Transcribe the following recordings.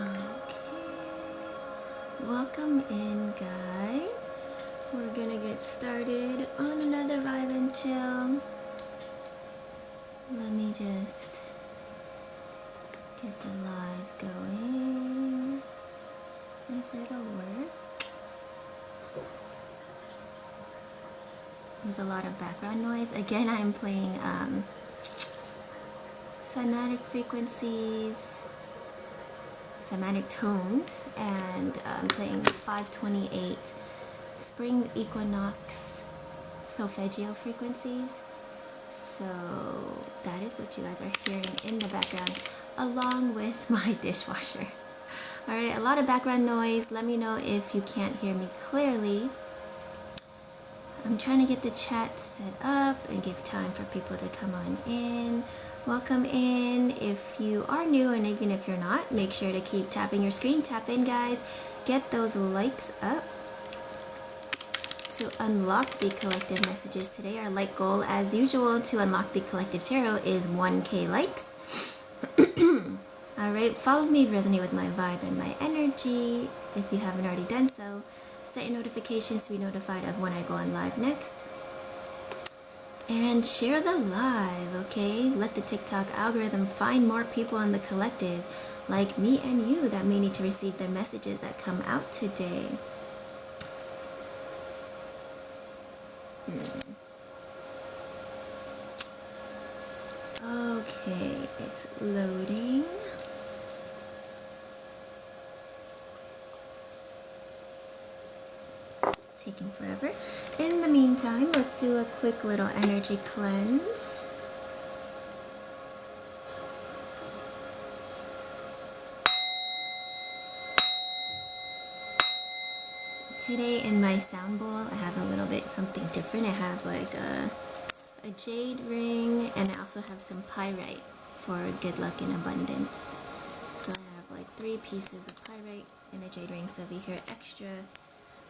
Okay, welcome in, guys. We're gonna get started on another Vibe and Chill. Let me just get the live going, if it'll work. There's a lot of background noise. Again, I'm playing cymatic frequencies, cymatic tones, and I'm playing 528 spring equinox solfeggio frequencies. So that is what you guys are hearing in the background, along with my dishwasher. Alright, a lot of background noise. Let me know if you can't hear me clearly. I'm trying to get the chat set up and give time for people to come on in. Welcome in. If you are new, and even if you're not, make sure to keep tapping your screen. Tap in, guys. Get those likes up to unlock the collective messages today. Our like goal, as usual, to unlock the collective tarot is 1K likes. Alright, follow me, resonate with my vibe and my energy. If you haven't already done so, set your notifications to be notified of when I go on live next. And share the live, okay? Let the TikTok algorithm find more people in the collective, like me and you, that may need to receive the messages that come out today. Okay, it's loading. Taking forever. In the meantime, let's do a quick little energy cleanse. Today in my sound bowl, I have a little bit something different. I have like a jade ring, and I also have some pyrite for good luck and abundance. So I have like 3 pieces of pyrite and a jade ring. So if you hear extra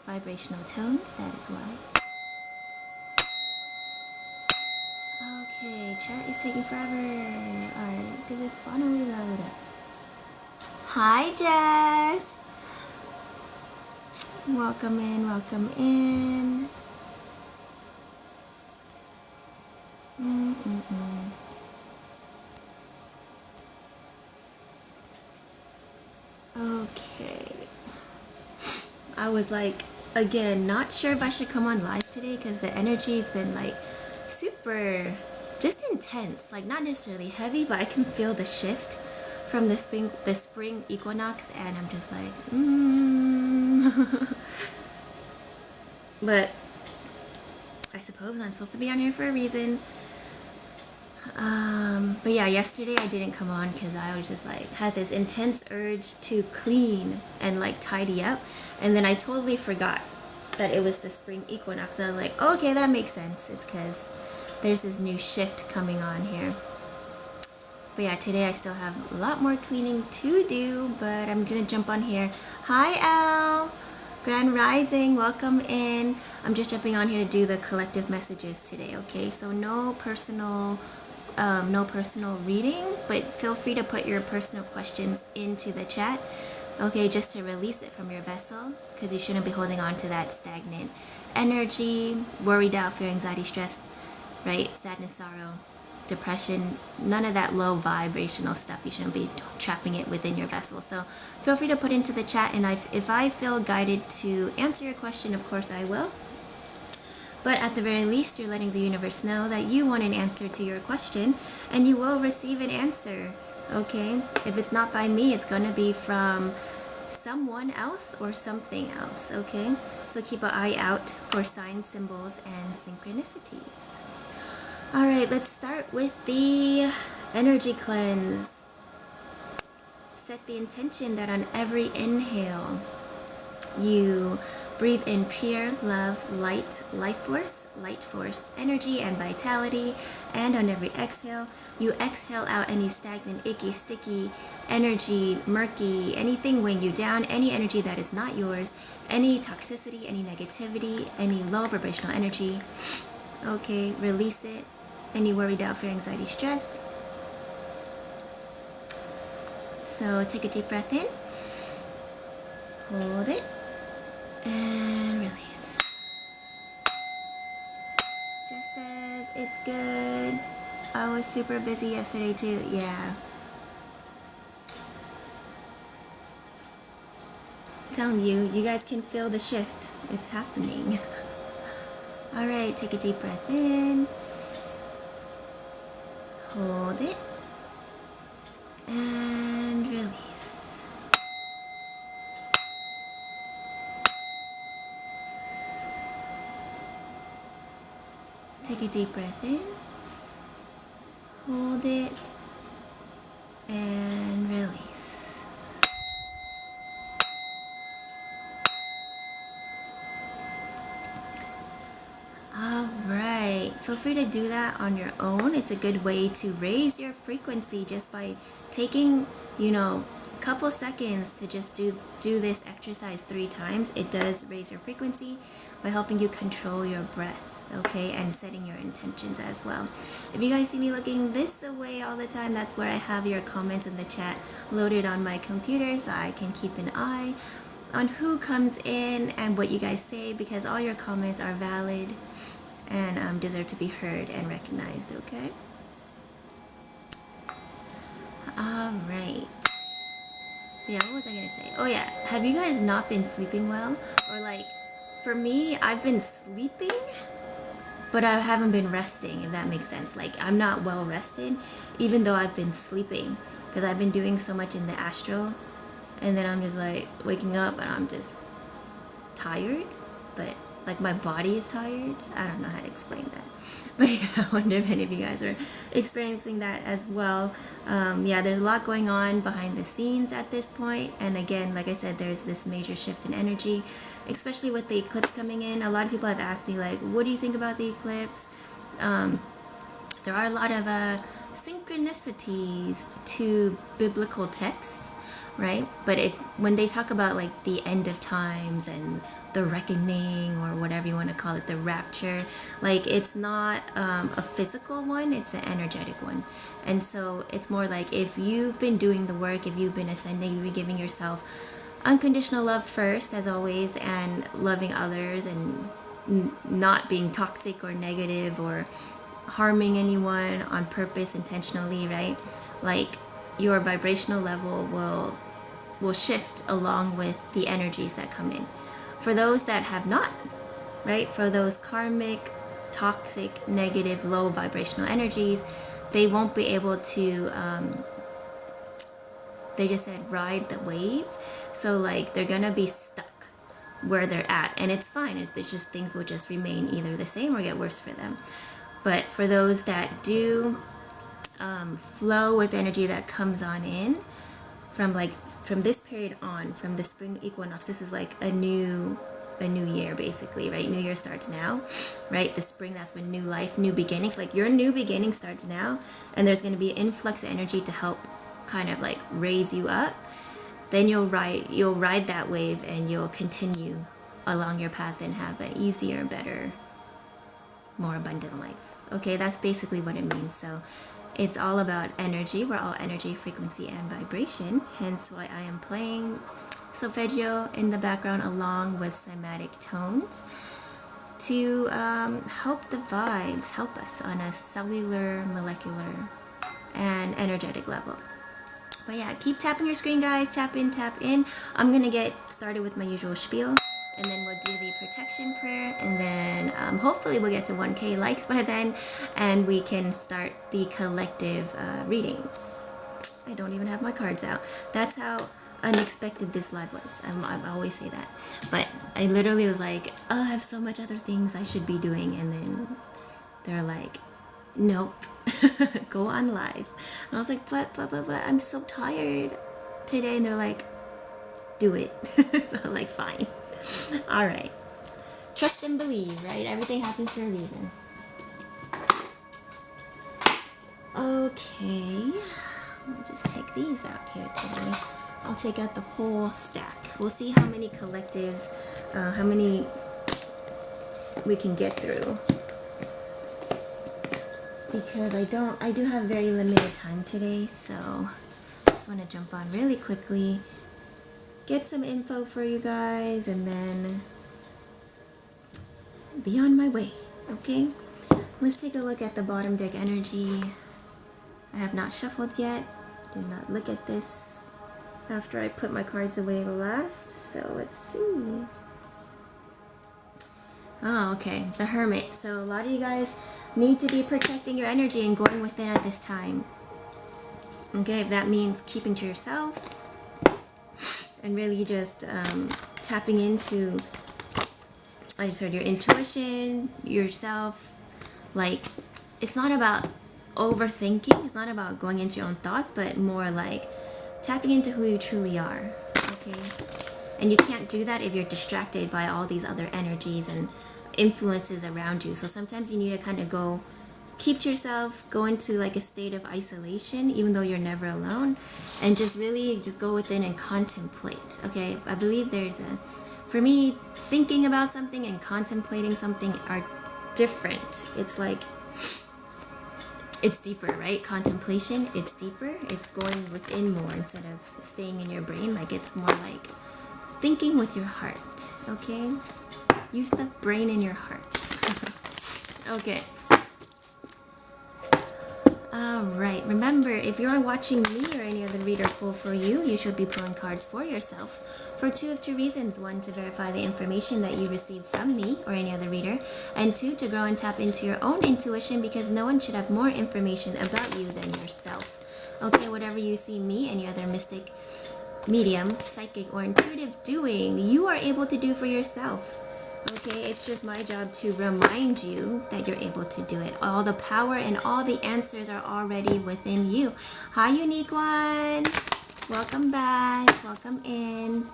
vibrational tones, that is why. Okay, chat is taking forever. Alright, do we finally load up? Hi, Jess! Welcome in, welcome in. Okay. I was like, again, not sure if I should come on live today because the energy's been like super, just intense. Like not necessarily heavy, but I can feel the shift from the spring equinox, and I'm just like, But I suppose I'm supposed to be on here for a reason. But yeah, yesterday I didn't come on because I was just like, had this intense urge to clean and like tidy up. And then I totally forgot that it was the spring equinox. And I was like, oh, okay, that makes sense. It's because there's this new shift coming on here. But yeah, today I still have a lot more cleaning to do, but I'm gonna jump on here. Hi, Elle! Grand Rising, welcome in. I'm just jumping on here to do the collective messages today, okay? So no personal readings, but feel free to put your personal questions into the chat, okay, just to release it from your vessel, because you shouldn't be holding on to that stagnant energy, worry, doubt, fear, anxiety, stress, right? Sadness, sorrow, depression, none of that low vibrational stuff. You shouldn't be trapping it within your vessel. So feel free to put into the chat, and if I feel guided to answer your question, of course I will. But at the very least, you're letting the universe know that you want an answer to your question, and you will receive an answer, okay? If it's not by me, it's going to be from someone else or something else, okay? So keep an eye out for signs, symbols, and synchronicities. Alright, let's start with the energy cleanse. Set the intention that on every inhale, you breathe in pure love, light, life force, energy, and vitality. And on every exhale, you exhale out any stagnant, icky, sticky energy, murky, anything weighing you down, any energy that is not yours, any toxicity, any negativity, any low vibrational energy. Okay, release it. Any worry, doubt, fear, anxiety, stress. So take a deep breath in. Hold it. And release. Just says it's good. I was super busy yesterday too. Yeah. I'm telling you, you guys can feel the shift. It's happening. Alright, take a deep breath in. Hold it. And release. Take a deep breath in. Hold it. And release. Alright, feel free to do that on your own. It's a good way to raise your frequency just by taking, a couple seconds to just do this exercise 3 times. It does raise your frequency by helping you control your breath, okay, and setting your intentions as well. If you guys see me looking this way all the time, that's where I have your comments in the chat loaded on my computer so I can keep an eye on who comes in and what you guys say, because all your comments are valid and deserve to be heard and recognized, okay? Alright. Yeah, what was I gonna say? Oh yeah, have you guys not been sleeping well? Or like, for me, I've been sleeping, but I haven't been resting, if that makes sense. Like, I'm not well rested, even though I've been sleeping, because I've been doing so much in the astral, and then I'm just like waking up and I'm just tired, but like my body is tired. I don't know how to explain that. But yeah, I wonder if any of you guys are experiencing that as well. Yeah, there's a lot going on behind the scenes at this point. And again, like I said, there's this major shift in energy, especially with the eclipse coming in. A lot of people have asked me, like, what do you think about the eclipse? There are a lot of synchronicities to biblical texts, right? But when they talk about like the end of times and the reckoning, or whatever you want to call it, the rapture, like it's not a physical one, it's an energetic one. And so it's more like, if you've been doing the work, if you've been ascending, you've been giving yourself unconditional love first, as always, and loving others, and not being toxic or negative or harming anyone on purpose intentionally, right? Like, your vibrational level will shift along with the energies that come in. For those that have not, right? For those karmic, toxic, negative, low vibrational energies, they won't be able to, they just said ride the wave. So like, they're gonna be stuck where they're at, and it's fine. It's just, things will just remain either the same or get worse for them. But for those that do flow with energy that comes on in from this period on, from the spring equinox, this is like a new year basically, right? New year starts now, right? The spring, that's when new life, new beginnings, like your new beginning starts now, and there's going to be an influx of energy to help kind of like raise you up. Then you'll ride that wave, and you'll continue along your path and have an easier, better, more abundant life. Okay, that's basically what it means. So it's all about energy. We're all energy, frequency, and vibration. Hence why I am playing solfeggio in the background along with cymatic tones to help the vibes, help us on a cellular, molecular, and energetic level. But yeah, keep tapping your screen, guys. Tap in, tap in. I'm going to get started with my usual spiel, and then we'll do the protection prayer, and then hopefully we'll get to 1K likes by then, and we can start the collective readings. I don't even have my cards out. That's how unexpected this live was. I always say that. But I literally was like, oh, I have so much other things I should be doing, and then they're like, nope, go on live. And I was like, but I'm so tired today. And they're like, do it. So I'm like, fine. All right. Trust and believe, right? Everything happens for a reason. Okay. Let me just take these out here today. I'll take out the whole stack. We'll see how many collectives, how many we can get through. Because I do have very limited time today, so I just want to jump on really quickly get some info for you guys, and then be on my way. Okay, let's take a look at the bottom deck energy. I have not shuffled yet. Did not look at this after I put my cards away last, so let's see. Oh, okay, the Hermit. So a lot of you guys need to be protecting your energy and going within at this time. Okay, if that means keeping to yourself and really just tapping into, I just heard, your intuition, yourself. Like, it's not about overthinking, it's not about going into your own thoughts, but more like tapping into who you truly are. Okay, and you can't do that if you're distracted by all these other energies and influences around you. So sometimes you need to kind of go keep to yourself, go into like a state of isolation, even though you're never alone, and just really just go within and contemplate. Okay, I believe there's a, for me, thinking about something and contemplating something are different. It's like, it's deeper, right? Contemplation, it's deeper. It's going within more instead of staying in your brain. Like, it's more like thinking with your heart. Okay, use the brain in your heart. Okay. Alright, remember, if you're watching me or any other reader pull for you, you should be pulling cards for yourself for two of two reasons. One, to verify the information that you receive from me or any other reader, and two, to grow and tap into your own intuition, because no one should have more information about you than yourself. Okay, whatever you see me, any other mystic, medium, psychic, or intuitive doing, you are able to do for yourself. Okay, it's just my job to remind you that you're able to do it. All the power and all the answers are already within you. Hi, unique one. Welcome back. Welcome in.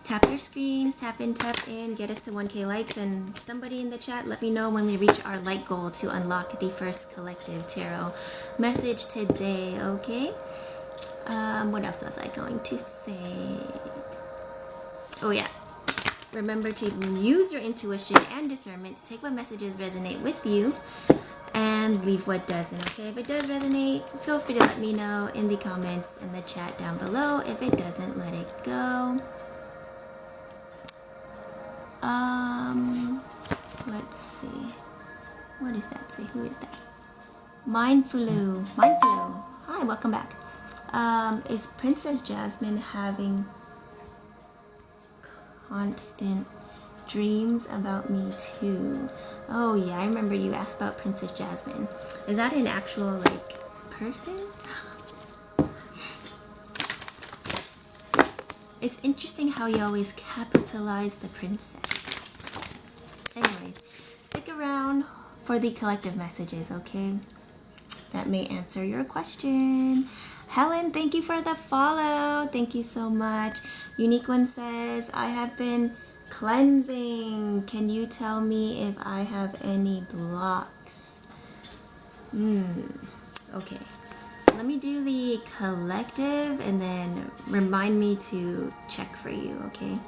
Tap your screens, tap in, get us to 1K likes, and somebody in the chat, let me know when we reach our like goal to unlock the first collective tarot message today, okay? What else was I going to say? Oh yeah. Remember to use your intuition and discernment to take what messages resonate with you and leave what doesn't, okay? If it does resonate, feel free to let me know in the comments in the chat down below. If it doesn't, let it go. Let's see. What does that say? Who is that? Mindfulu. Hi, welcome back. Is Princess Jasmine having constant dreams about me too? Oh yeah, I remember you asked about Princess Jasmine. Is that an actual like person? It's interesting how you always capitalize the princess. Anyways, stick around for the collective messages, okay? That may answer your question. Helen, thank you for the follow. Thank you so much. Unique one says, I have been cleansing. Can you tell me if I have any blocks? Okay. Let me do the collective and then remind me to check for you, okay?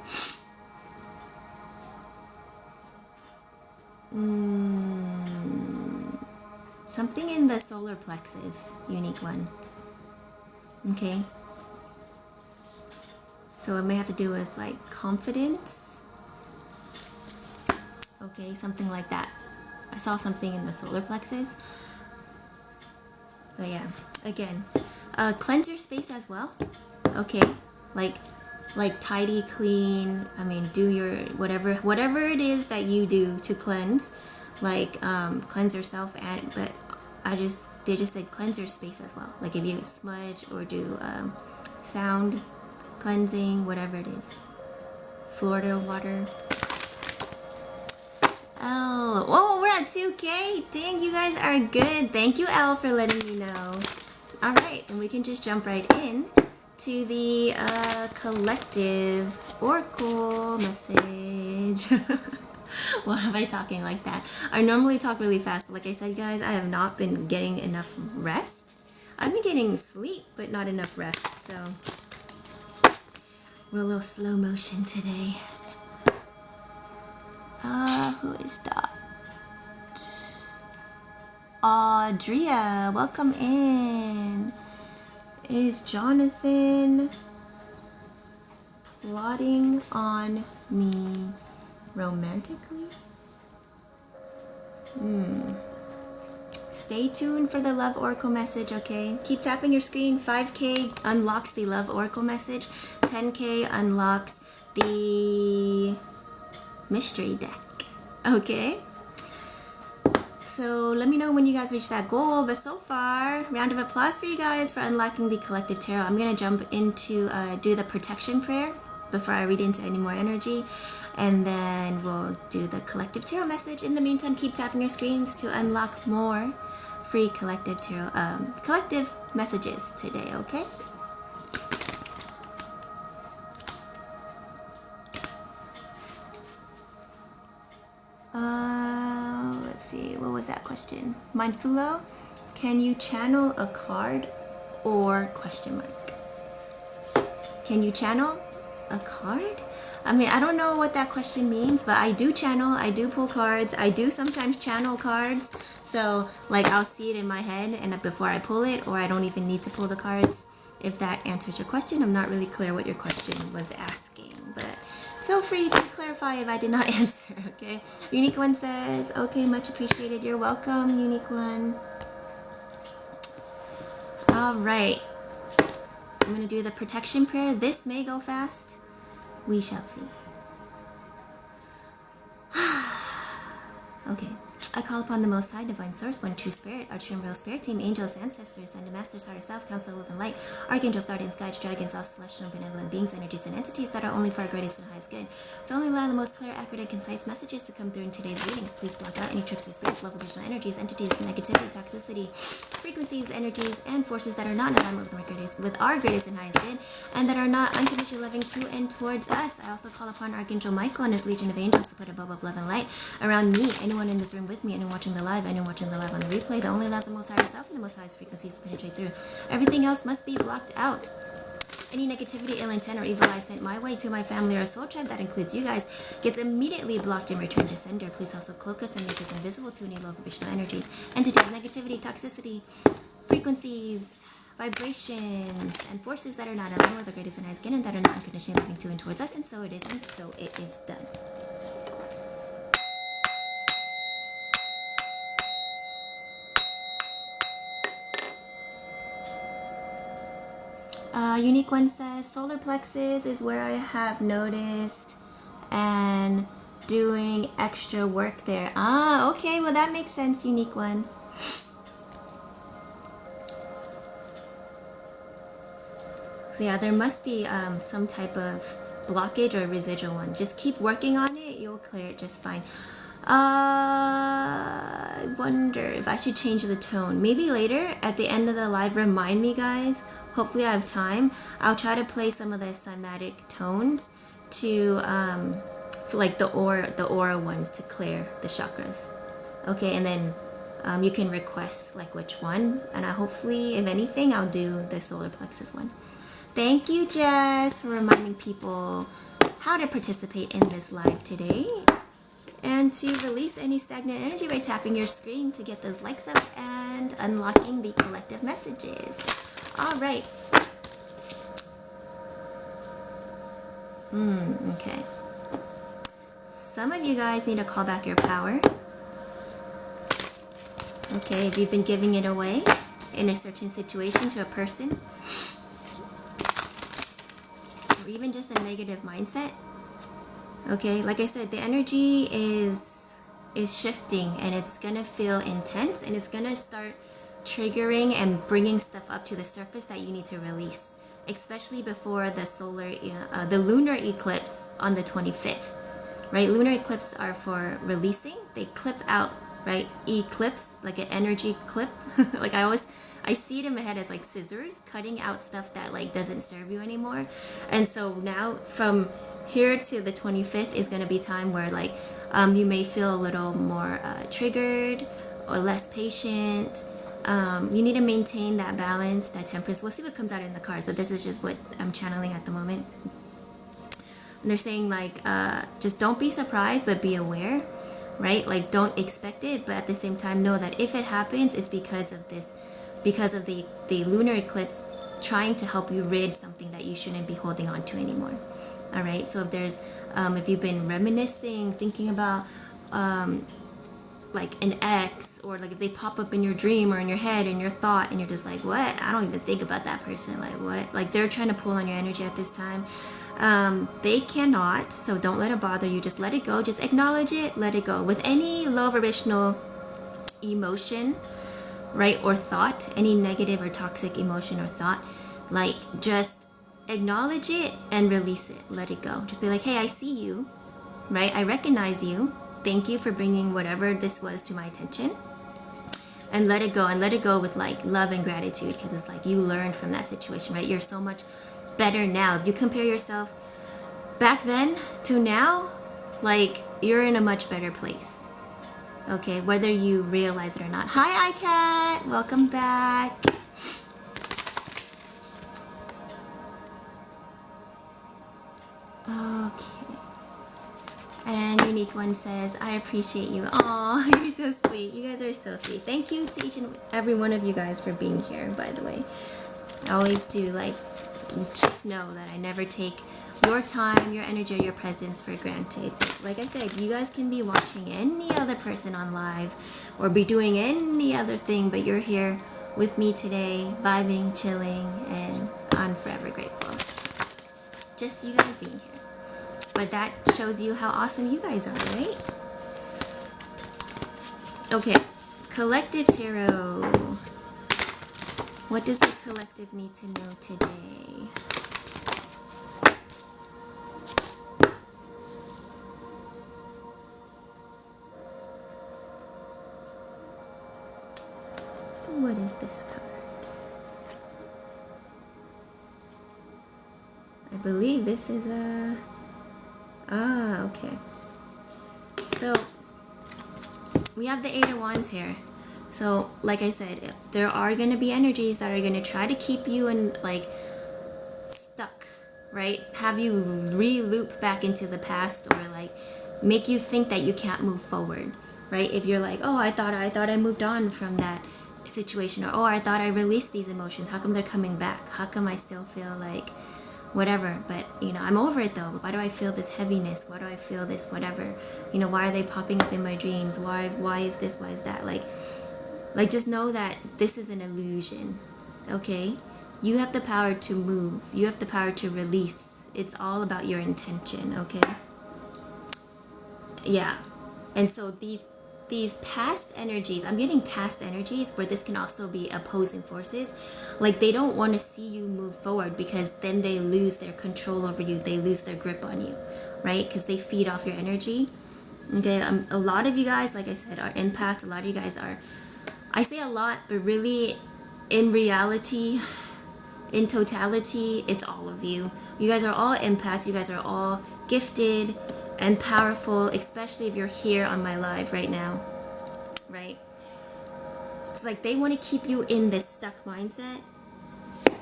Something in the solar plexus, unique one. Okay. So it may have to do with like confidence. Okay, something like that. I saw something in the solar plexus. But yeah, again, cleanse your space as well. Okay, like tidy, clean. I mean, do your whatever it is that you do to cleanse. Like cleanse yourself, and but they just said cleanse your space as well. Like if you smudge or do sound cleansing, whatever it is. Florida water. Oh, whoa, we're at 2K. Dang, you guys are good. Thank you, Elle, for letting me know. All right, and we can just jump right in to the collective oracle message. Why am I talking like that? I normally talk really fast, but like I said, guys, I have not been getting enough rest. I've been getting sleep, but not enough rest, so we're a little slow motion today. Who is that? Audria, welcome in. Is Jonathan plotting on me romantically? Stay tuned for the love oracle message, okay? Keep tapping your screen. 5K unlocks the love oracle message. 10K unlocks the mystery deck, okay? So let me know when you guys reach that goal. But so far, round of applause for you guys for unlocking the collective tarot. I'm gonna jump into do the protection prayer before I read into any more energy, and then we'll do the collective tarot message. In the meantime, keep tapping your screens to unlock more free collective tarot collective messages today, okay? Let's see, what was that question? Mindfulo, can you channel a card or question mark? Can you channel a card? I mean, I don't know what that question means, but I do channel, I do pull cards, I do sometimes channel cards. So like I'll see it in my head and before I pull it, or I don't even need to pull the cards. If that answers your question, I'm not really clear what your question was asking, but feel free to clarify if I did not answer, okay? Unique One says, okay, much appreciated. You're welcome, Unique One. All right. I'm going to do the protection prayer. This may go fast. We shall see. Okay. I call upon the Most High, Divine Source, One True Spirit, our true and real spirit team, angels, ancestors, Ascended Masters, higher self, council, love, and light, archangels, guardians, guides, dragons, all celestial and benevolent beings, energies, and entities that are only for our greatest and highest good. To only allow the most clear, accurate, and concise messages to come through in today's readings. Please block out any tricks or spirits, local additional energies, entities, negativity, toxicity, frequencies, energies, and forces that are not in alignment with our greatest and highest good, and that are not unconditionally loving to and towards us. I also call upon Archangel Michael and his legion of angels to put a bubble of love and light around me, anyone in this room with me, anyone watching the live, anyone watching the live on the replay, that only allows the Most High Self and the Most Highest frequencies to penetrate through. Everything else must be blocked out. Any negativity, ill intent, or evil eye sent my way to my family or soul tribe, that includes you guys, gets immediately blocked and returned to sender. Please also cloak us and make us invisible to any low vibrational energies, entities, negativity, toxicity, frequencies, vibrations, and forces that are not aligned with the greatest and highest good, and that are not unconditionally loving to and towards us. And so it is, and so it is done. Unique One says, solar plexus is where I have noticed and doing extra work there. Ah, okay, well that makes sense, Unique One. So yeah, there must be some type of blockage or residual one. Just keep working on it, you'll clear it just fine. I wonder if I should change the tone. Maybe later at the end of the live, remind me, guys. Hopefully I have time. I'll try to play some of the cymatic tones to for like the aura ones to clear the chakras. Okay, and then you can request like which one, and I hopefully, if anything, I'll do the solar plexus one. Thank you, Jess, for reminding people how to participate in this live today. And to release any stagnant energy by tapping your screen to get those likes up and unlocking the collective messages. All right. Okay. Some of you guys need to call back your power. Okay, if you've been giving it away in a certain situation to a person, or even just a negative mindset. Okay, like I said, the energy is shifting, and it's gonna feel intense, and it's gonna start triggering and bringing stuff up to the surface that you need to release, especially before the lunar eclipse on the 25th, right? Lunar eclipse are for releasing. They clip out, right? Eclipse, like an energy clip. Like I see it in my head as like scissors cutting out stuff that like doesn't serve you anymore. And so now from here to the 25th is going to be time where like you may feel a little more triggered or less patient. You need to maintain that balance, that temperance. We'll see what comes out in the cards, but this is just what I'm channeling at the moment. And they're saying like just don't be surprised, but be aware, right? Like don't expect it, but at the same time know that if it happens, it's because of this, because of the lunar eclipse trying to help you rid something that you shouldn't be holding on to anymore. All right, so if there's if you've been reminiscing, thinking about like an ex, or like if they pop up in your dream or in your head, in your thought, and you're just like, what, I don't even think about that person, like what, like they're trying to pull on your energy at this time. They cannot, so don't let it bother you. Just let it go, just acknowledge it, let it go. With any low vibrational emotion, right, or thought, any negative or toxic emotion or thought, like just acknowledge it and release it, let it go. Just be like, hey, I see you, right, I recognize you, thank you for bringing whatever this was to my attention, and let it go. And let it go with like love and gratitude, because it's like you learned from that situation, right? You're so much better now. If you compare yourself back then to now, like you're in a much better place, okay, whether you realize it or not. Hi iCat, welcome back. Okay. And Unique One says, I appreciate you. Aw, you're so sweet. You guys are so sweet. Thank you to each and every one of you guys for being here, by the way. I always do, like, just know that I never take your time, your energy, or your presence for granted. Like I said, you guys can be watching any other person on live or be doing any other thing, but you're here with me today, vibing, chilling, and I'm forever grateful. Just you guys being here. But that shows you how awesome you guys are, right? Okay, collective tarot. What does the collective need to know today? What is this card? I believe this is a... Ah, okay. So, we have the Eight of Wands here. So, like I said, there are going to be energies that are going to try to keep you in, like, stuck, right? Have you re-loop back into the past, or, like, make you think that you can't move forward, right? If you're like, oh, I thought I moved on from that situation, or, oh, I thought I released these emotions. How come they're coming back? How come I still feel like... whatever, but you know, I'm over it though. Why do I feel this heaviness? Why do I feel this whatever? You know, why are they popping up in my dreams? Why is this? Why is that? Like just know that this is an illusion, okay? You have the power to move. You have the power to release. It's all about your intention, okay? Yeah. And so these past energies, I'm getting past energies where this can also be opposing forces. Like they don't want to see you move forward, because then they lose their control over you. They lose their grip on you, right? Because they feed off your energy. Okay, a lot of you guys, like I said, are empaths. A lot of you guys are, I say a lot, but really in reality, in totality, it's all of you. You guys are all empaths. You guys are all gifted and powerful, especially if you're here on my live right now, right? It's like they want to keep you in this stuck mindset,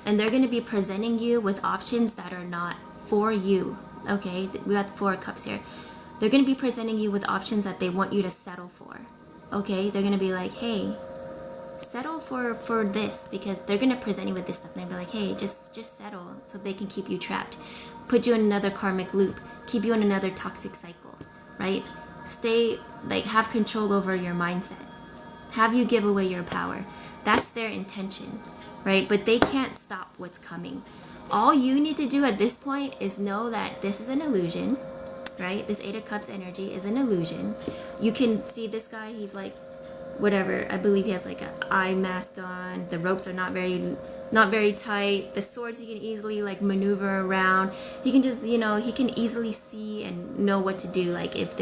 and they're going to be presenting you with options that are not for you, okay? We got 4 cups here. They're going to be presenting you with options that they want you to settle for, okay? They're going to be like, hey, settle for this, because they're going to present you with this stuff, and they're going to be like, hey, just settle, so they can keep you trapped, put you in another karmic loop, keep you in another toxic cycle, right? Stay, like, have control over your mindset, have you give away your power. That's their intention, right? But they can't stop what's coming. All you need to do at this point is know that this is an illusion, right? This Eight of Cups energy is an illusion. You can see this guy, he's like, whatever, I believe he has like an eye mask on. The ropes are not very tight. The swords he can easily like maneuver around. He can just, you know, he can easily see and know what to do, like if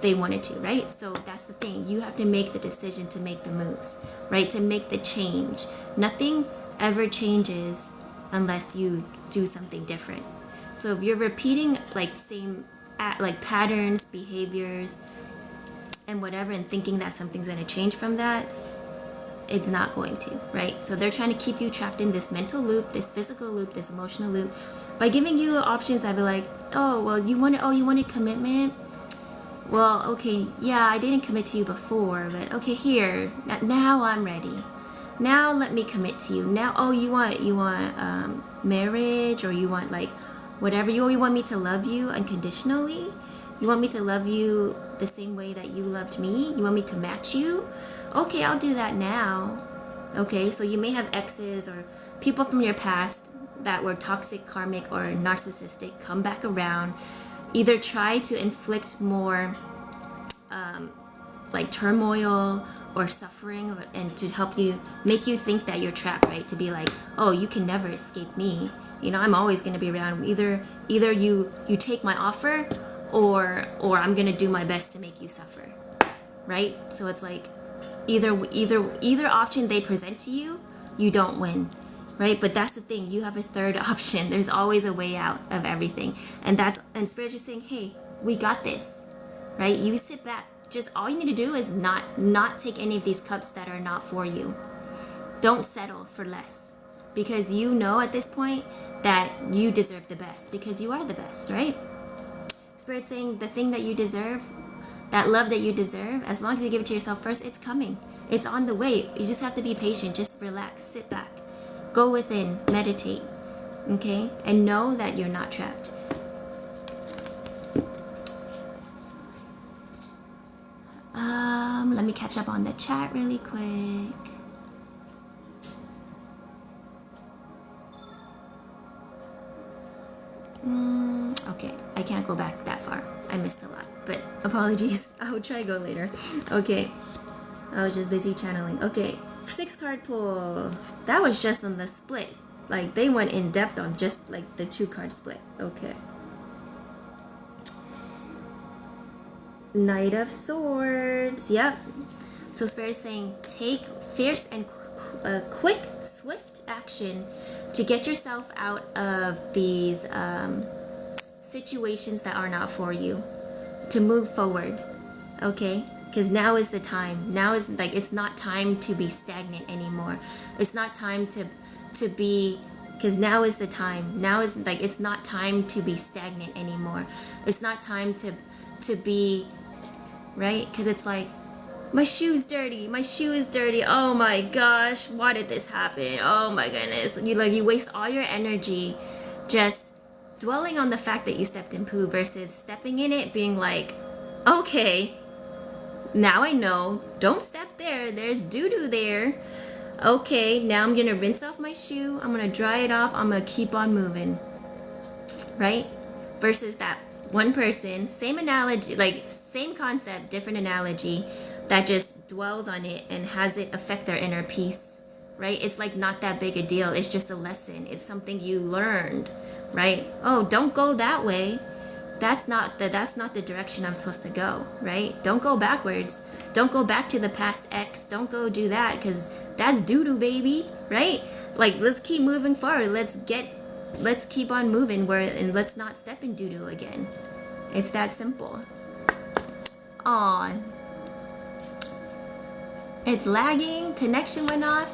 they wanted to, right? So that's the thing. You have to make the decision to make the moves, right? To make the change. Nothing ever changes unless you do something different. So if you're repeating like same like patterns, behaviors, and whatever, and thinking that something's going to change from that, it's not going to, right? So they're trying to keep you trapped in this mental loop, this physical loop, this emotional loop, by giving you options. I'd be like, oh, well, you wanted commitment? Well, okay, yeah, I didn't commit to you before, but okay, here, now I'm ready. Now let me commit to you. Now, oh, you want marriage, or you want like whatever. You want me to love you unconditionally? You want me to love you the same way that you loved me? You want me to match you? Okay, I'll do that now. Okay, so you may have exes or people from your past that were toxic, karmic, or narcissistic come back around. Either try to inflict more like turmoil or suffering, and to help you, make you think that you're trapped, right? To be like, oh, you can never escape me. You know, I'm always going to be around. Either you take my offer, or I'm going to do my best to make you suffer, right? So it's like either option they present to you, you don't win, right? But that's the thing, you have a third option. There's always a way out of everything, and Spirit is saying, hey, we got this, right? You sit back. Just all you need to do is not take any of these cups that are not for you. Don't settle for less, because you know at this point that you deserve the best, because you are the best, right? Spirit saying the thing that you deserve, that love that you deserve, as long as you give it to yourself first, it's coming. It's on the way. You just have to be patient. Just relax, sit back, go within, meditate, okay? And know that you're not trapped. Let me catch up on the chat really quick. Okay, I can't go back that far. I missed a lot, but apologies. I will try to go later. Okay, I was just busy channeling. Okay, 6-card pull. That was just on the split. Like, they went in depth on just like the 2-card split. Okay. Knight of Swords. Yep. So Spirit is saying, take fierce and quick, swift action to get yourself out of these situations that are not for you, to move forward, okay? Because now is the time. Now is, like, it's not time to be stagnant anymore. It's not time to be, because now is the time. Now is, like, it's not time to be stagnant anymore. It's not time to be, right? Because it's like, my shoe's dirty. My shoe is dirty. Oh my gosh, why did this happen? Oh my goodness. You waste all your energy just dwelling on the fact that you stepped in poo, versus stepping in it, being like, okay, now I know. Don't step there. There's doo-doo there. Okay, now I'm going to rinse off my shoe. I'm going to dry it off. I'm going to keep on moving. Right? Versus that one person, same analogy, like same concept, different analogy, that just dwells on it and has it affect their inner peace, right? It's like not that big a deal. It's just a lesson. It's something you learned, right? Oh, don't go that way. That's not the direction I'm supposed to go, right? Don't go backwards. Don't go back to the past X. Don't go do that, because that's doo-doo, baby, right? Like, let's keep moving forward. Let's keep on moving, and let's not step in doo-doo again. It's that simple. Aw. It's lagging, connection went off.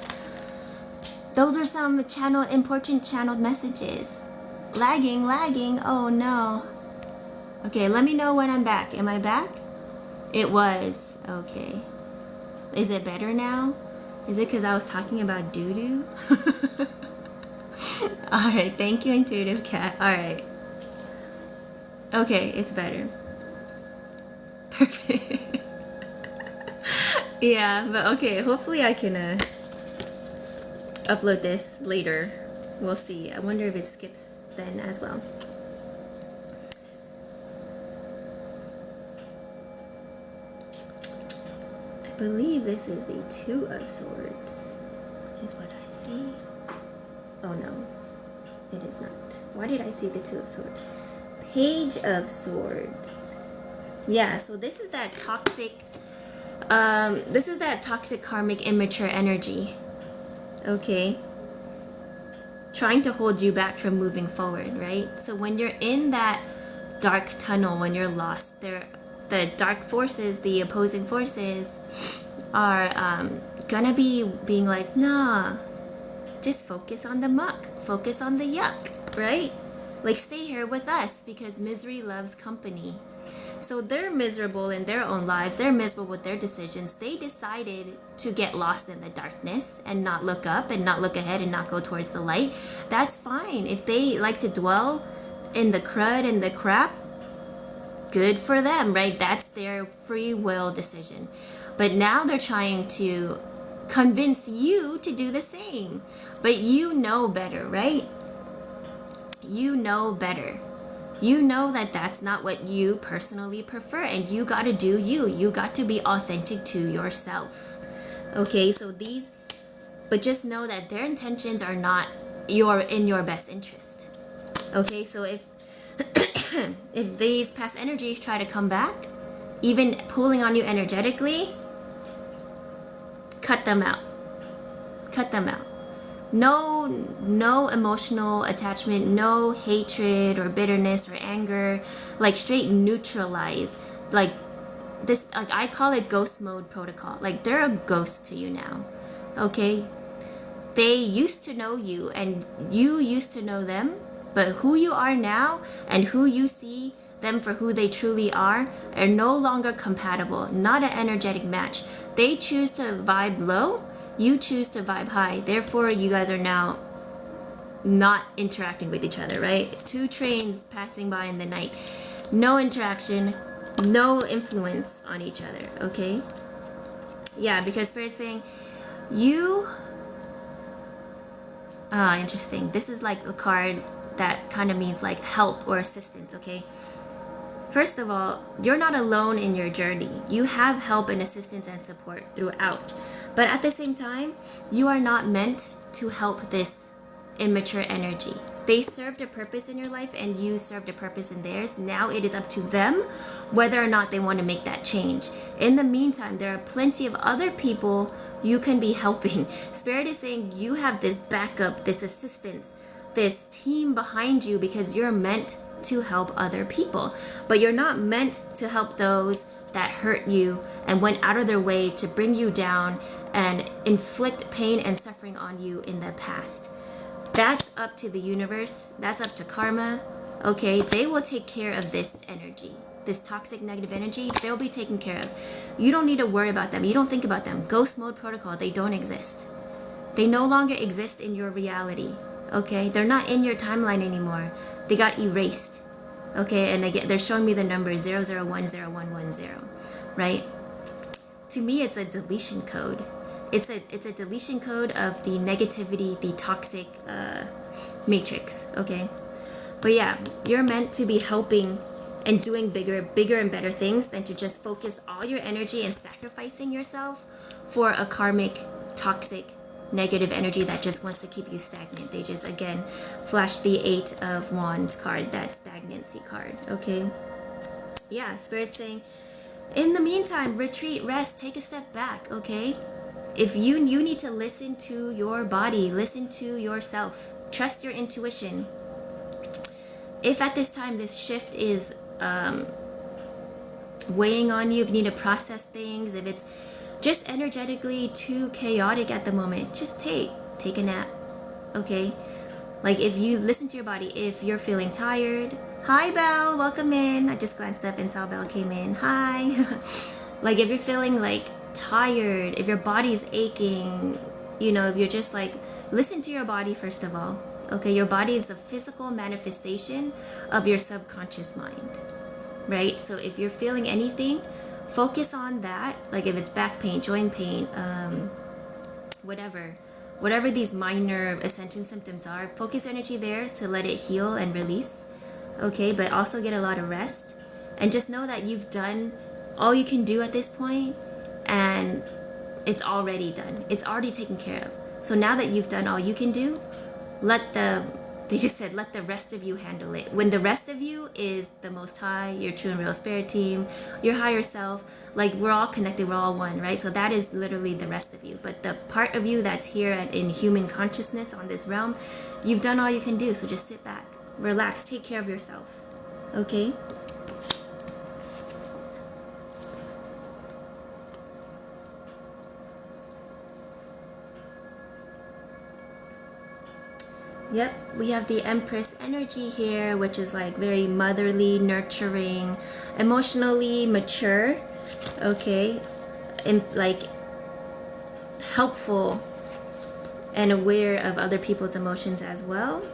Those are some important channeled messages. Lagging, oh no. Okay, let me know when I'm back. Am I back? It was. Okay. Is it better now? Is it because I was talking about doo-doo? Alright, thank you, Intuitive Cat. Alright. Okay, it's better. Perfect. Yeah, but okay, hopefully I can upload this later. We'll see. I wonder if it skips then as well. I believe this is the 2 of Swords, is what I see. Oh no, it is not. Why did I see the 2 of Swords? Page of Swords. Yeah, so this is that toxic karmic immature energy, okay, trying to hold you back from moving forward, right? So when you're in that dark tunnel, when you're lost, the dark forces, the opposing forces are gonna be being like, nah, just focus on the muck, focus on the yuck, right? Like, stay here with us, because misery loves company. So they're miserable in their own lives. They're miserable with their decisions. They decided to get lost in the darkness and not look up and not look ahead and not go towards the light. That's fine. If they like to dwell in the crud and the crap, good for them, right? That's their free will decision. But now they're trying to convince you to do the same. But you know better, right? You know better. You know that that's not what you personally prefer, and you got to do you. You got to be authentic to yourself. Okay, so but just know that their intentions are not in your best interest. Okay, so if if these past energies try to come back, even pulling on you energetically, cut them out. Cut them out. No emotional attachment, no hatred or bitterness or anger, like straight neutralize. Like this, like I call it ghost mode protocol. Like they're a ghost to you now. Okay? They used to know you and you used to know them, but who you are now and who you see them for who they truly are no longer compatible, not an energetic match. They choose to vibe low, you choose to vibe high. Therefore, you guys are now not interacting with each other, right? It's two trains passing by in the night. No interaction, no influence on each other, okay? Yeah, because Spirit's saying, interesting. This is like a card that kind of means like help or assistance, okay? First of all, you're not alone in your journey. You have help and assistance and support throughout. But at the same time, you are not meant to help this immature energy. They served a purpose in your life and you served a purpose in theirs. Now it is up to them whether or not they want to make that change. In the meantime, there are plenty of other people you can be helping. Spirit is saying you have this backup, this assistance, this team behind you because you're meant to help other people. But you're not meant to help those that hurt you and went out of their way to bring you down and inflict pain and suffering on you in the past. That's up to the universe. That's up to karma. Okay, they will take care of this energy, this toxic negative energy. They'll be taken care of. You don't need to worry about them. You don't think about them. Ghost mode protocol, they don't exist. They no longer exist in your reality. Okay, they're not in your timeline anymore. They got erased. Okay, and they're showing me the number 00101110, right? To me, it's a deletion code. It's a deletion code of the negativity, the toxic matrix. Okay, but yeah, you're meant to be helping and doing bigger and better things than to just focus all your energy and sacrificing yourself for a karmic, toxic, negative energy that just wants to keep you stagnant. They just, again, flash the 8 of Wands card, that stagnancy card, okay? Yeah, Spirit's saying, in the meantime, retreat, rest, take a step back, okay? If you need to listen to your body, listen to yourself, trust your intuition. If at this time this shift is weighing on you, if you need to process things, if it's just energetically too chaotic at the moment, just take a nap, okay? Like if you listen to your body, if you're feeling tired, hi Belle, welcome in. I just glanced up and saw Belle came in. Hi. Like if you're feeling like tired, if your body's aching, if you're just like, listen to your body first of all, okay? Your body is a physical manifestation of your subconscious mind, right? So if you're feeling anything, focus on that. Like if it's back pain, joint pain, whatever these minor ascension symptoms are, focus energy there to let it heal and release, okay? But also get a lot of rest and just know that you've done all you can do at this point, and it's already done. It's already taken care of. So now that you've done all you can do, they just said, let the rest of you handle it. When the rest of you is the Most High, your true and real spirit team, your higher self, like we're all connected, we're all one, right? So that is literally the rest of you. But the part of you that's here in human consciousness on this realm, you've done all you can do. So just sit back, relax, take care of yourself, okay? Yep, we have the Empress energy here, which is like very motherly, nurturing, emotionally mature, okay, and like helpful and aware of other people's emotions as well.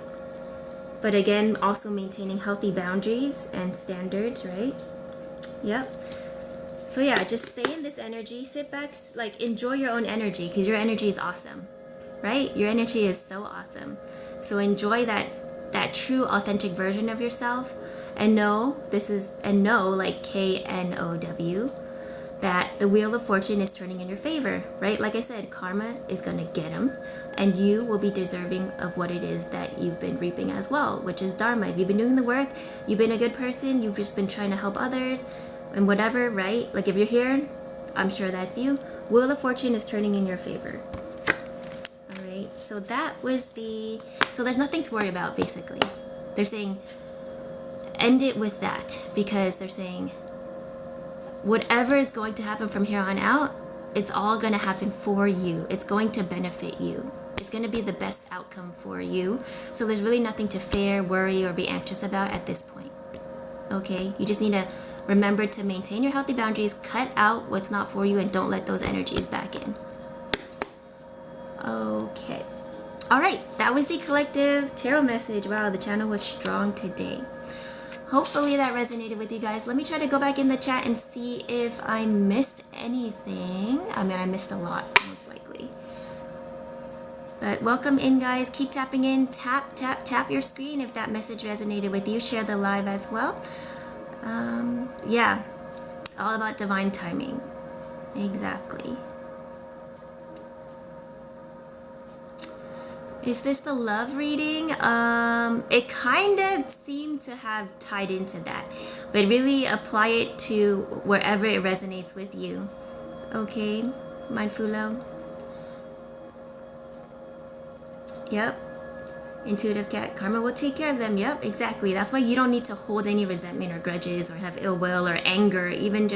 but again, also maintaining healthy boundaries and standards, right? Yep. So yeah, just stay in this energy, sit back, like enjoy your own energy, because your energy is awesome, right? Your energy is so awesome. So enjoy that true authentic version of yourself, and know like KNOW, that the wheel of fortune is turning in your favor, right? Like I said, karma is going to get them, and you will be deserving of what it is that you've been reaping as well, which is dharma. If you've been doing the work, you've been a good person, you've just been trying to help others and whatever, right? Like if you're here, I'm sure that's you. Wheel of fortune is turning in your favor. All right, so that was so there's nothing to worry about, basically. They're saying end it with that, because they're saying whatever is going to happen from here on out, it's all going to happen for you. It's going to benefit you. It's going to be the best outcome for you. So there's really nothing to fear, worry, or be anxious about at this point. Okay? You just need to remember to maintain your healthy boundaries, cut out what's not for you, and don't let those energies back in. Okay. All right. That was the collective tarot message. Wow, the channel was strong today. Hopefully that resonated with you guys. Let me try to go back in the chat and see if I missed anything. I mean, I missed a lot, most likely. But welcome in, guys. Keep tapping in. Tap, tap, tap your screen if that message resonated with you. Share the live as well. Yeah, all about divine timing. Exactly. Is this the love reading? It kind of seemed to have tied into that, but really apply it to wherever it resonates with you. Okay, Mindfulo. Yep. Intuitive cat. Karma will take care of them. Yep, exactly. That's why you don't need to hold any resentment or grudges or have ill will or anger. Even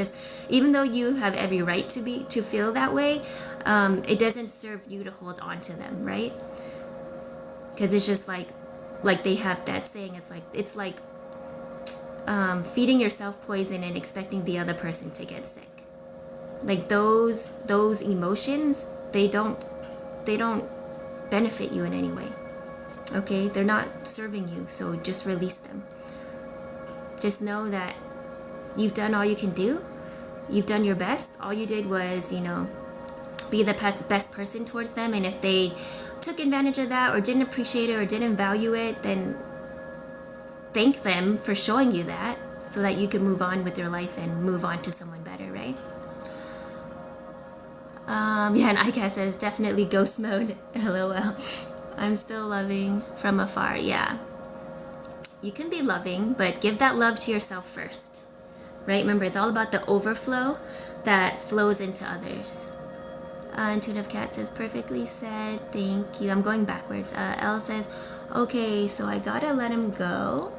though you have every right to feel that way, it doesn't serve you to hold on to them, right? Because it's just like they have that saying, it's like feeding yourself poison and expecting the other person to get sick. Like those emotions, they don't benefit you in any way. Okay, they're not serving you, so just release them. Just know that you've done all you can do. You've done your best. All you did was, be the best person towards them, and if they took advantage of that or didn't appreciate it or didn't value it, then thank them for showing you that, so that you can move on with your life and move on to someone better, right? Yeah, and iCat says definitely ghost mode. LOL. I'm still loving from afar. Yeah, you can be loving, but give that love to yourself first, right? Remember, it's all about the overflow that flows into others. Intuitive Cat says, perfectly said, thank you. I'm going backwards. Elle says, okay, so I gotta let him go.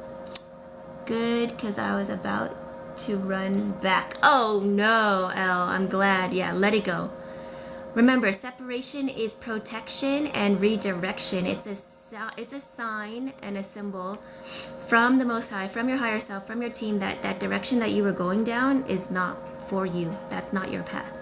Good, because I was about to run back. Oh no, Elle, I'm glad. Yeah, let it go. Remember, separation is protection and redirection. It's a sign and a symbol from the Most High, from your higher self, from your team, that direction that you were going down is not for you. That's not your path.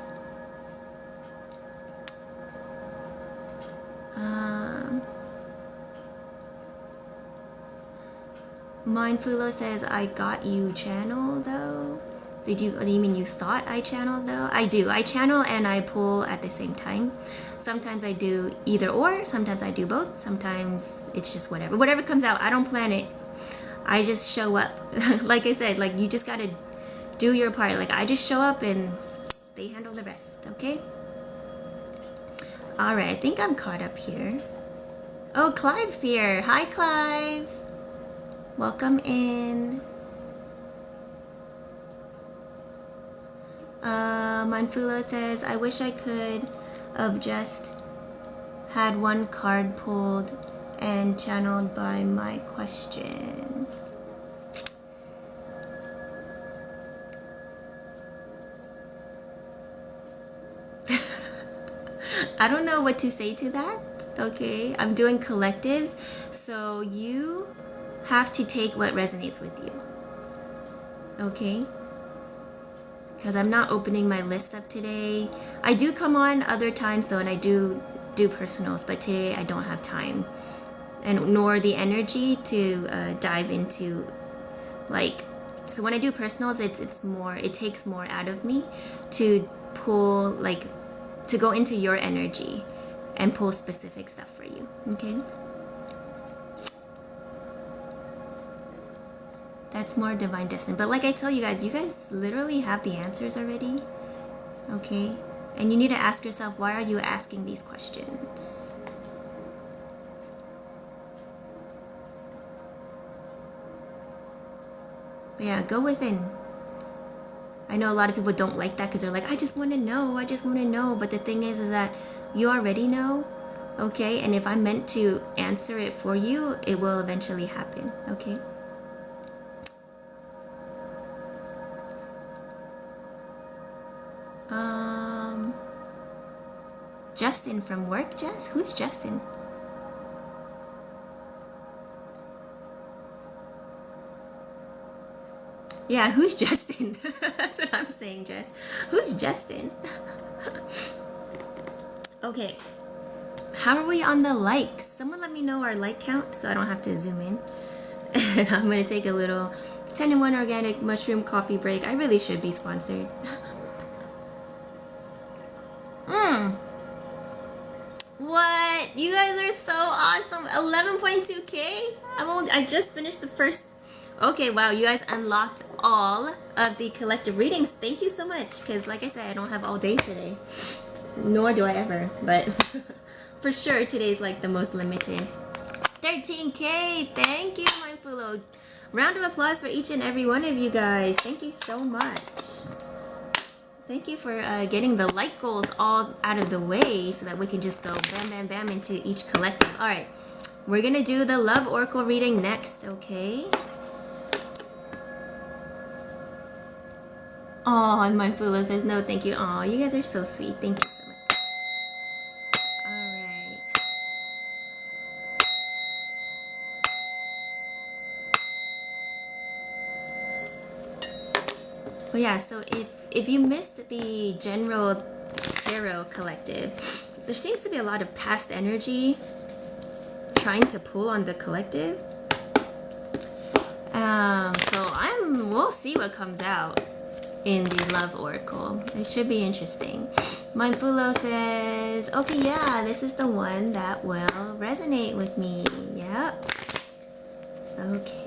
Mindfulo says, I got you channel though. You mean you thought I channeled though? I do. I channel and I pull at the same time. Sometimes I do either or. Sometimes I do both. Sometimes it's just whatever. Whatever comes out. I don't plan it. I just show up. Like I said, you just gotta do your part. I just show up and they handle the rest. Okay? Alright, I think I'm caught up here. Oh, Clive's here. Hi, Clive. Welcome in. Manfulo says, I wish I could have just had one card pulled and channeled by my question. I don't know what to say to that. Okay, I'm doing collectives, so you have to take what resonates with you. Okay? Because I'm not opening my list up today. I do come on other times though, and I do personals, but today I don't have time. and nor the energy to dive into, like, so when I do personals, it's more, it takes more out of me to pull, like, to go into your energy and pull specific stuff for you. Okay, that's more divine destiny. But like I tell you guys literally have the answers already. Okay, and you need to ask yourself, why are you asking these questions? But yeah, go within. I know a lot of people don't like that because they're like, I just want to know, I just want to know. But the thing is that you already know, okay? And if I'm meant to answer it for you, it will eventually happen, okay? Justin from work, Jess? Who's Justin? Yeah, who's Justin? That's what I'm saying, Jess. Who's Justin? Okay. How are we on the likes? Someone let me know our like count so I don't have to zoom in. And I'm going to take a little 10-in-1 organic mushroom coffee break. I really should be sponsored. What? You guys are so awesome. 11.2k? I just finished the first. Okay, wow, you guys unlocked all of the collective readings. Thank you so much, because like I said, I don't have all day today. Nor do I ever, but for sure today's like the most limited. 13k, thank you, Mindfulo. Round of applause for each and every one of you guys. Thank you so much. Thank you for getting the like goals all out of the way so that we can just go bam, bam, bam into each collective. All right, we're gonna do the Love Oracle reading next, okay? Oh, and Mindfulo says no, thank you. Oh, you guys are so sweet. Thank you so much. All right. Well, yeah, so if you missed the general tarot collective, there seems to be a lot of past energy trying to pull on the collective. So we'll see what comes out in the Love Oracle. It should be interesting. Mindfulo says, okay, yeah, this is the one that will resonate with me. Yep. Okay.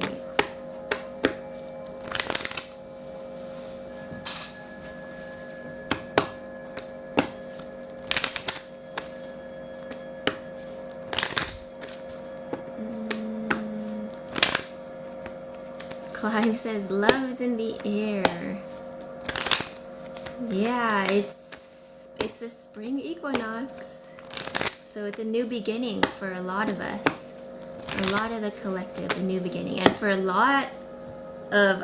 Clive says, love is in the air. Yeah, it's the spring equinox. So it's a new beginning for a lot of us. A lot of the collective, a new beginning. And for a lot of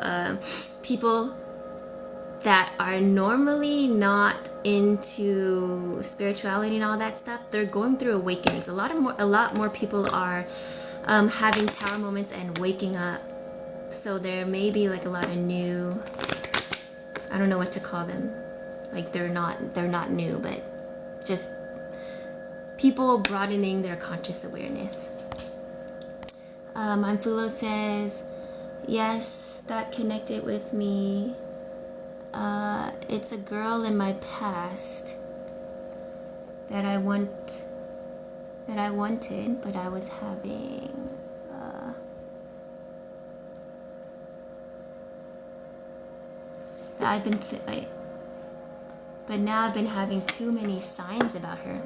people that are normally not into spirituality and all that stuff, they're going through awakenings. A lot more people are having tower moments and waking up. So there may be like a lot of new, I don't know what to call them. Like they're not new, but just people broadening their conscious awareness. Mindfulo says, yes, that connected with me. It's a girl in my past that I wanted, but I was having but now I've been having too many signs about her.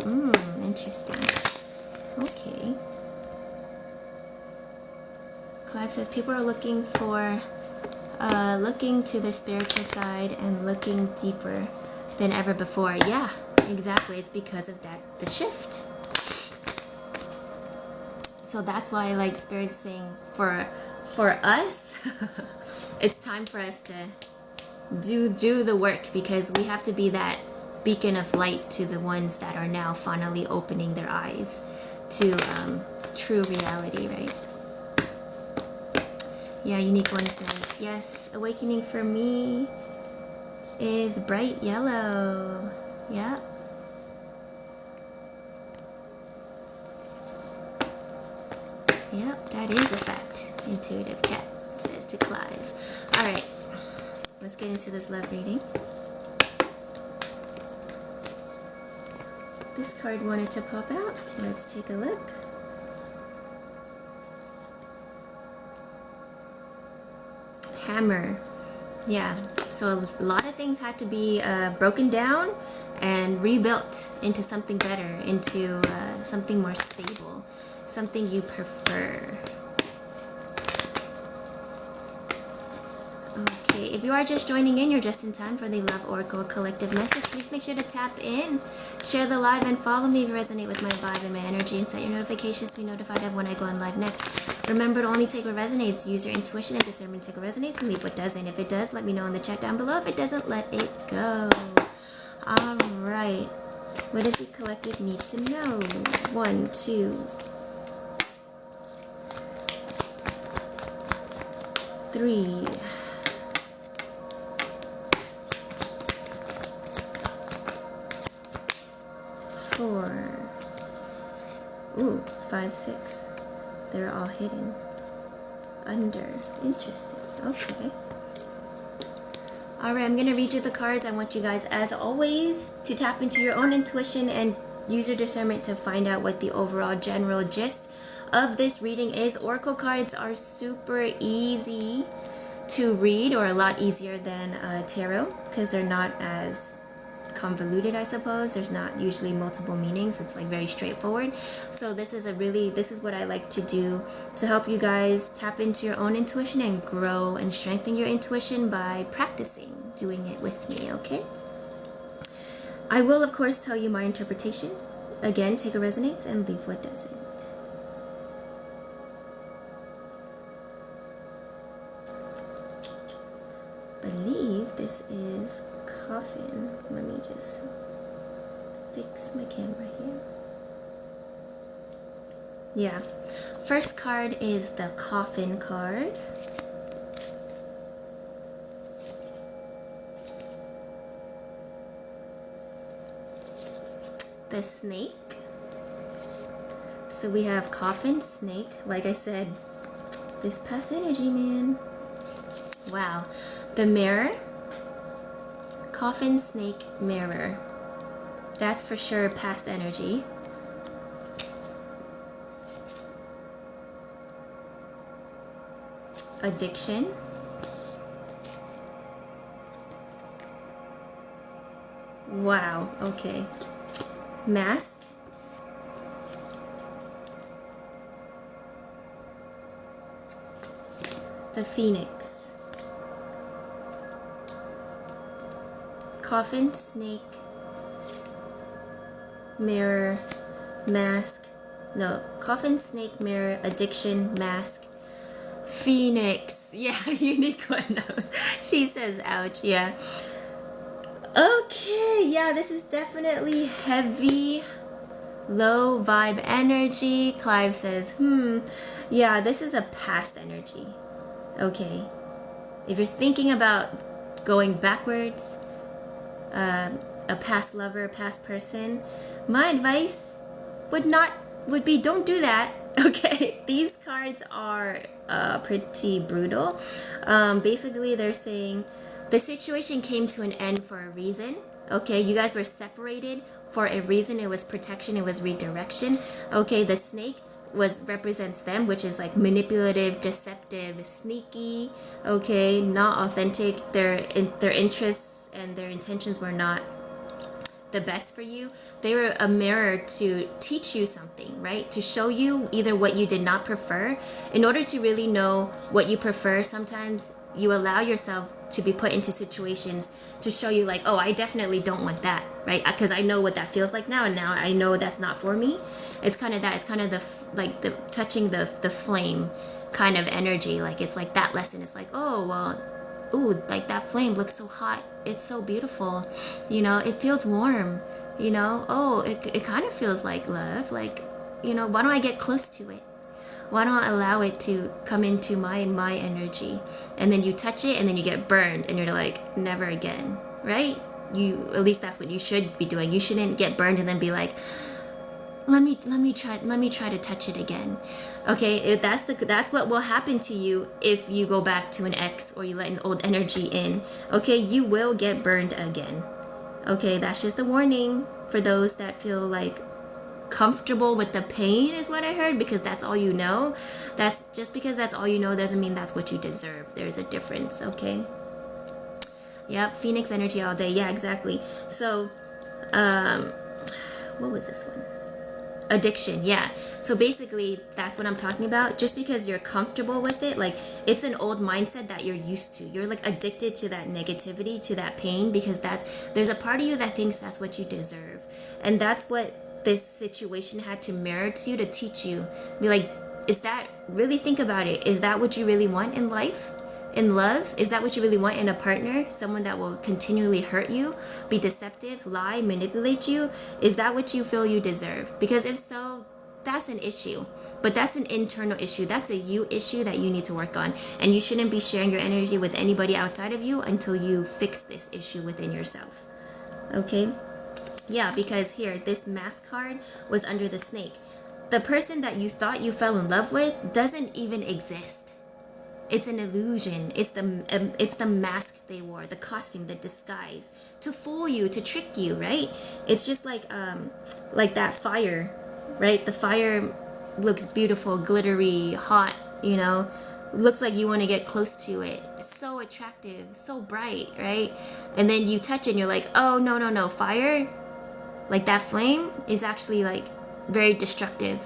Interesting. Okay. Clive says people are looking for, looking to the spiritual side and looking deeper than ever before. Yeah, exactly. It's because of that, the shift. So that's why, like, Spirit's saying for us, it's time for us to do the work, because we have to be that beacon of light to the ones that are now finally opening their eyes to true reality, right? Yeah, Unique One says, yes, awakening for me is bright yellow. Yeah. That is a fact. Intuitive cat says to Clive. All right, let's get into this love reading. This card wanted to pop out. Let's take a look. Hammer. Yeah, so a lot of things had to be broken down and rebuilt into something better, into something more stable, something you prefer. Okay, if you are just joining in, you're just in time for the Love Oracle Collective message. Please make sure to tap in, share the live, and follow me if you resonate with my vibe and my energy, and set your notifications to be notified of when I go on live next. Remember to only take what resonates. Use your intuition and discernment. Take what resonates and leave what doesn't. If it does, let me know in the chat down below. If it doesn't, let it go. All right. What does the collective need to know? 1, 2, 3. 4. Ooh, 5, 6. They're all hidden. Under. Interesting. Okay. Alright, I'm going to read you the cards. I want you guys, as always, to tap into your own intuition and use your discernment to find out what the overall general gist of this reading is. Oracle cards are super easy to read, or a lot easier than tarot, because they're not as convoluted, I suppose. There's not usually multiple meanings. It's like very straightforward. So this is what I like to do to help you guys tap into your own intuition and grow and strengthen your intuition by practicing doing it with me, okay? I will, of course, tell you my interpretation. Again, take what resonates and leave what doesn't. Believe this is coffin. Let me just fix my camera here. Yeah. First card is the coffin card. The snake. So we have coffin, snake. Like I said, this past energy, man. Wow. The mirror. Coffin, snake, mirror. That's for sure past energy. Addiction. Wow, okay. Mask. The phoenix. Coffin, snake, mirror, mask. No, coffin, snake, mirror, addiction, mask, phoenix. Yeah, EQUINOX. She says, ouch, yeah. Okay, yeah, this is definitely heavy, low vibe energy. Clive says, yeah, this is a past energy. Okay. If you're thinking about going backwards, a past lover, a past person, my advice would be don't do that. Okay, these cards are pretty brutal. Basically, they're saying the situation came to an end for a reason. Okay, you guys were separated for a reason. It was protection. It was redirection. Okay, the snake represents them, which is like manipulative, deceptive, sneaky. Okay, not authentic. Their interests and their intentions were not the best for you. They were a mirror to teach you something, right? To show you either what you did not prefer. In order to really know what you prefer, sometimes you allow yourself to be put into situations to show you like, oh, I definitely don't want that, right? Because I know what that feels like now, and now I know that's not for me. It's kind of that. It's kind of the touching the flame kind of energy. Like it's like that lesson. It's like, oh, well, ooh, like that flame looks so hot. It's so beautiful. You know, it feels warm. You know, oh, it kind of feels like love. Like, you know, why don't I get close to it? Why don't I allow it to come into my energy? And then you touch it and then you get burned and you're like, never again, right? At least that's what you should be doing. You shouldn't get burned and then be like, let me try to touch it again. Okay, that's what will happen to you if you go back to an ex or you let an old energy in. Okay, you will get burned again. Okay, that's just a warning for those that feel like comfortable with the pain is what I heard, because that's all you know. That's just because that's all you know doesn't mean that's what you deserve. There's a difference. Okay. Yep, Phoenix energy all day. Yeah, exactly. So what was this one? Addiction. Yeah, so basically that's what I'm talking about. Just because you're comfortable with it, like, it's an old mindset that you're used to. You're like addicted to that negativity, to that pain, because there's a part of you that thinks that's what you deserve. And that's what this situation had to mirror to you, to teach you. Be like, is that really, think about it, is that what you really want in life? In love? Is that what you really want in a partner? Someone that will continually hurt you, be deceptive, lie, manipulate you? Is that what you feel you deserve? Because if so, that's an issue. But that's an internal issue. That's a you issue that you need to work on. And you shouldn't be sharing your energy with anybody outside of you until you fix this issue within yourself. Okay? Yeah, because here, this mask card was under the snake. The person that you thought you fell in love with doesn't even exist. It's an illusion. It's the mask they wore, the costume, the disguise, to fool you, to trick you, right? It's just like that fire, right? The fire looks beautiful, glittery, hot, you know, looks like you want to get close to it. So attractive, so bright, right? And then you touch it and you're like, oh, no, no, no, fire, like that flame is actually like very destructive,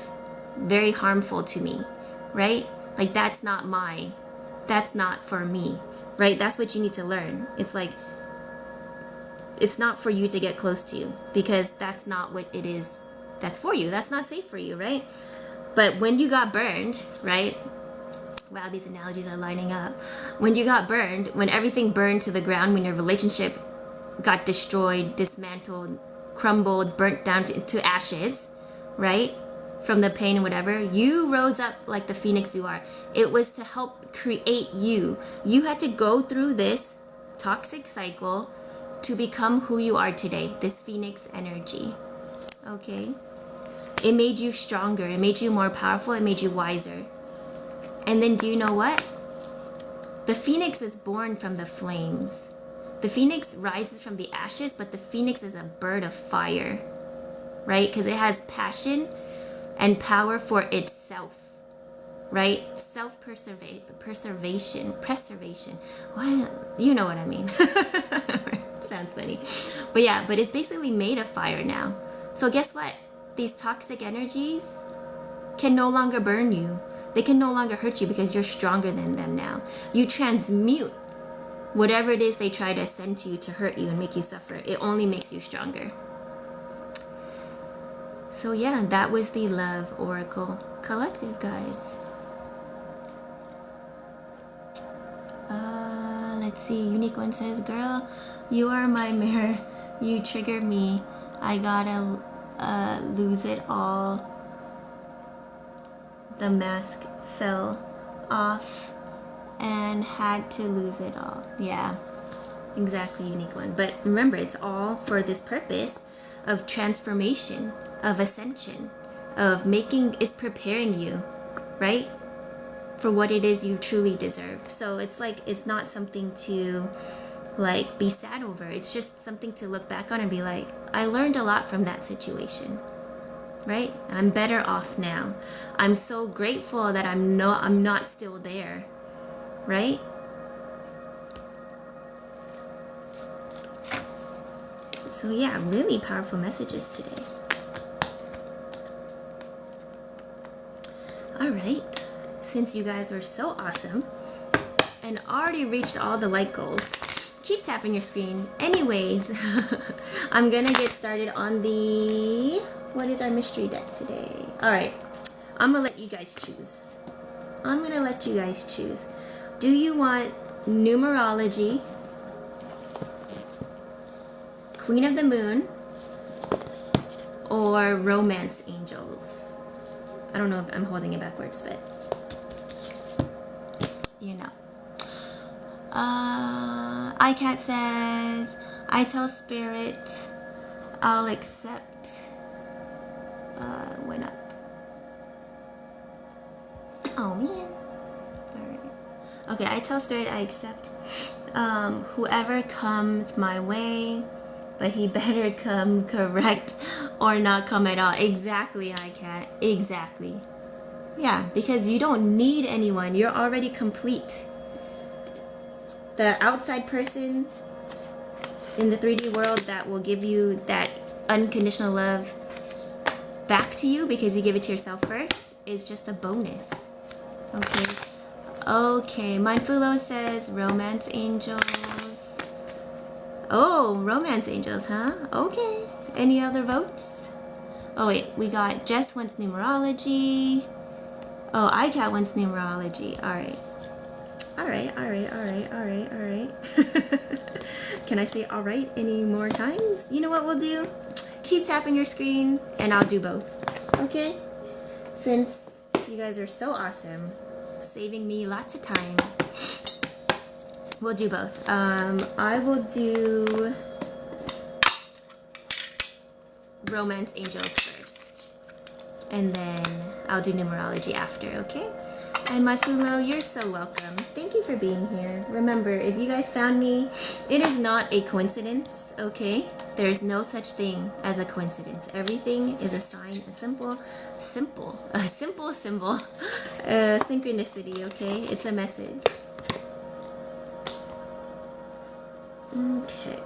very harmful to me, right? Like that's not for me, right? That's what you need to learn. It's like, it's not for you to get close to, because that's not what it is that's for you. That's not safe for you, right? But when you got burned, right? Wow, these analogies are lining up. When you got burned, when everything burned to the ground, when your relationship got destroyed, dismantled, crumbled, burnt down to ashes, right? From the pain and whatever, you rose up like the phoenix you are. It was to help create you. You had to go through this toxic cycle to become who you are today, this phoenix energy. Okay? It made you stronger. It made you more powerful. It made you wiser. And then do you know what? The phoenix is born from the flames. The phoenix rises from the ashes, but the phoenix is a bird of fire, right? Because it has passion and power for itself, right? Preservation. What? You know what I mean. Sounds funny. But yeah, but it's basically made of fire now. So guess what? These toxic energies can no longer burn you. They can no longer hurt you because you're stronger than them now. You transmute whatever it is they try to send to you to hurt you and make you suffer. It only makes you stronger. So yeah, that was the Love Oracle Collective, guys. Let's see. Unique One says, girl, you are my mirror. You trigger me. I gotta lose it all. The mask fell off and had to lose it all. Yeah, exactly, Unique One. But remember, it's all for this purpose of transformation, of ascension, of is preparing you, right, for what it is you truly deserve. So it's like, it's not something to like be sad over. It's just something to look back on and be like, I learned a lot from that situation, right? I'm better off now. I'm so grateful that I'm not still there, right? So yeah, really powerful messages today. All right, since you guys were so awesome and already reached all the like goals, keep tapping your screen. Anyways, I'm gonna get started on what is our mystery deck today? All right, I'm gonna let you guys choose. Do you want numerology, Queen of the Moon, or romance angels? I don't know if I'm holding it backwards, but you know. iCat says, I tell spirit I'll accept Oh man. Alright. Okay, I tell Spirit I accept whoever comes my way, but he better come correct or not come at all. Exactly, iCat. Exactly. Yeah, because you don't need anyone. You're already complete. The outside person in the 3D world that will give you that unconditional love back to you because you give it to yourself first is just a bonus. Okay. Okay, Mindfulo says romance angels. Oh, romance angels, huh? Okay. Any other votes? Oh wait, we got Jess wants numerology. Oh, iCat wants numerology. Alright. Alright. Can I say alright any more times? You know what we'll do? Keep tapping your screen and I'll do both. Okay? Since you guys are so awesome, saving me lots of time, we'll do both. I will do romance angels first. And then I'll do numerology after, okay? And my Fulo, you're so welcome. Thank you for being here. Remember, if you guys found me, it is not a coincidence, okay? There's no such thing as a coincidence. Everything is a sign, a simple symbol, synchronicity, okay? It's a message. Okay.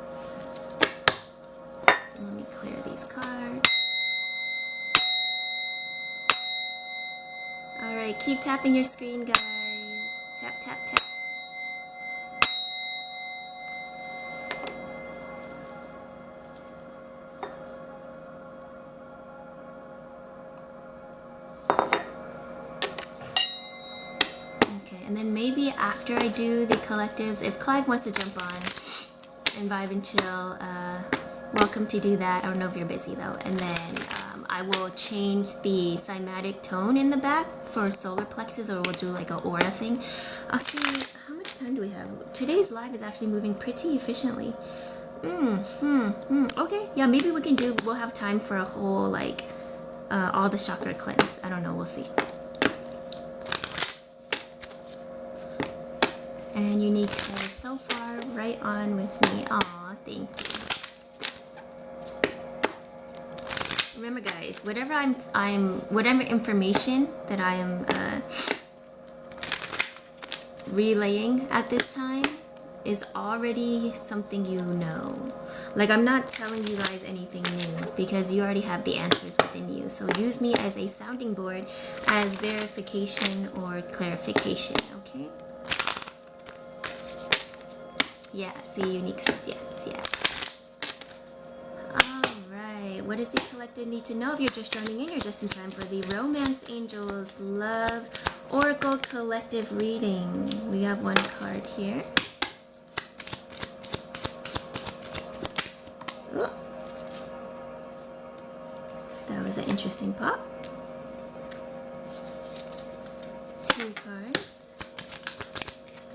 Let me clear these cards. Alright, keep tapping your screen, guys. Tap, tap, tap. Okay, and then maybe after I do the collectives, if Clive wants to jump on and vibe and chill, welcome to do that. I don't know if you're busy though. And then I will change the cymatic tone in the back for solar plexus, or we'll do like a aura thing. I'll see, how much time do we have? Today's live is actually moving pretty efficiently. Okay, yeah, maybe we'll have time for a whole like all the chakra cleanse. I don't know, we'll see. And Unique says, so far, right on with me. Aw, thank you. Remember guys, whatever whatever information that I am relaying at this time is already something you know. Like, I'm not telling you guys anything new because you already have the answers within you. So use me as a sounding board, as verification or clarification, okay? Yeah, see, Unique says yes, yeah. Alright, what does the collective need to know? If you're just joining in, you're just in time for the Romance Angels Love Oracle Collective reading. We have one card here. Ooh. That was an interesting pop. 2 cards.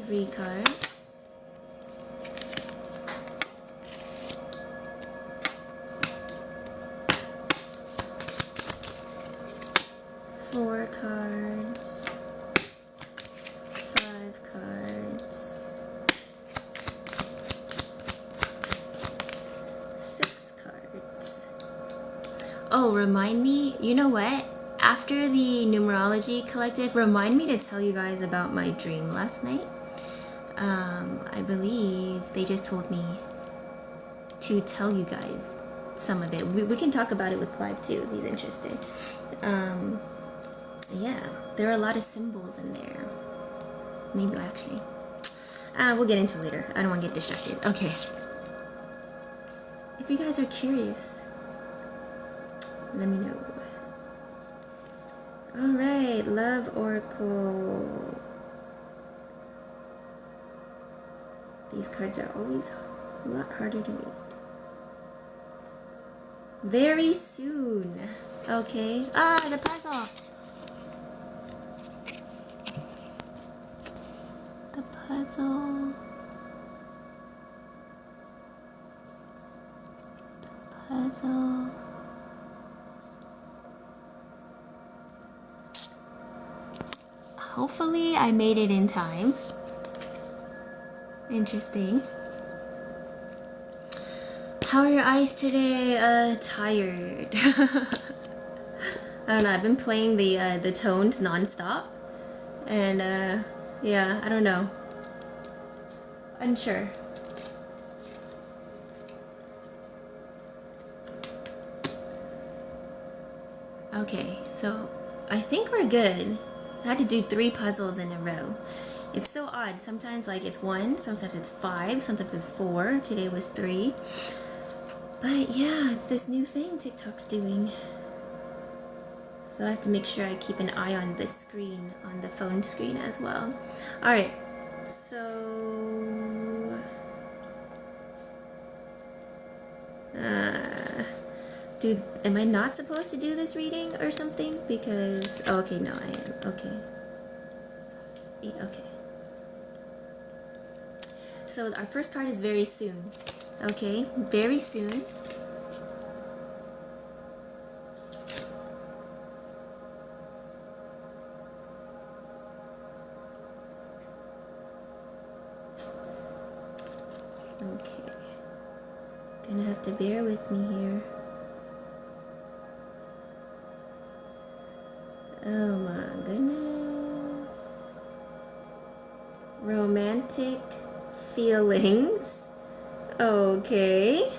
3 cards. 4 cards, 5 cards, 6 cards. Oh, remind me, you know what? After the numerology collective, remind me to tell you guys about my dream last night. I believe they just told me to tell you guys some of it. We can talk about it with Clive too if he's interested. Yeah, there are a lot of symbols in there. Maybe actually. We'll get into it later. I don't want to get distracted. Okay. If you guys are curious, let me know. Alright, Love Oracle. These cards are always a lot harder to read. Very soon. Okay. The puzzle. The puzzle. The puzzle. hopefully I made it in time. Interesting. How are your eyes today? Tired. I don't know, I've been playing the tones non-stop, and yeah, I don't know. Unsure. Okay, so I think we're good. I had to do 3 puzzles in a row. It's so odd. Sometimes like it's 1, sometimes it's 5, sometimes it's 4. Today was 3. But yeah, it's this new thing TikTok's doing. So I have to make sure I keep an eye on this screen, on the phone screen as well. Alright, so... am I not supposed to do this reading or something? Because, oh, okay, no, I am. Okay. Okay. So our first card is very soon. Okay, very soon. Okay. Gonna have to bear with me here. Oh my goodness. Romantic feelings. Okay.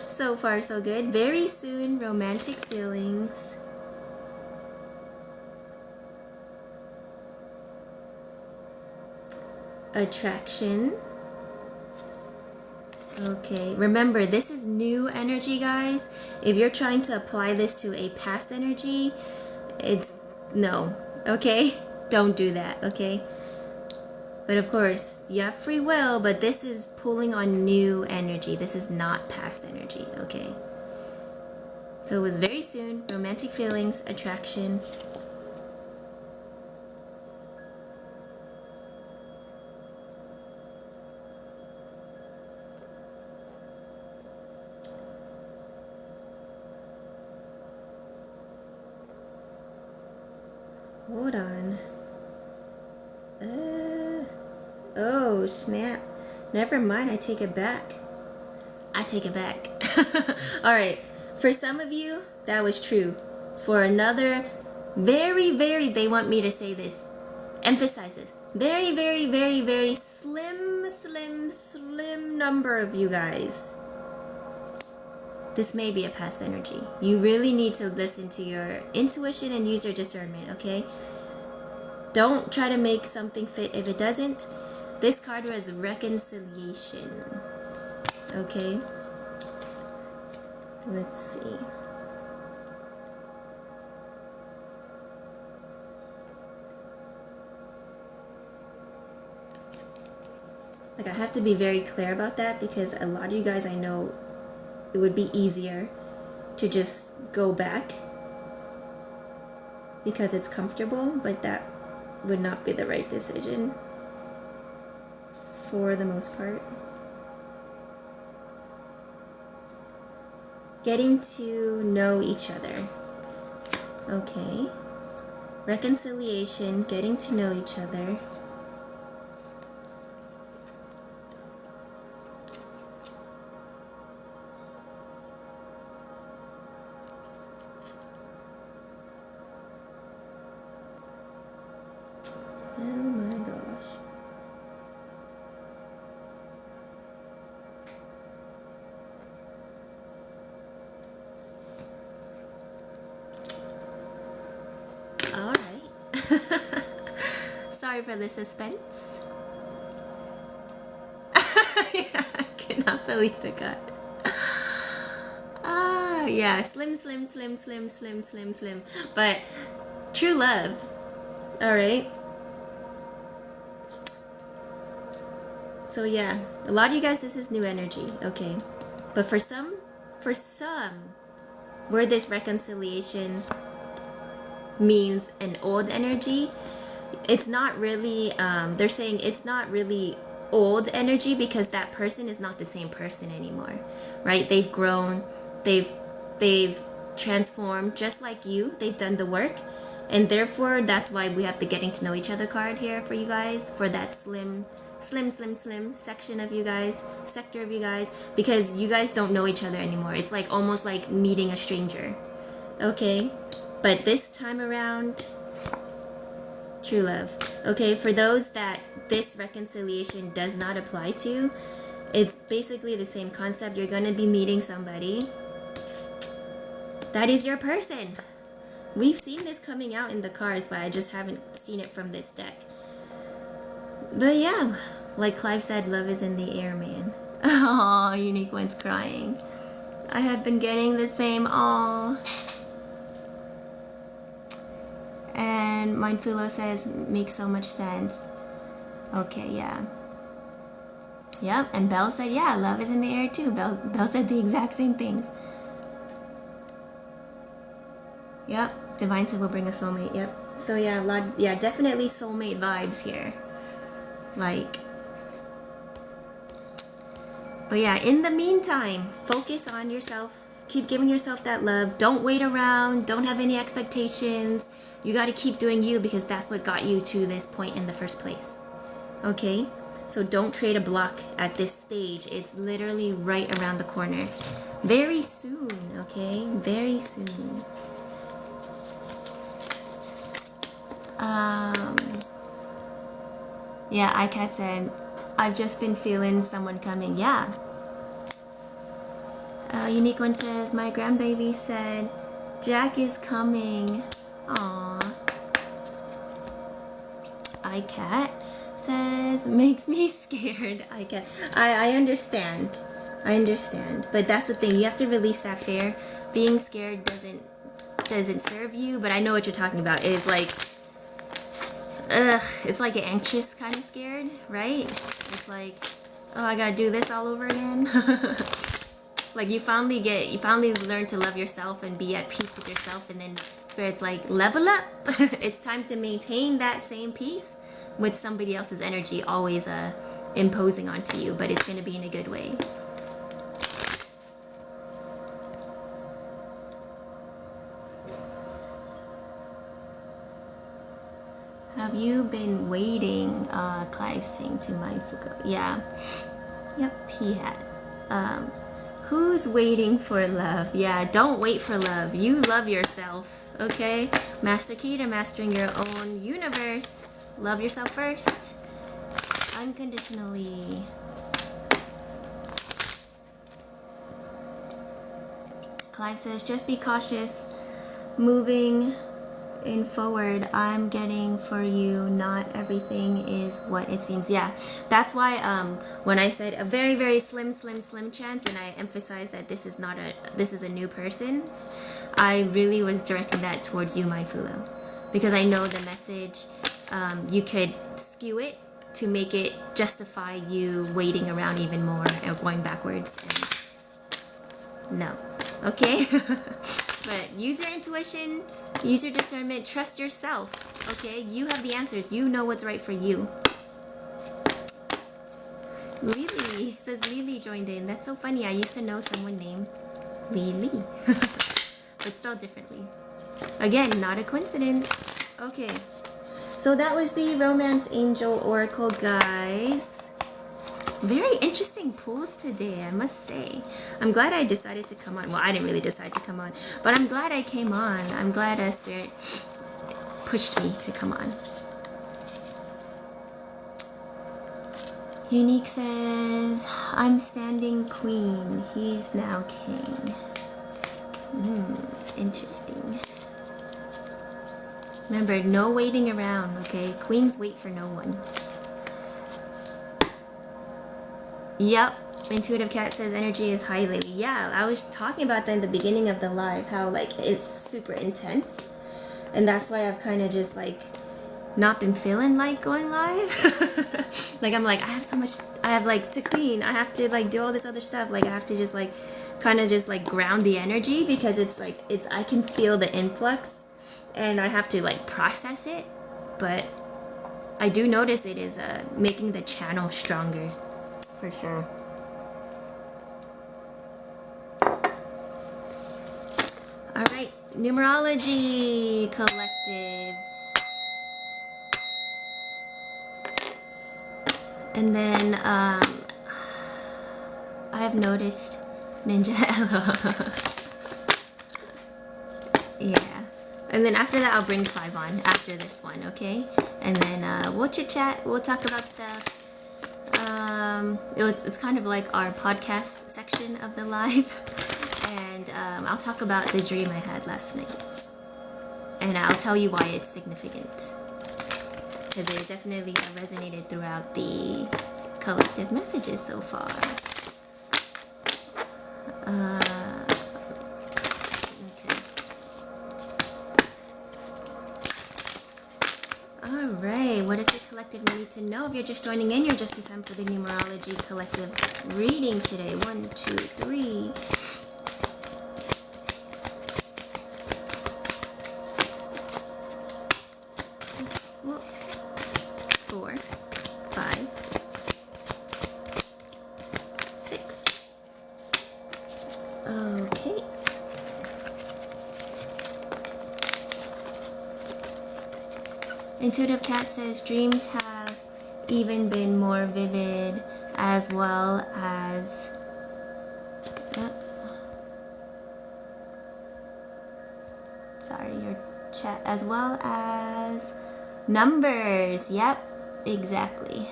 So far so good. Very soon, romantic feelings. Attraction. Okay, remember this is new energy, guys. If you're trying to apply this to a past energy, it's no, okay? Don't do that, okay? But of course, you have free will, but this is pulling on new energy. This is not past energy, okay? So it was very soon, romantic feelings, attraction. Hold on. Oh, snap. Never mind, I take it back. I take it back. Alright, for some of you, that was true. For another, they want me to say this, emphasize this. Very slim number of you guys. This may be a past energy. You really need to listen to your intuition and use your discernment, okay? Don't try to make something fit if it doesn't. This card was reconciliation, okay? Let's see. Like, I have to be very clear about that because a lot of you guys I know, it would be easier to just go back because it's comfortable, but that would not be the right decision for the most part. Getting to know each other. Okay. Reconciliation, getting to know each other. Oh my gosh. All right. Sorry for the suspense. Yeah, I cannot believe the card. Ah, yeah, slim. But true love. All right. So yeah, a lot of you guys, this is new energy, okay? But for some, where this reconciliation means an old energy, it's not really, they're saying it's not really old energy because that person is not the same person anymore, right? They've grown, they've transformed just like you, they've done the work, And therefore, that's why we have the getting to know each other card here for you guys, for that slim section of you guys, sector of you guys, because you guys don't know each other anymore. It's like almost like meeting a stranger. Okay? But this time around, true love. Okay, for those that this reconciliation does not apply to, it's basically the same concept. You're going to be meeting somebody that is your person. We've seen this coming out in the cards, but I just haven't seen it from this deck. But yeah, like Clive said, love is in the air, man. Oh, Unique One's crying. I have been getting the same all. And Mindfulo says, makes so much sense. Okay, yeah. Yep, and Belle said, yeah, love is in the air too. Belle said the exact same things. Yep, Divine said we'll bring a soulmate. Yep. So yeah, definitely soulmate vibes here. Like, but yeah, in the meantime, focus on yourself. Keep giving yourself that love. Don't wait around. Don't have any expectations. You got to keep doing you, because that's what got you to this point in the first place. Okay? So don't create a block at this stage. It's literally right around the corner. Very soon, okay? Very soon. Yeah, iCat said, I've just been feeling someone coming. Yeah. Unique One says, my grandbaby said, Jack is coming. Aww. iCat says, makes me scared. I understand. I understand. But that's the thing. You have to release that fear. Being scared doesn't serve you, but I know what you're talking about. It's like, it's like an anxious kind of scared, right? It's like, oh, I gotta do this all over again. Like you finally learn to love yourself and be at peace with yourself, and then Spirit's like, level up. It's time to maintain that same peace with somebody else's energy always imposing onto you, but it's gonna be in a good way. Have you been waiting? Clive saying to Mindfulo. Yeah. Yep, he has. Who's waiting for love? Yeah, don't wait for love. You love yourself, okay? Master key to mastering your own universe. Love yourself first. Unconditionally. Clive says, just be cautious. Moving in forward, I'm getting for you, not everything is what it seems. Yeah, that's why when I said a very, very slim chance, and I emphasized that this is a new person, I really was directing that towards you, Mindfulo, because I know the message, you could skew it to make it justify you waiting around even more and going backwards, and no. Okay? But use your intuition, use your discernment, trust yourself, okay? You have the answers. You know what's right for you. Lily says Lily joined in. That's so funny. I used to know someone named Lily, but spelled differently. Again, not a coincidence. Okay, so that was the Romance Angel Oracle, guys. Very interesting pulls today, I must say. I'm glad I decided to come on. Well, I didn't really decide to come on, but I'm glad I came on. I'm glad Spirit pushed me to come on. Unique says, I'm standing queen. He's now king. Interesting. Remember, no waiting around, okay? Queens wait for no one. Yep, Intuitive Cat says energy is high lately. Yeah, I was talking about that in the beginning of the live, how like it's super intense, and that's why I've kind of just like not been feeling like going live. Like I'm like, I have like to clean, I have to like do all this other stuff, like I have to just like kind of just like ground the energy, because it's like I can feel the influx and I have to like process it, but I do notice it is making the channel stronger. For sure. All right, Numerology Collective. And then I have noticed Ninja. Yeah. And then after that, I'll bring 5 on after this one, okay? And then we'll chit chat. We'll talk about stuff. It's kind of like our podcast section of the live. And I'll talk about the dream I had last night. And I'll tell you why it's significant. Because it definitely resonated throughout the collective messages so far. Okay. Alright, what does the collective need to know? If you're just joining in, you're just in time for the Numerology Collective reading today. 1, 2, 3. 4, 5, 6. Okay. Intuitive Cat says dreams have even been more vivid, as well as sorry, your chat, as well as numbers. Yep, exactly.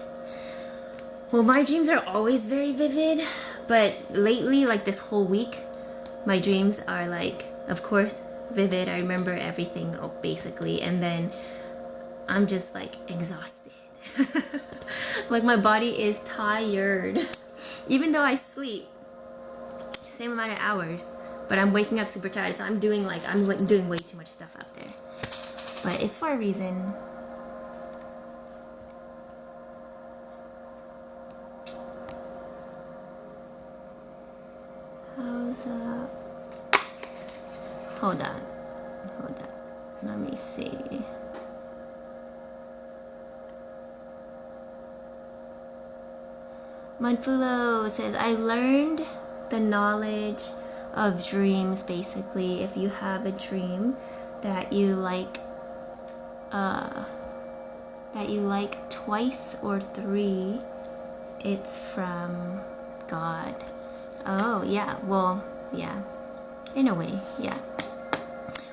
Well, my dreams are always very vivid, but lately, like this whole week, my dreams are like, of course, vivid. I remember everything basically, and then I'm just like exhausted. Like my body is tired. Even though I sleep same amount of hours, but I'm waking up super tired, so I'm doing way too much stuff out there. But it's for a reason. How's that? Hold on. Let me see. Manfulo says, I learned the knowledge of dreams. Basically, if you have a dream that you like twice or 3, it's from God. Oh yeah, well yeah, in a way, yeah.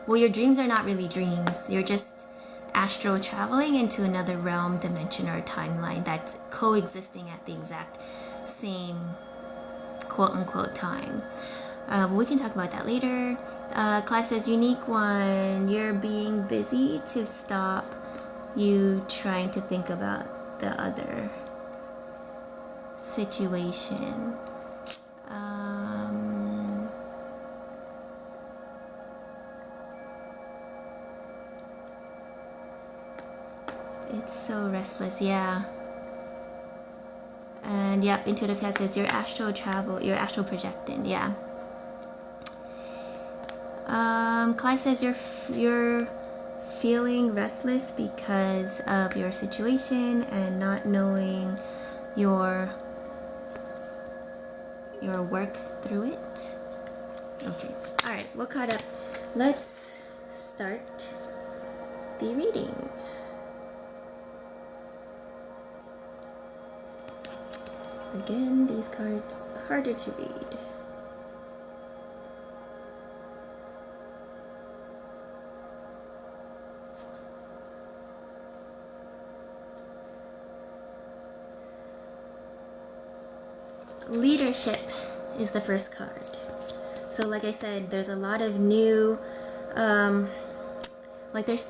Well, your dreams are not really dreams. You're just astral traveling into another realm, dimension, or timeline that's coexisting at the exact same quote-unquote time. We can talk about that later. Clive says, unique one, you're being busy to stop you trying to think about the other situation. It's so restless, yeah. And yep, Intuitive Cat says, your astral projecting, yeah. Clive says you're feeling restless because of your situation and not knowing your work through it. Okay, all right, we're caught up. Let's start the reading. Again, these cards harder to read. Leadership is the first card. So like I said, there's a lot of new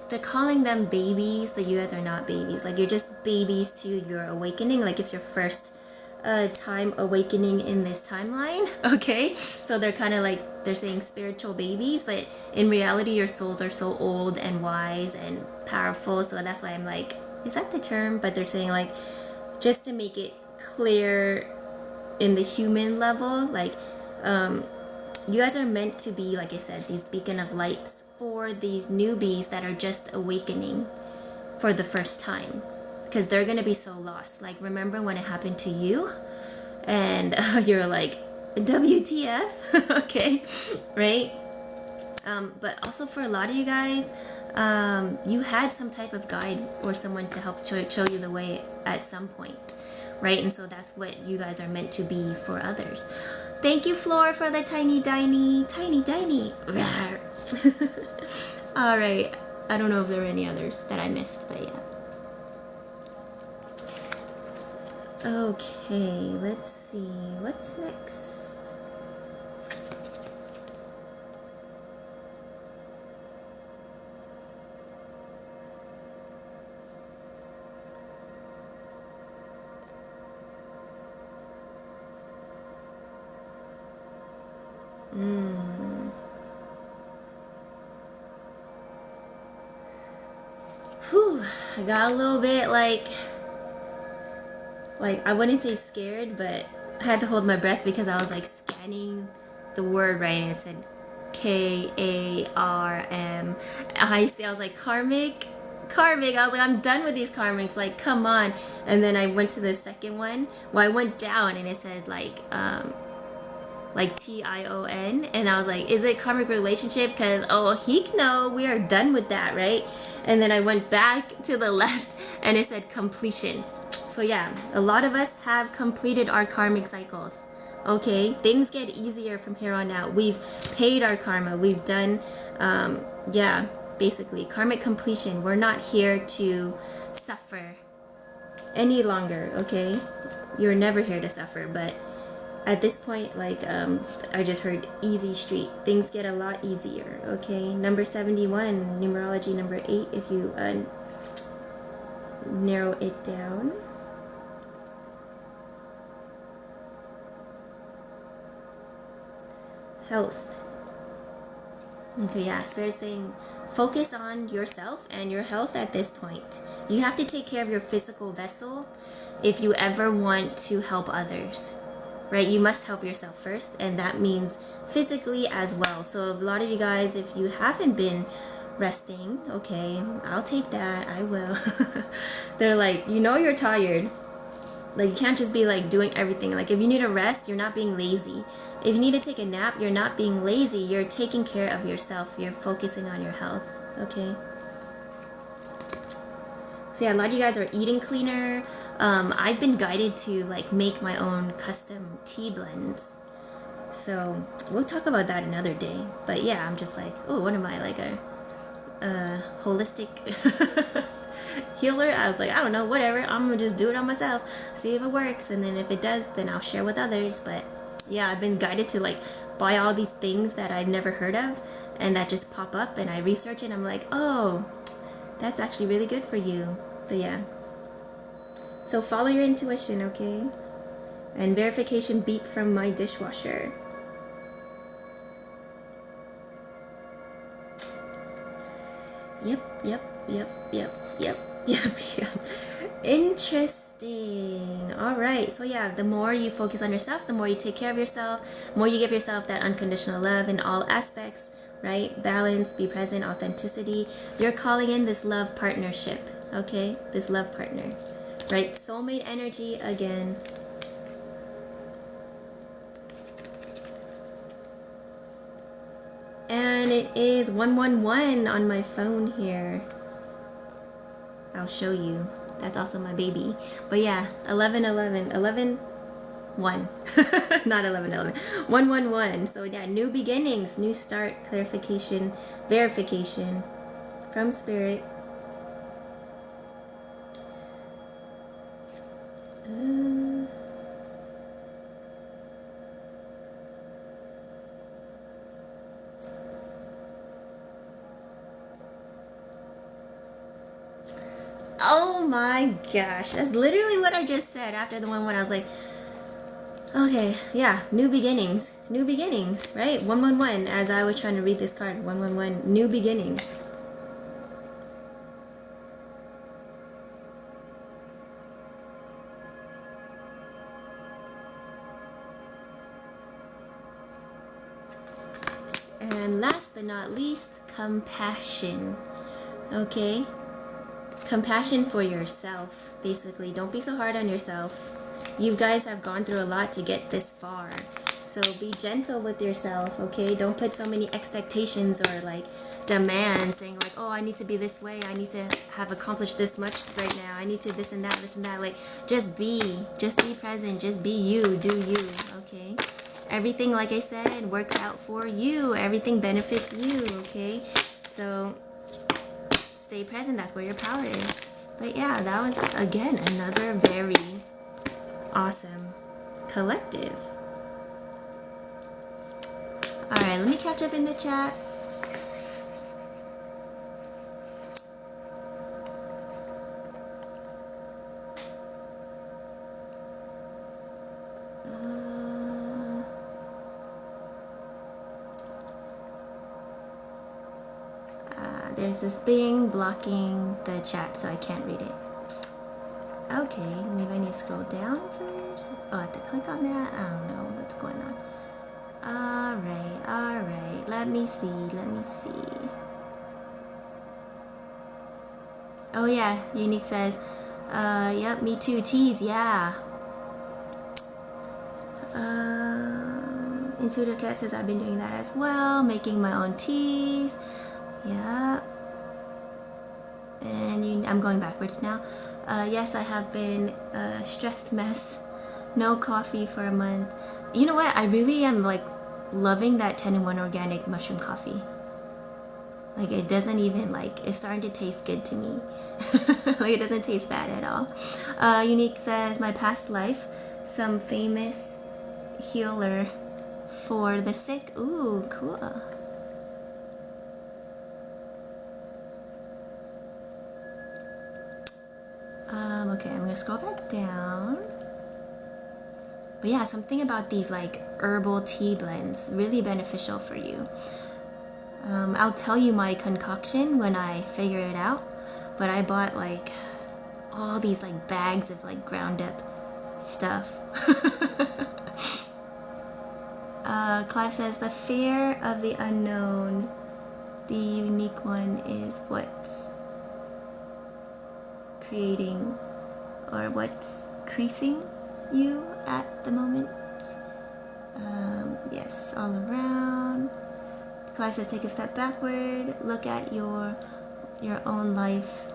they're calling them babies, but you guys are not babies. Like, you're just babies to your awakening. Like, it's your first time awakening in this timeline. Okay, so they're kind of like, they're saying spiritual babies, but in reality your souls are so old and wise and powerful. So that's why I'm like, is that the term? But they're saying, like, just to make it clear in the human level, like you guys are meant to be, like I said, these beacon of lights for these newbies that are just awakening for the first time, because they're gonna be so lost. Like, remember when it happened to you and you're like, WTF? Okay, right? But also for a lot of you guys, you had some type of guide or someone to help show you the way at some point, right? And so that's what you guys are meant to be for others. Thank you, Floor, for the tiny diny. All right. I don't know if there were any others that I missed, but yeah. Okay, let's see. What's next? Whew, I got a little bit like I wouldn't say scared, but I had to hold my breath because I was like scanning the word right and it said Karm. I was like karmic. I was like, I'm done with these karmics, like come on. And then I went to the second one. Well, I went down and it said like TION, and I was like, is it karmic relationship? Because heck no, we are done with that, right? And then I went back to the left and it said completion. So yeah, a lot of us have completed our karmic cycles. Okay, things get easier from here on out. We've paid our karma. We've done basically karmic completion. We're not here to suffer any longer. Okay, you're never here to suffer, but at this point, I just heard easy street. Things get a lot easier, okay? Number 71, numerology number 8, if you narrow it down. Health. Okay, yeah, Spirit's saying focus on yourself and your health at this point. You have to take care of your physical vessel if you ever want to help others. Right, you must help yourself first, and that means physically as well. So a lot of you guys, if you haven't been resting, okay, I'll take that, I will. They're like, you're tired. Like, you can't just be like doing everything. Like, if you need a rest, you're not being lazy. If you need to take a nap, you're not being lazy. You're taking care of yourself. You're focusing on your health, okay? So yeah, a lot of you guys are eating cleaner. I've been guided to make my own custom tea blends. So we'll talk about that another day. But yeah, I'm just like, oh, what am I, like a holistic healer? I was like, I don't know, whatever. I'm gonna just do it on myself, see if it works, and then if it does, then I'll share with others. But yeah, I've been guided to buy all these things that I'd never heard of and that just pop up, and I research it and I'm like, oh, that's actually really good for you. But yeah, so follow your intuition, okay? And verification beep from my dishwasher. Yep. Interesting. All right. So yeah, the more you focus on yourself, the more you take care of yourself, the more you give yourself that unconditional love in all aspects, right? Balance, be present, authenticity. You're calling in this love partnership, okay? This love partner, right? Soulmate energy again. And it is 111 on my phone here. I'll show you. That's also my baby. But yeah, 11 1 not 11 111. So yeah, new beginnings, new start, clarification, verification from Spirit. Oh my gosh, that's literally what I just said after the 1-1. I was like, okay, yeah, new beginnings, right? 111, as I was trying to read this card, 111, new beginnings. And last but not least, compassion, okay? Compassion for yourself, basically. Don't be so hard on yourself. You guys have gone through a lot to get this far. So be gentle with yourself, okay? Don't put so many expectations or like demands saying like, oh, I need to be this way. I need to have accomplished this much right now. I need to this and that, this and that. Like, just be present. Just be you. Do you, okay? Everything, like I said, works out for you. Everything benefits you, okay? So stay present. That's where your power is. But yeah, that was, again, another very awesome collective. Alright, let me catch up in the chat. There's this thing blocking the chat, so I can't read it. Okay, maybe I need to scroll down first. Oh, I have to click on that? I don't know what's going on. Alright. Let me see. Oh yeah, Unique says, yep, me too, teas, yeah. Intuitive Cat says, I've been doing that as well, making my own teas. Yeah. And I'm going backwards now. Yes, I have been a stressed mess. No coffee for a month. You know what? I really am like loving that 10-in-1 organic mushroom coffee. Like, it doesn't even like, it's starting to taste good to me. Like, it doesn't taste bad at all. Unique says, my past life, some famous healer for the sick. Ooh, cool. Okay, I'm gonna scroll back down. But yeah, something about these like herbal tea blends, really beneficial for you. I'll tell you my concoction when I figure it out, but I bought like all these like bags of like ground up stuff. Clive says, the fear of the unknown, the unique one is what's creating or what's creasing you at the moment. Yes, all around. Clive says, take a step backward, look at your own life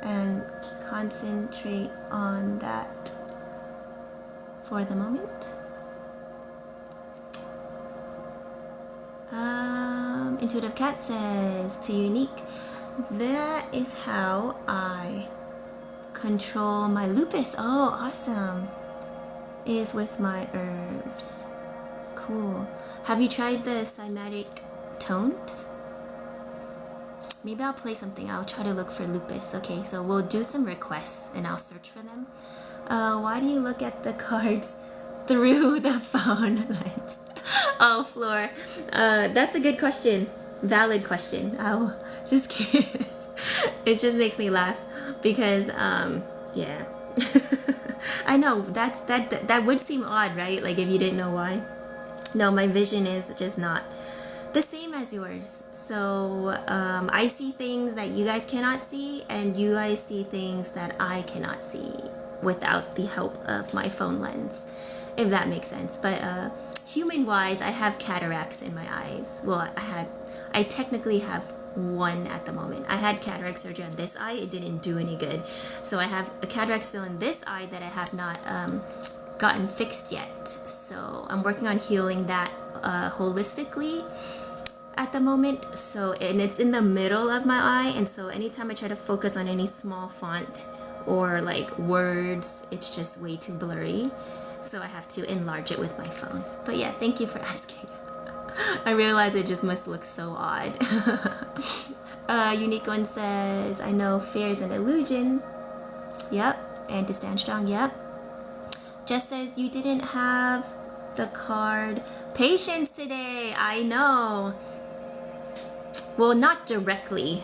and concentrate on that for the moment. Intuitive Cat says, to Unique, that is how I control my lupus. Oh, awesome. Is with my herbs. Cool. Have you tried the cymatic tones? Maybe I'll play something. I'll try to look for lupus. Okay, so we'll do some requests and I'll search for them. Why do you look at the cards through the phone lens? Oh, Floor. That's a good question. Valid question. Oh, just curious. It just makes me laugh because, yeah. I know, that would seem odd, right? Like if you didn't know why. No, my vision is just not the same as yours. So I see things that you guys cannot see, and you guys see things that I cannot see without the help of my phone lens, if that makes sense. But human-wise, I have cataracts in my eyes. Well, I technically have one at the moment. I had cataract surgery on this eye. It didn't do any good. So I have a cataract still in this eye that I have not gotten fixed yet. So I'm working on healing that holistically at the moment. So, and it's in the middle of my eye, and so anytime I try to focus on any small font or like words, it's just way too blurry. So I have to enlarge it with my phone. But yeah, thank you for asking. I realize it just must look so odd. Unique One says, I know fear is an illusion. Yep. And to stand strong. Yep. Jess says, you didn't have the card patience today. I know. Well, not directly,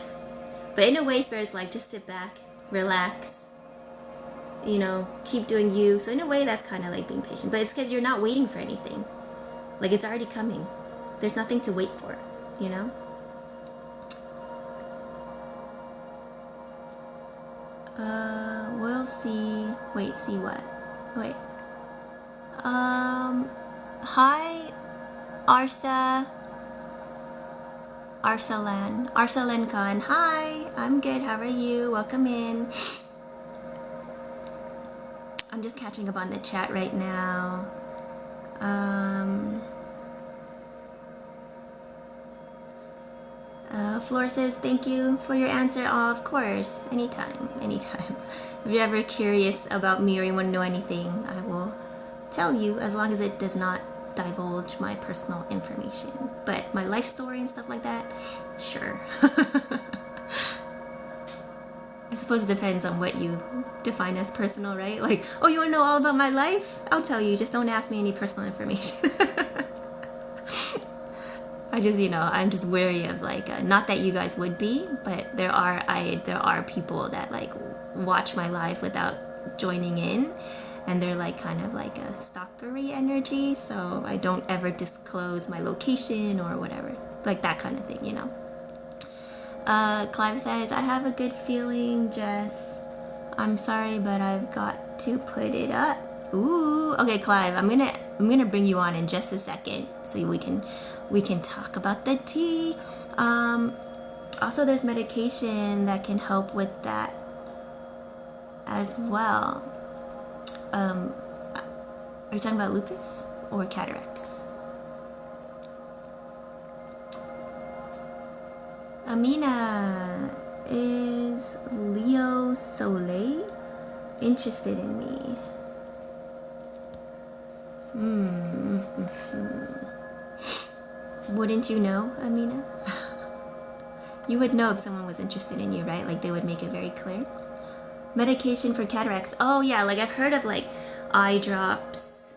but in a way, Spirit's like, just sit back, relax, you know, keep doing you. So in a way, that's kind of like being patient, but it's because you're not waiting for anything. Like, it's already coming. There's nothing to wait for, you know? We'll see. Wait, see what? Wait. Hi, Arsalan Khan. Hi, I'm good. How are you? Welcome in. I'm just catching up on the chat right now. Flor says, thank you for your answer. Oh, of course. Anytime. Anytime. If you're ever curious about me or you want to know anything, I will tell you, as long as it does not divulge my personal information. But my life story and stuff like that, sure. I suppose it depends on what you define as personal, right? Like, oh, you want to know all about my life? I'll tell you. Just don't ask me any personal information. I'm just wary of like, not that you guys would be, but there are people that like watch my live without joining in, and they're like kind of like a stalkery energy. So I don't ever disclose my location or whatever, like that kind of thing, Clive says, I have a good feeling, Jess. I'm sorry, but I've got to put it up. Ooh, okay, Clive, I'm gonna bring you on in just a second so we can talk about the tea. Also, there's medication that can help with that as well. Are you talking about lupus or cataracts? Amina, is Leo Soleil interested in me? Wouldn't you know, Amina? You would know if someone was interested in you, right? Like they would make it very clear. Medication for cataracts. Oh yeah, like I've heard of like eye drops.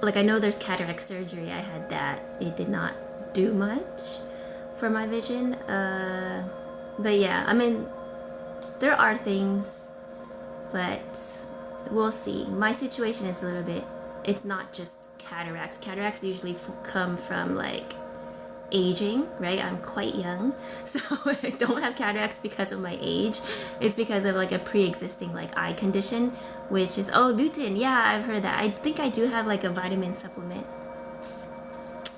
Like I know there's cataract surgery. I had that. It did not do much for my vision. But yeah, I mean, there are things, but we'll see. My situation is a little bit, it's not just cataracts. Cataracts usually come from like aging, right? I'm quite young, so I don't have cataracts because of my age. It's because of like a pre-existing like eye condition, which is, oh, lutein. Yeah, I've heard that. I think I do have like a vitamin supplement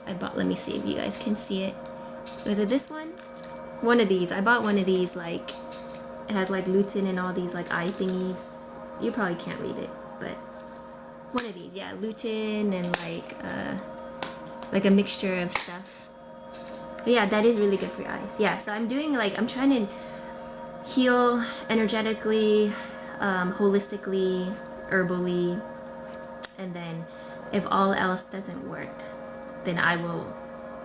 I bought. Let me see if you guys can see it. Was it this one? One of these. I bought one of these, like it has like lutein and all these like eye thingies. You probably can't read it, but one of these, yeah, lutein and like a mixture of stuff. But yeah, that is really good for your eyes. Yeah, so I'm trying to heal energetically, holistically, herbally, and then if all else doesn't work, then I will,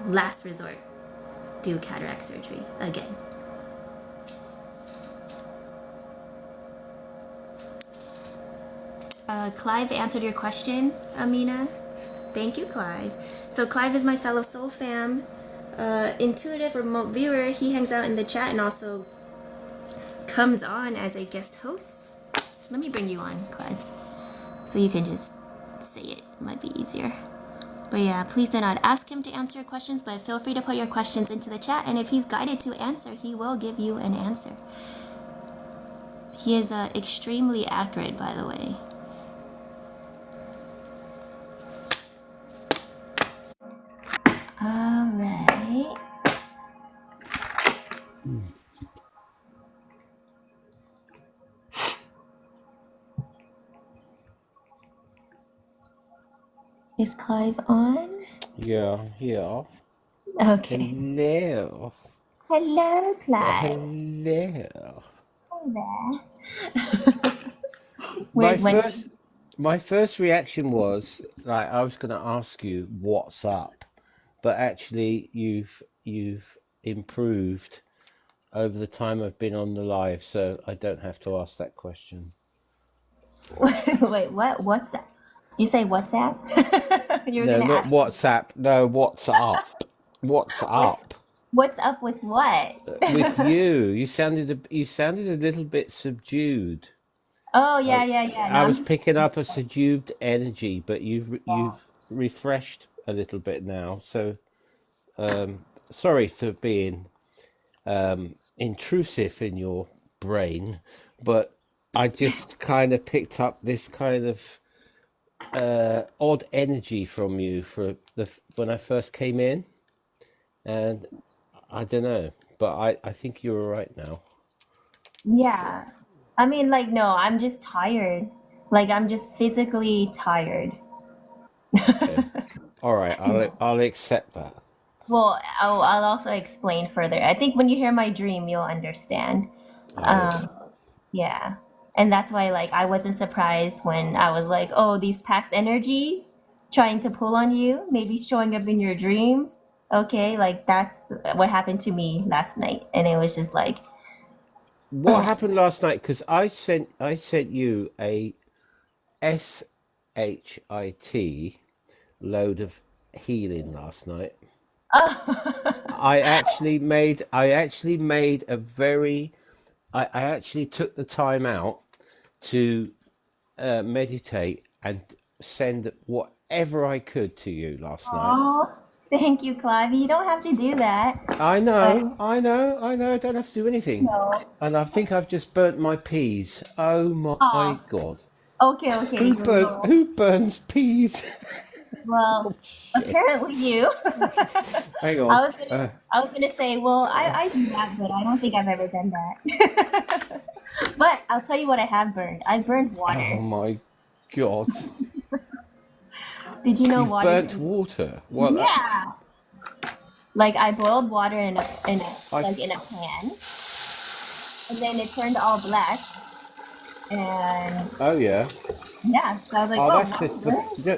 last resort, do cataract surgery again. Clive answered your question, Amina. Thank you, Clive. So Clive is my fellow soul fam, intuitive remote viewer. He hangs out in the chat and also comes on as a guest host. Let me bring you on, Clive, so you can just say it. It might be easier. But yeah, please do not ask him to answer your questions, but feel free to put your questions into the chat, and if he's guided to answer, he will give you an answer. He is extremely accurate, by the way. All right. Is Clive on? Yeah. Okay. Hello. Hello, Clive. Hello. Hi there. My Where's Wendy? first reaction was like I was going to ask you what's up, but actually you've improved over the time I've been on the live, so I don't have to ask that question. Wait, what? WhatsApp? You say WhatsApp? You were No, gonna not ask WhatsApp. No, what's up? What's what's up what's up with what? with you? You sounded a little bit subdued. Oh I, yeah. No, I I'm was just picking up a subdued energy, but yeah. you've refreshed a little bit now. So sorry for being intrusive in your brain, but I just kind of picked up this kind of odd energy from you for when I first came in, and I don't know, but I think you're all right now. Yeah. I mean, like, no, I'm just tired. Like, I'm just physically tired. Okay, all right, I'll accept that. Well, I'll also explain further. I think when you hear my dream, you'll understand. I hope. Um, yeah. And that's why, like, I wasn't surprised when I was like, oh, these past energies trying to pull on you, maybe showing up in your dreams. Okay, like, that's what happened to me last night. And it was just like, What happened last night? Because I sent you a shit load of healing last night. oh, I actually made a very I actually took the time out to meditate and send whatever I could to you last night. oh, thank you, Clive. You don't have to do that. I But, know, I know, I know. I don't have to do anything. no. And I think I've just burnt my peas. Oh my Oh, God. okay, okay. You'll Who burns peas? Oh well, shit. apparently you. Hang on. I was gonna, I was gonna say, well, I do that, but I don't think I've ever done that. But I'll tell you what I have burned. I burned Oh water. my God. Did you know You've water burnt can? water. Well, Yeah. Like I boiled water in a I. pan, and then it turned all black. And Oh yeah. yeah, so I was like, Oh, oh, that's water just the. burns.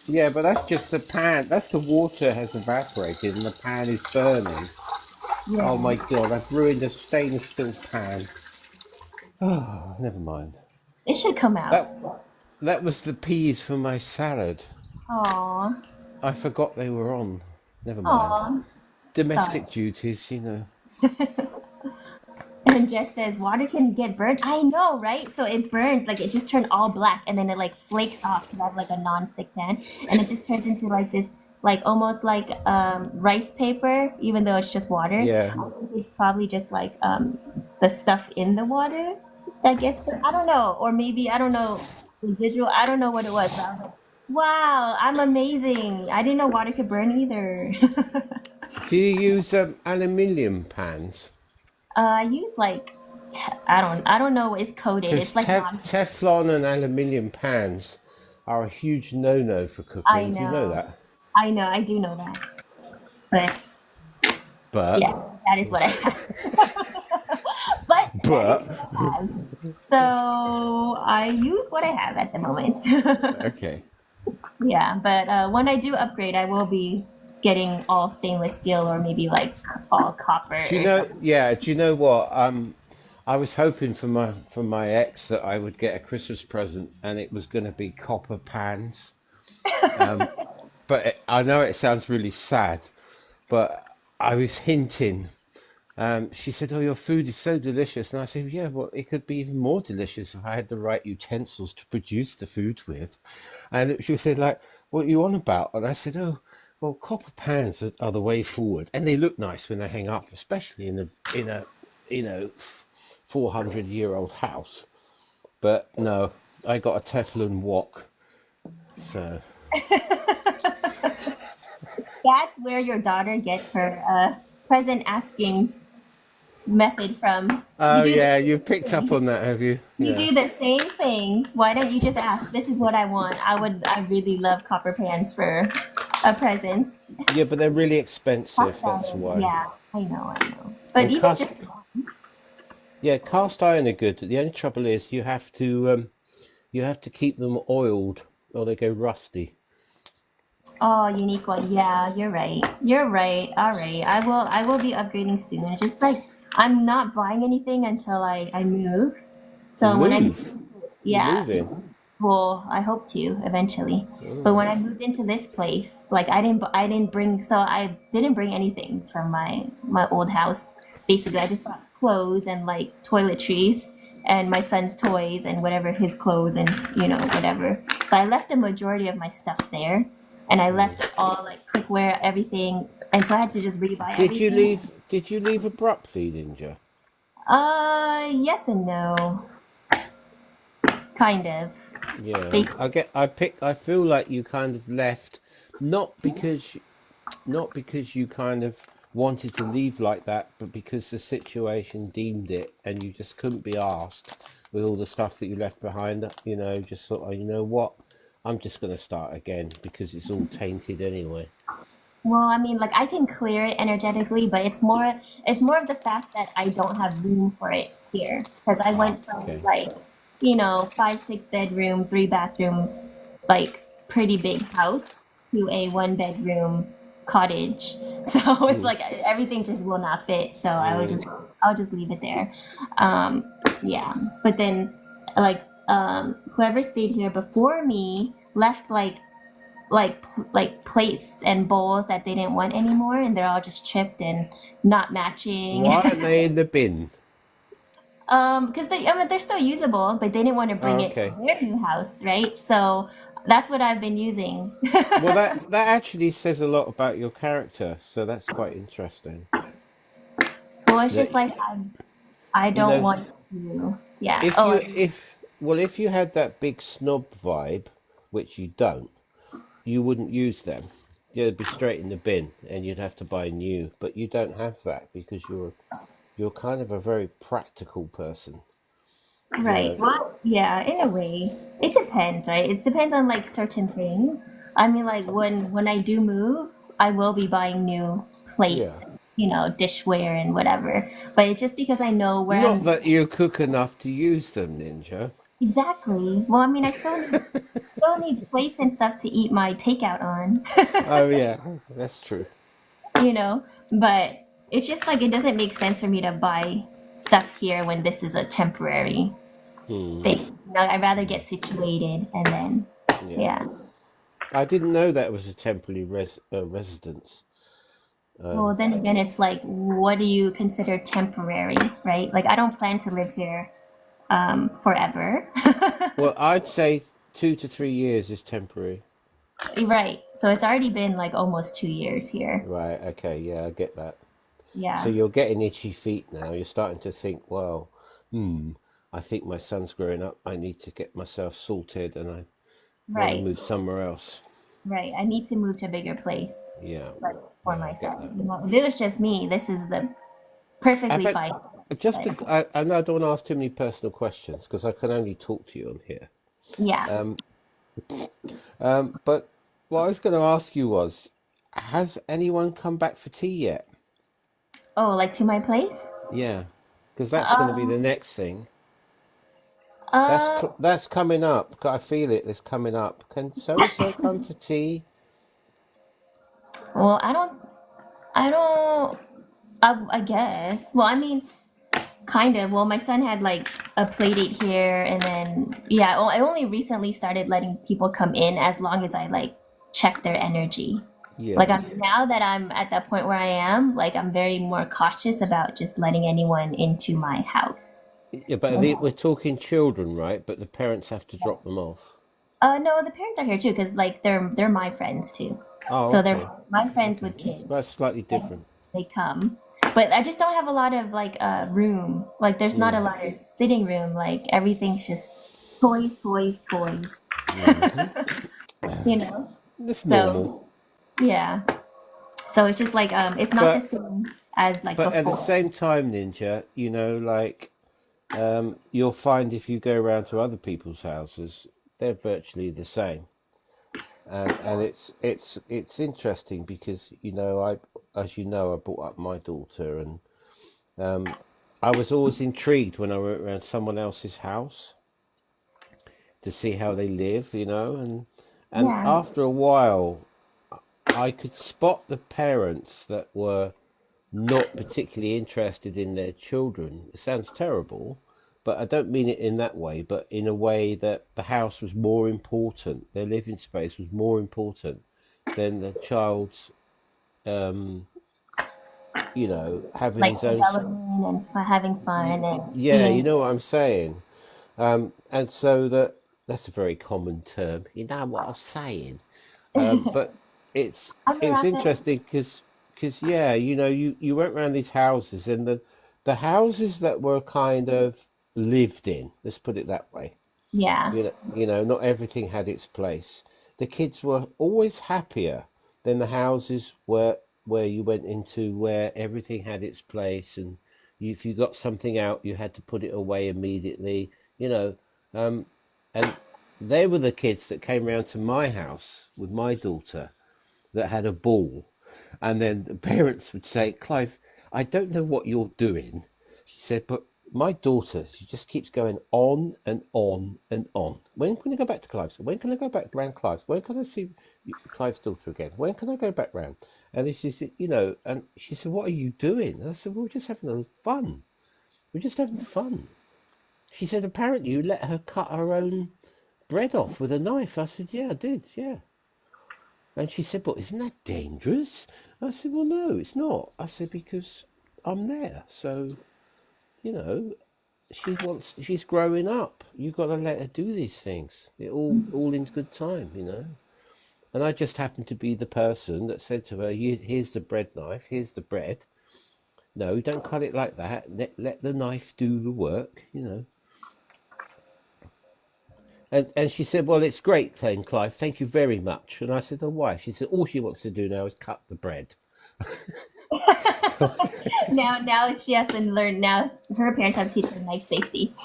Yeah, but that's just the pan. That's the water has evaporated and the pan is burning. Oh Yeah, my God, I've ruined a stainless steel pan. Oh, never mind. it should come out. That that was the peas for my salad. Aw, I forgot they were on. Never mind. aw. Sorry. Domestic duties. And Jess says water can get burnt. I know, right? So it burned, like it just turned all black, and then it like flakes off because I have like a non-stick pan, and it just turns into like this, like almost like rice paper, even though it's just water. Yeah. I think it's probably just like the stuff in the water that gets burnt. I don't know, or maybe I don't know residual. I don't know what it was, but I was like, wow, I'm amazing. I didn't know water could burn either. Do you use aluminium pans? I use like I don't know what it's coated. Because It's like non. Teflon and aluminium pans are a huge no-no for I cooking. Do you know know. that? I know. I do know that. But But, yeah, that is what I have. But that is but, what I have. So I use what I have at the moment. okay. Yeah, but when I do upgrade, I will be getting all stainless steel or maybe like all copper Do you or know? something. Yeah. Do you know what? I was hoping for my ex that I would get a Christmas present, and it was going to be copper pans. But I know it sounds really sad, but I was hinting. She said, "Oh, your food is so delicious," and I said, "Yeah, well, it could be even more delicious if I had the right utensils to produce the food with." And she said, "Like, what are you on about?" And I said, "Oh, well, copper pans are the way forward, and they look nice when they hang up, especially in a 400-year-old house." But no, I got a Teflon wok, so. That's where your daughter gets her present asking method from. You Oh do the yeah, same you've picked up thing. on that, have you? You Yeah. do the same thing. Why don't you just ask, this is what I want? I really love copper pans for a present. Yeah, but they're really expensive. Cast That's iron. why. Yeah, I know. But And even cast just, Yeah, cast iron are good. The only trouble is you have to keep them oiled or they go rusty. oh, unique one. Yeah, you're right. You're right. All right. I will be upgrading soon. It's just like I'm not buying anything until I move. You So when I move. You yeah, move in. well, I hope to eventually. But when Oh. I moved into this place, like I didn't bring, so I didn't bring anything from my old house. Basically, I just brought clothes and like toiletries and my son's toys and whatever his clothes and whatever. But I left the majority of my stuff there, and I left all like cookware, everything, and so I had to just rebuy Did you everything. leave? Did you leave abruptly, Ninja? Yes and no, kind of. Yeah, Basically. I feel like you kind of left, not because not because you kind of wanted to leave like that, but because the situation deemed it, and you just couldn't be asked with all the stuff that you left behind. You know, just sort of, you know what, I'm just going to start again because it's all tainted anyway. Well, I mean, like I can clear it energetically, but it's more of the fact that I don't have room for it here because I Ah, went from okay. like, 5, 6 bedroom, 3 bathroom, like pretty big house to a 1 bedroom cottage. So it's Hmm. like everything just will not fit. So Mm. I'll just leave it there. Yeah, but then whoever stayed here before me left like plates and bowls that they didn't want anymore, and they're all just chipped and not matching. Why aren't they in the bin? Because they're still usable, but they didn't want to Oh, bring it to okay. their new house, right? So that's what I've been using. Well, that actually says a lot about your character, so that's quite interesting. Well, it's just That like I you don't know, want to. Yeah. if Oh, you if you had that big snob vibe, which you don't, you wouldn't use them. They'd be straight in the bin, and you'd have to buy new. But you don't have that because you're kind of a very practical person. You right. know. Well, yeah. In a way, it depends, right? It depends on like certain things. I mean, like when I do move, I will be buying new Yeah. plates, dishware and whatever. But it's just because I know where Not I'm. that you cook enough to use them, Ninja. Exactly. Well, I mean, I still need plates and stuff to eat my takeout on. Oh yeah, that's true. you know but it's just like it doesn't make sense for me to buy stuff here when this is a temporary Hmm. thing. I'd rather get situated and then, Yeah. yeah. I didn't know that was a temporary residence. Well, Um, then again, it's like, what do you consider temporary, right? Like, I don't plan to live here forever. well, I'd say 2 to 3 years is temporary. Right, so it's already been like almost 2 years here. Right. Okay. Yeah, I get that. So Yeah. you're getting itchy feet now. You're starting to think, well, I think my son's growing up. I need to get myself sorted, and I want to Right. move somewhere else. Right, I need to move to a bigger place, Yeah. like, for Yeah, I my get son. that. If it was just me, this is the I've perfectly had, fine. just But to, I know I don't want to ask too many personal questions because I can only talk to you on here. yeah. Um, but what I was going to ask you was, has anyone come back for tea yet? Oh, like to my place? Yeah, because that's going to be the Um, next thing. uh, That's coming up. I feel it. It's coming up. Can so and so come for tea? well, I don't, I guess. Well, I mean, kind of. Well, my son had like a play date here, and then, yeah, I only recently started letting people come in as long as I like check their energy. Like, Yeah, now that I'm at that point where I am, like, I'm very more cautious about just letting anyone into my house. yeah. But we're talking children, right? But the parents have to drop them off. No, the parents are here too, because like they're my friends too. Oh, So they're okay, my friends okay. with kids. That's slightly And different. they come, but I just don't have a lot of like room. Like, there's not a Mm. lot of sitting room. Like, everything's just toys, toys, toys. Hmm. You know. That's normal. So yeah. So it's just like it's not the But same as like at the before. same time, Ninja, like you'll find if you go around to other people's houses, they're virtually the same. And it's interesting because I as you know I brought up my daughter, and um, I was always intrigued when I went around someone else's house to see how they live, and Yeah. after a while I could spot the parents that were not particularly interested in their children. It sounds terrible, but I don't mean it in that way, but in a way that the house was more important, their living space was more important than the child's, um, having Like his own. development and having fun and Yeah, you being. know what I'm saying. And so that's a very common term. You know what I'm saying. But I mean, it was I feel. interesting because yeah, you went around these houses, and the houses that were kind of lived in, let's put it that way. Yeah. Not everything had its place. The kids were always happier than the houses where you went into, where everything had its place, and if you got something out, you had to put it away immediately. You know, um, and they were the kids that came round to my house with my daughter that had a ball, and then the parents would say, "Clive, I don't know what you're doing," she said, "but my daughter, she just keeps going on and on and on. When can I go back to Clive's? When can I go back round Clive's? When can I see Clive's daughter again? When can I go back round?" And then she said, and she said, "What are you doing?" And I said, "We're just having a fun. We're just having fun." She said, "Apparently you let her cut her own bread off with a knife." I said, "Yeah, I did, yeah." And she said, "But isn't that dangerous?" I said, "Well, no, it's not." I said, "Because I'm there. So, you know, she's growing up. You've got to let her do these things. It all in good time. And I just happened to be the person that said to her, Here's the bread knife, here's the bread. No, don't cut it like that. Let the knife do the work. And she said, "Well, it's great, then, Clive. Thank you very much." And I said, "Oh, why?" She said, "All she wants to do now is cut the bread." Now she has to learn. Now her parents have to teach her knife safety.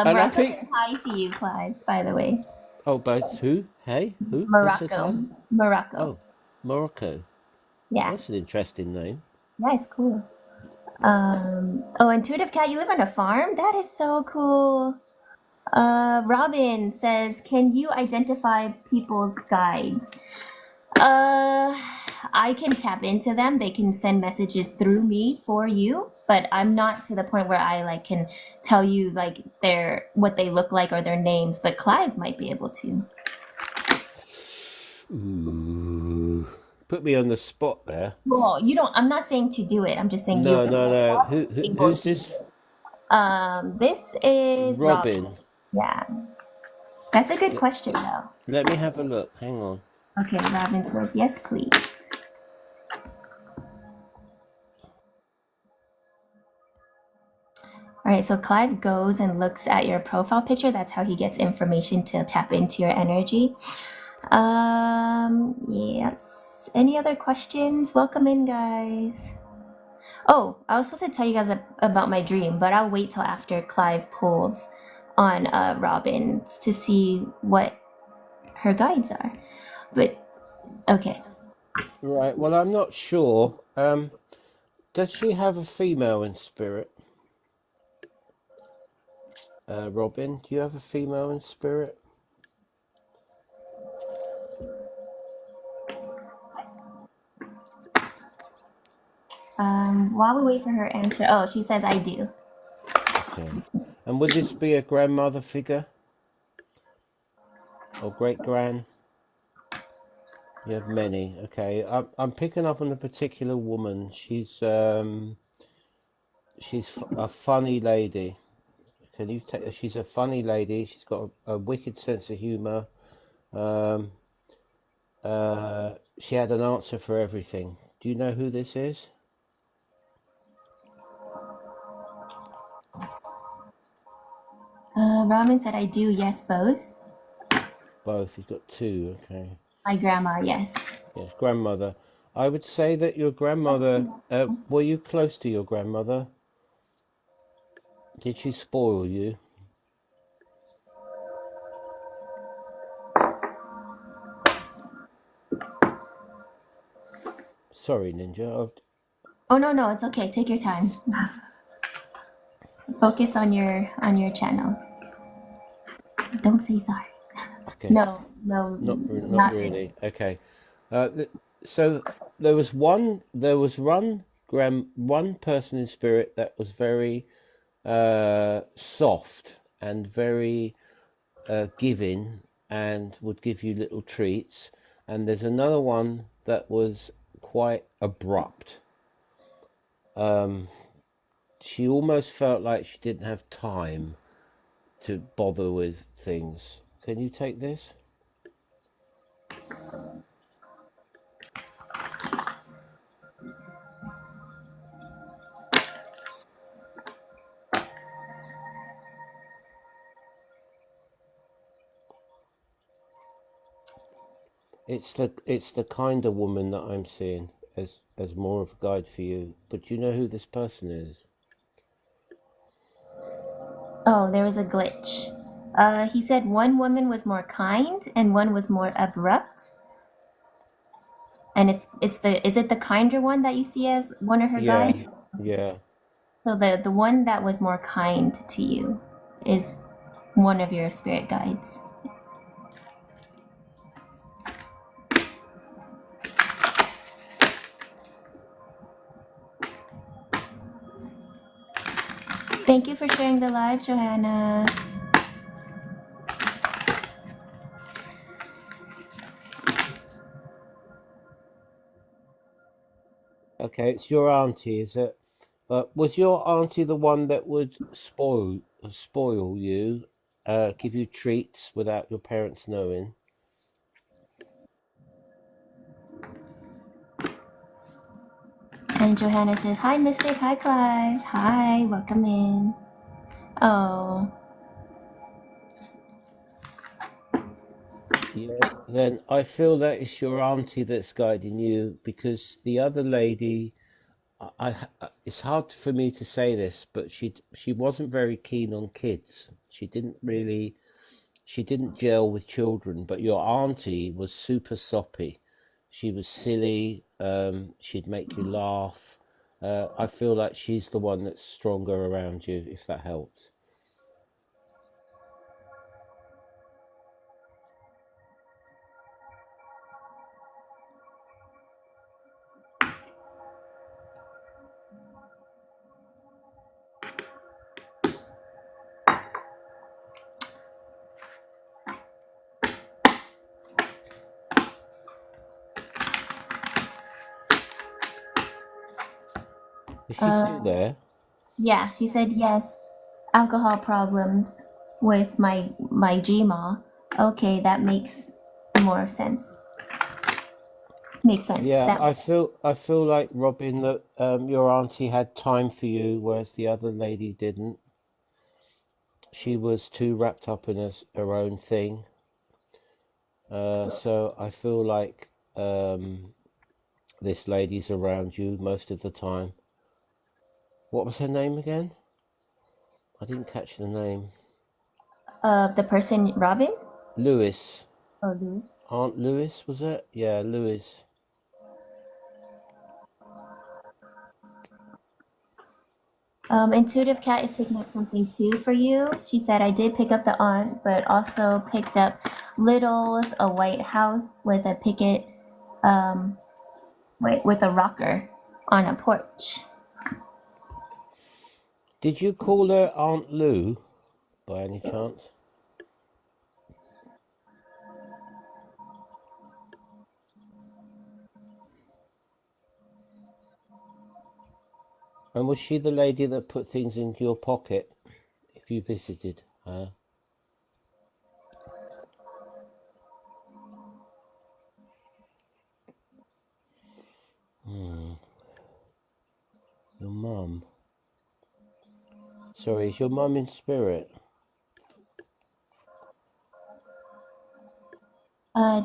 And I Morocco think, says hi to you, Clive. By the way, oh, both who? Hey, who said Morocco, hi? Morocco. Oh, Morocco. Yeah, That's an interesting name. yeah, it's cool. Oh, intuitive cat, you live on a farm? That is so cool. Robin says, can you identify people's guides? Uh, I can tap into them. They can send messages through me for you, but I'm not to the point where I like can tell you like their what they look like or their names. But Clive might be able to. Ooh, put me on the spot there. Well, you don't. I'm not saying to do it. I'm just saying you No, can no, no. Who able who's to. this? This is Robin. Robin. Yeah, that's a good Let, question though. let me have a look. Hang on. Okay, Robin says yes, please. All right, so Clive goes and looks at your profile picture. That's how he gets information to tap into your energy. Yes. Any other questions? Welcome in, guys. Oh, I was supposed to tell you guys about my dream, but I'll wait till after Clive pulls on Robin to see what her guides are. But okay. Right. Well, I'm not sure. Does she have a female in spirit? Robin, do you have a female in spirit? While we wait for her answer, oh, she says I do. Okay. And would this be a grandmother figure or great grand? You have many. Okay. I'm picking up on a particular woman. She's a funny lady. Can you take? She's a funny lady. She's got a wicked sense of humor. Um, she had an answer for everything. Do you know who this is? Ramen said I do. Yes, both. Both. He's got two. Okay. My grandma, yes. Yes, grandmother. I would say that your grandmother. Were you close to your grandmother? Did she spoil you? Sorry, Ninja. Oh no, no, it's okay. Take your time. Focus on your channel. Don't say sorry. Okay. No, no, Not not really. really. Okay. So there was one person in spirit that was very soft and very giving and would give you little treats, and there's another one that was quite abrupt. Um, she almost felt like she didn't have time to bother with things. Can you take this? It's the kinder woman that I'm seeing as more of a guide for you. But do you know who this person is? Oh, there was a glitch. He said one woman was more kind and one was more abrupt. And it's the is it the kinder one that you see as one of her Yeah, guides? yeah. So the one that was more kind to you is one of your spirit guides. Thank you for sharing the live, Johanna. Okay, it's your auntie, is it? Was your auntie the one that would spoil you, give you treats without your parents knowing? And Johanna says, "Hi, Mystic. Hi, Clive. Hi, welcome in." Oh, Yeah, then I feel that it's your auntie that's guiding you because the other lady, it's hard for me to say this, but she wasn't very keen on kids. She didn't gel with children, but your auntie was super soppy. She was silly. She'd make you laugh. I feel like she's the one that's stronger around you, if that helps. Is she still there? yeah. She said yes. Alcohol problems with my Gmail. Okay, that makes more sense. Makes sense. Yeah, That I feel like Robin that your auntie had time for you, whereas the other lady didn't. She was too wrapped up in her own thing. So I feel like this lady's around you most of the time. What was her name again? I didn't catch the name. the person Robin. Lewis. Oh, Lewis. Aunt Lewis, was it? Yeah, Lewis. Intuitive Cat is picking up something too for you. She said, I did pick up the aunt, but also picked up Littles, a white house with a picket, with a rocker on a porch. Did you call her Aunt Lou by any chance? And was she the lady that put things into your pocket if you visited her? Hmm. Your mum. Sorry, is your mum in spirit?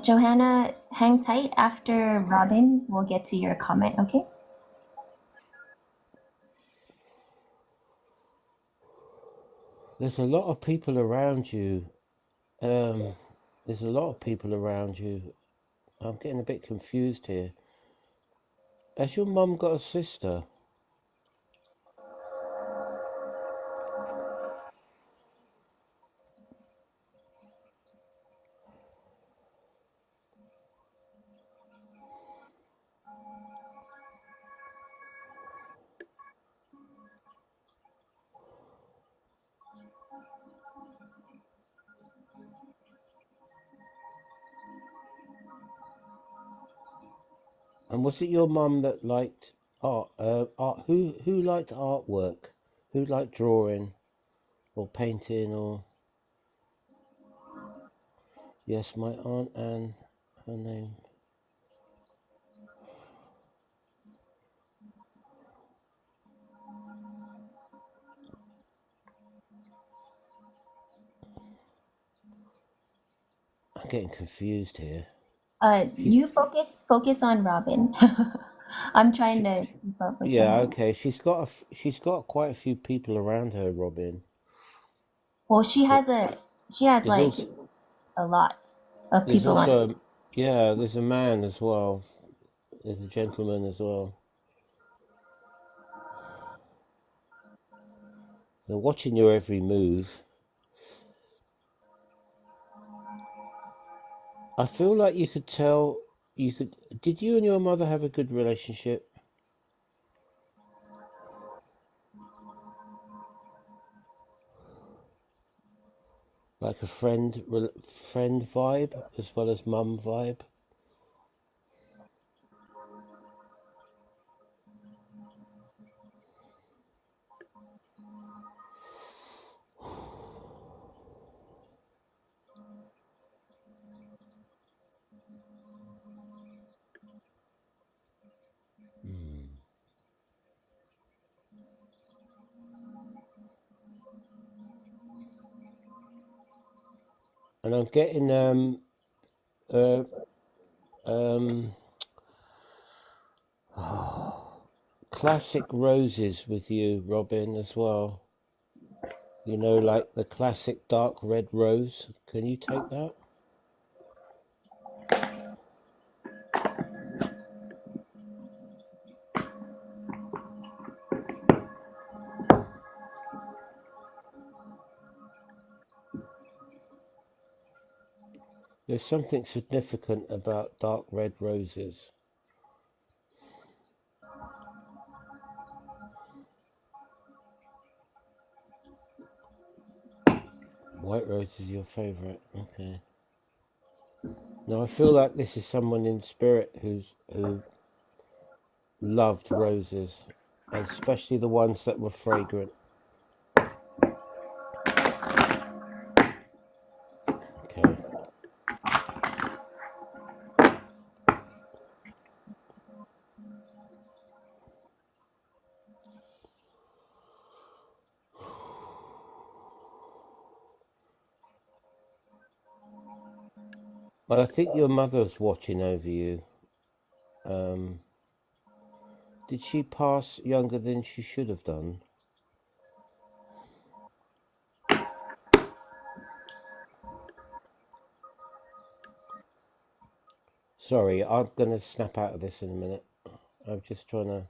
Johanna, hang tight. After Robin, we'll get to your comment, okay? There's a lot of people around you. Um, there's a lot of people around you. I'm getting a bit confused here. Has your mum got a sister? And was it your mum that liked art? Art? Who liked artwork? Who liked drawing or painting or? Yes, my aunt Anne. Her name. I'm getting confused here. She's You focus on Robin. I'm trying she, to keep up with yeah, Johanna. okay. She's got quite a few people around her, Robin. Well, But she has there's like also a lot of there's people on. also yeah, there's a man as well. There's a gentleman as well. They're watching your every move. I feel like you could tell you could did you and your mother have a good relationship? Like a friend vibe as well as mum vibe? Hmm. And I'm getting uh um classic roses with you, Robin, as well. You know, like the classic dark red rose. Can you take that? There's something significant about dark red roses. White rose is your favorite. Okay. Now I feel like this is someone in spirit who loved roses, and especially the ones that were fragrant. Okay. But I think your mother's watching over you. Um, did she pass younger than she should have done? Sorry, I'm gonna snap out of this in a minute. I'm just trying to.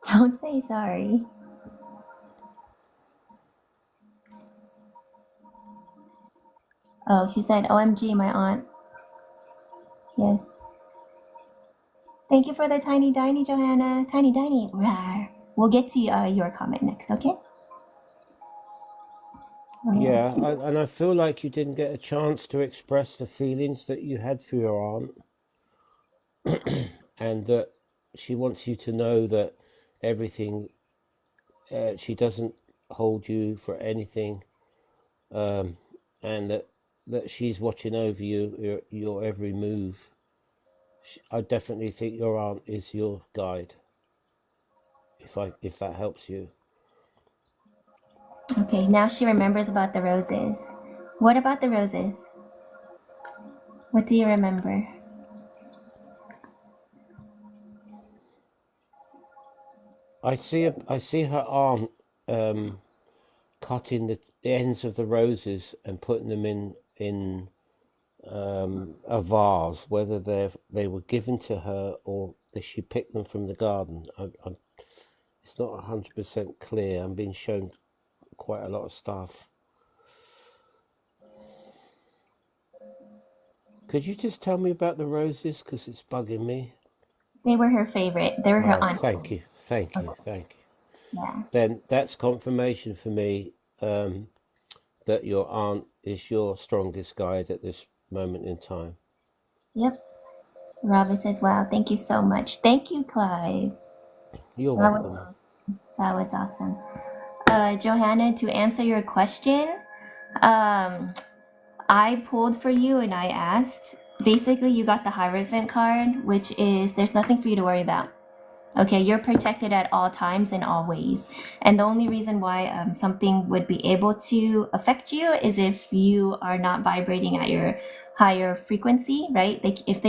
Don't say sorry. Oh, she said, "OMG, my aunt." Yes. Thank you for the tiny diny, Johanna. Tiny diny. Rawr. We'll get to your comment next, okay? Let me Yeah, see. and I feel like you didn't get a chance to express the feelings that you had for your aunt, and that she wants you to know that everything. She doesn't hold you for anything, um, and that she's watching over you, your every move. I definitely think your aunt is your guide. If that helps you. Okay, now she remembers about the roses. What about the roses? What do you remember? I see her aunt um, cutting the ends of the roses and putting them in a vase, whether they were given to her or that she picked them from the garden. It's not 100% clear. I'm being shown quite a lot of stuff. Could you just tell me about the roses? Because it's bugging me. They were her favorite. They were her Oh, aunt. thank you, thank Okay. you, thank you. Yeah. Then that's confirmation for me that your aunt is your strongest guide at this moment in time. Yep. Robin says, "Wow, thank you so much. Thank you, Clive. You're That was welcome. that was awesome." Johanna, to answer your question, um, I pulled for you and I asked. Basically, you got the Hierophant card, which is there's nothing for you to worry about. Okay, you're protected at all times and always. And the only reason why something would be able to affect you is if you are not vibrating at your higher frequency, right? If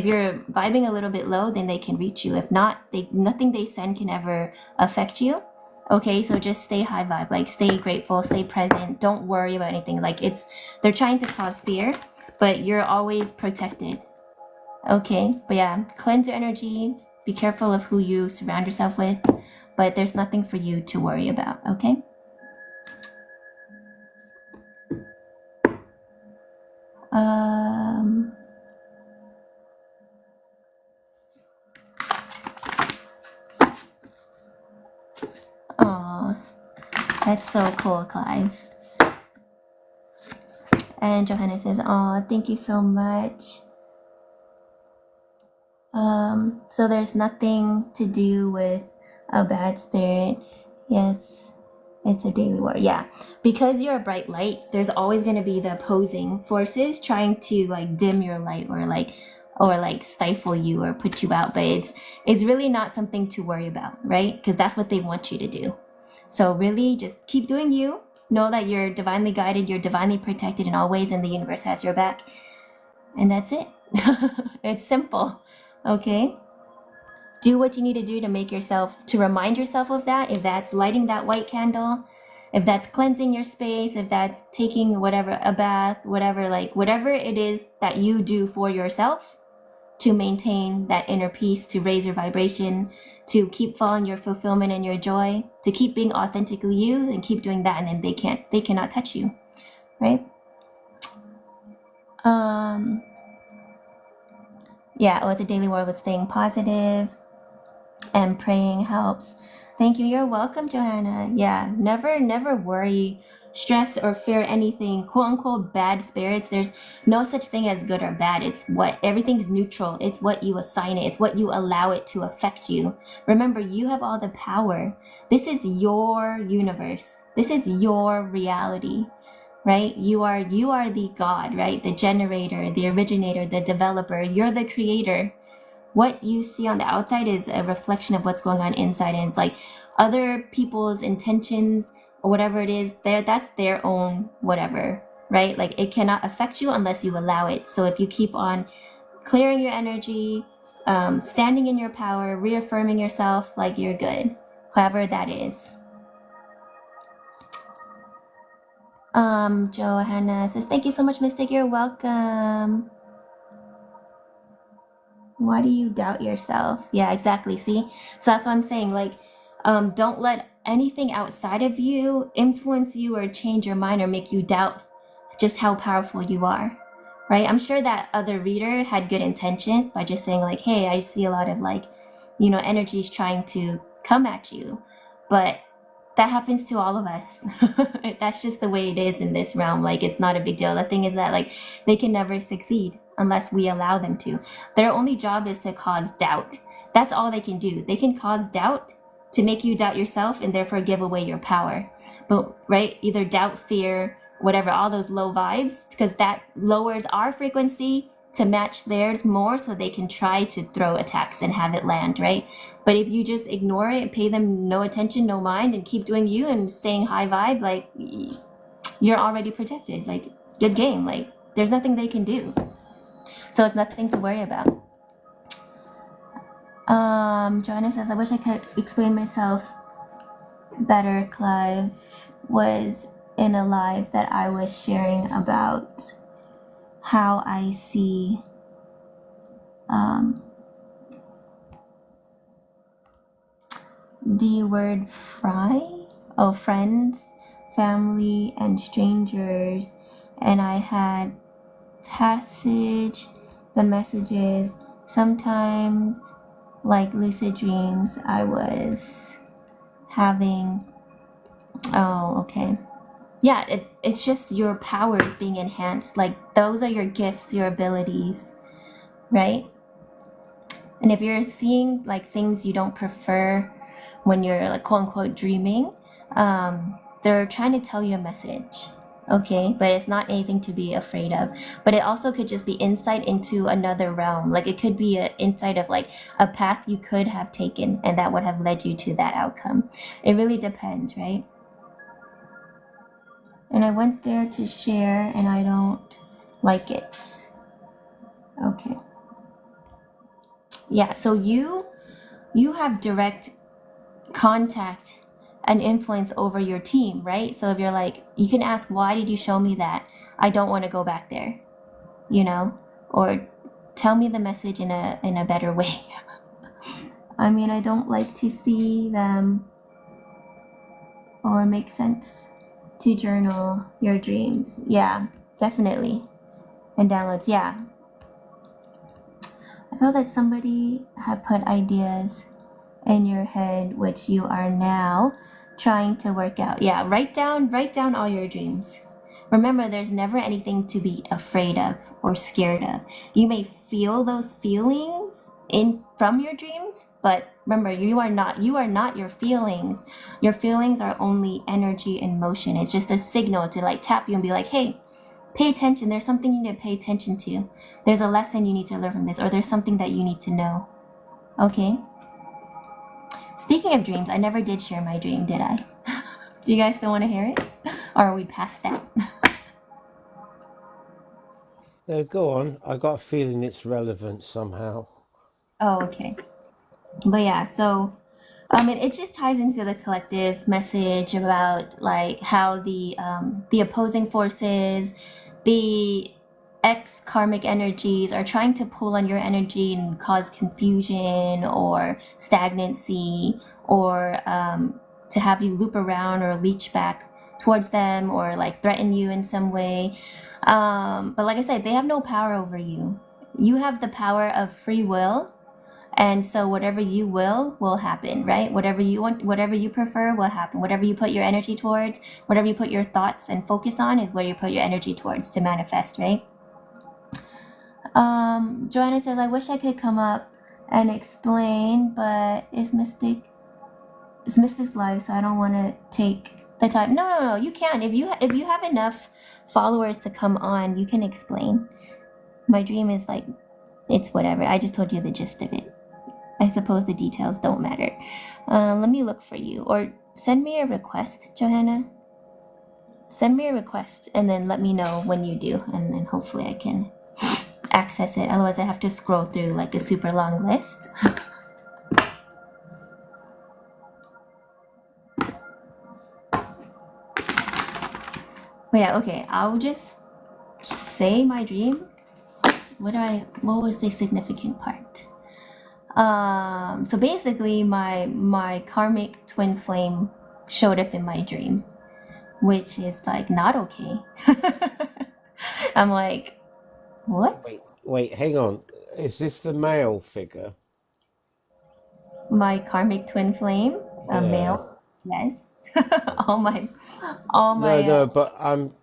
you're vibing a little bit low, then they can reach you. If not, nothing they send can ever affect you. Okay, so just stay high vibe, like stay grateful, stay present. Don't worry about anything. Like they're trying to cause fear, but you're always protected. Okay, but yeah, cleanse your energy. Be careful of who you surround yourself with, but there's nothing for you to worry about. Okay. Um. Aw, that's so cool, Clive. And Johanna says, "Aw, thank you so much." So there's nothing to do with a bad spirit. Yes, it's a daily war. Yeah, because you're a bright light, there's always going to be the opposing forces trying to like dim your light or like stifle you or put you out. But it's really not something to worry about, right? Because that's what they want you to do. So really, just keep doing you. Know that you're divinely guided, you're divinely protected in all ways, and the universe has your back. And that's it. It's simple. Okay. Do what you need to do to remind yourself of that. If that's lighting that white candle, if that's cleansing your space, if that's taking whatever, a bath, whatever it is that you do for yourself to maintain that inner peace, to raise your vibration, to keep following your fulfillment and your joy, to keep being authentically you, and keep doing that. And then they cannot touch you. Right? Yeah, it's a daily war with staying positive and praying helps. Thank you. You're welcome, Johanna. Yeah, never worry, stress, or fear anything. Quote unquote bad spirits. There's no such thing as good or bad. Everything's neutral. It's what you assign it. It's what you allow it to affect you. Remember, you have all the power. This is your universe. This is your reality. Right? You are the God, right? The generator, the originator, the developer. You're the creator. What you see on the outside is a reflection of what's going on inside, and it's like other people's intentions or whatever it is, that's their own whatever, right? Like it cannot affect you unless you allow it. So if you keep on clearing your energy, standing in your power, reaffirming yourself, like you're good, however that is. Johanna says, thank you so much, Mystic. You're welcome. Why do you doubt yourself? Yeah, exactly. See? So that's what I'm saying. Like, don't let anything outside of you influence you or change your mind or make you doubt just how powerful you are. Right? I'm sure that other reader had good intentions by just saying, like, hey, I see a lot of like, energies trying to come at you. But that happens to all of us. That's just the way it is in this realm. Like, it's not a big deal. The thing is that, like, they can never succeed unless we allow them to. Their only job is to cause doubt. That's all they can do. They can cause doubt to make you doubt yourself and therefore give away your power. But, right, either doubt, fear, whatever, all those low vibes, because that lowers our frequency to match theirs more so they can try to throw attacks and have it land, right? But if you just ignore it, pay them no attention, no mind, and keep doing you and staying high vibe, like, you're already protected. Like, good game. Like, there's nothing they can do. So it's nothing to worry about. Joanna says, I wish I could explain myself better. Clive was in a live that I was sharing about how I see the word friends, family, and strangers. And I had the messages. Sometimes, like lucid dreams, I was having. Oh, okay. Yeah, it's just your powers being enhanced. Like, those are your gifts, your abilities, right? And if you're seeing like things you don't prefer when you're like quote unquote dreaming, they're trying to tell you a message, Okay, but it's not anything to be afraid of. But it also could just be insight into another realm. Like it could be an insight of like a path you could have taken and that would have led you to that outcome. It really depends, right? And I went there to share and I don't like it. Okay. Yeah, so you have direct contact and influence over your team, right? So if you're like, you can ask, why did you show me that? I don't want to go back there, you know? Or tell me the message in a better way. I mean, I don't like to see them or make sense to journal your dreams. Yeah, definitely. And downloads, yeah. I feel that somebody had put ideas in your head which you are now trying to work out. Yeah, write down all your dreams. Remember, there's never anything to be afraid of or scared of. You may feel those feelings in from your dreams, but remember, you are not your feelings. Your feelings are only energy and motion. It's just a signal to like tap you and be like, "Hey, pay attention. There's something you need to pay attention to. There's a lesson you need to learn from this, or there's something that you need to know." Okay? Speaking of dreams, I never did share my dream, did I? Do you guys still want to hear it? Or are we past that? Go on. I got a feeling it's relevant somehow. Oh, okay. But yeah, so it just ties into the collective message about like how the opposing forces, the X karmic energies are trying to pull on your energy and cause confusion or stagnancy or to have you loop around or leech back towards them or like threaten you in some way. But like I said, they have no power over you. You have the power of free will, and so whatever you will happen, right? Whatever you want, whatever you prefer will happen. Whatever you put your energy towards, whatever you put your thoughts and focus on is where you put your energy towards to manifest, right? Joanna says, I wish I could come up and explain, but it's Mystic's live, so I don't want to take the time. No, no, no, you can. If you have enough followers to come on, you can explain. My dream is like, it's whatever. I just told you the gist of it. I suppose the details don't matter. Let me look for you. Or send me a request, Johanna. Send me a request and then let me know when you do. And then hopefully I can access it. Otherwise, I have to scroll through like a super long list. But yeah, okay. I'll just say my dream. What was the significant part? So basically my karmic twin flame showed up in my dream, which is like not okay. I'm like, what? Wait, hang on. Is this the male figure? My karmic twin flame, a Yeah. male? Yes. all my No, but I'm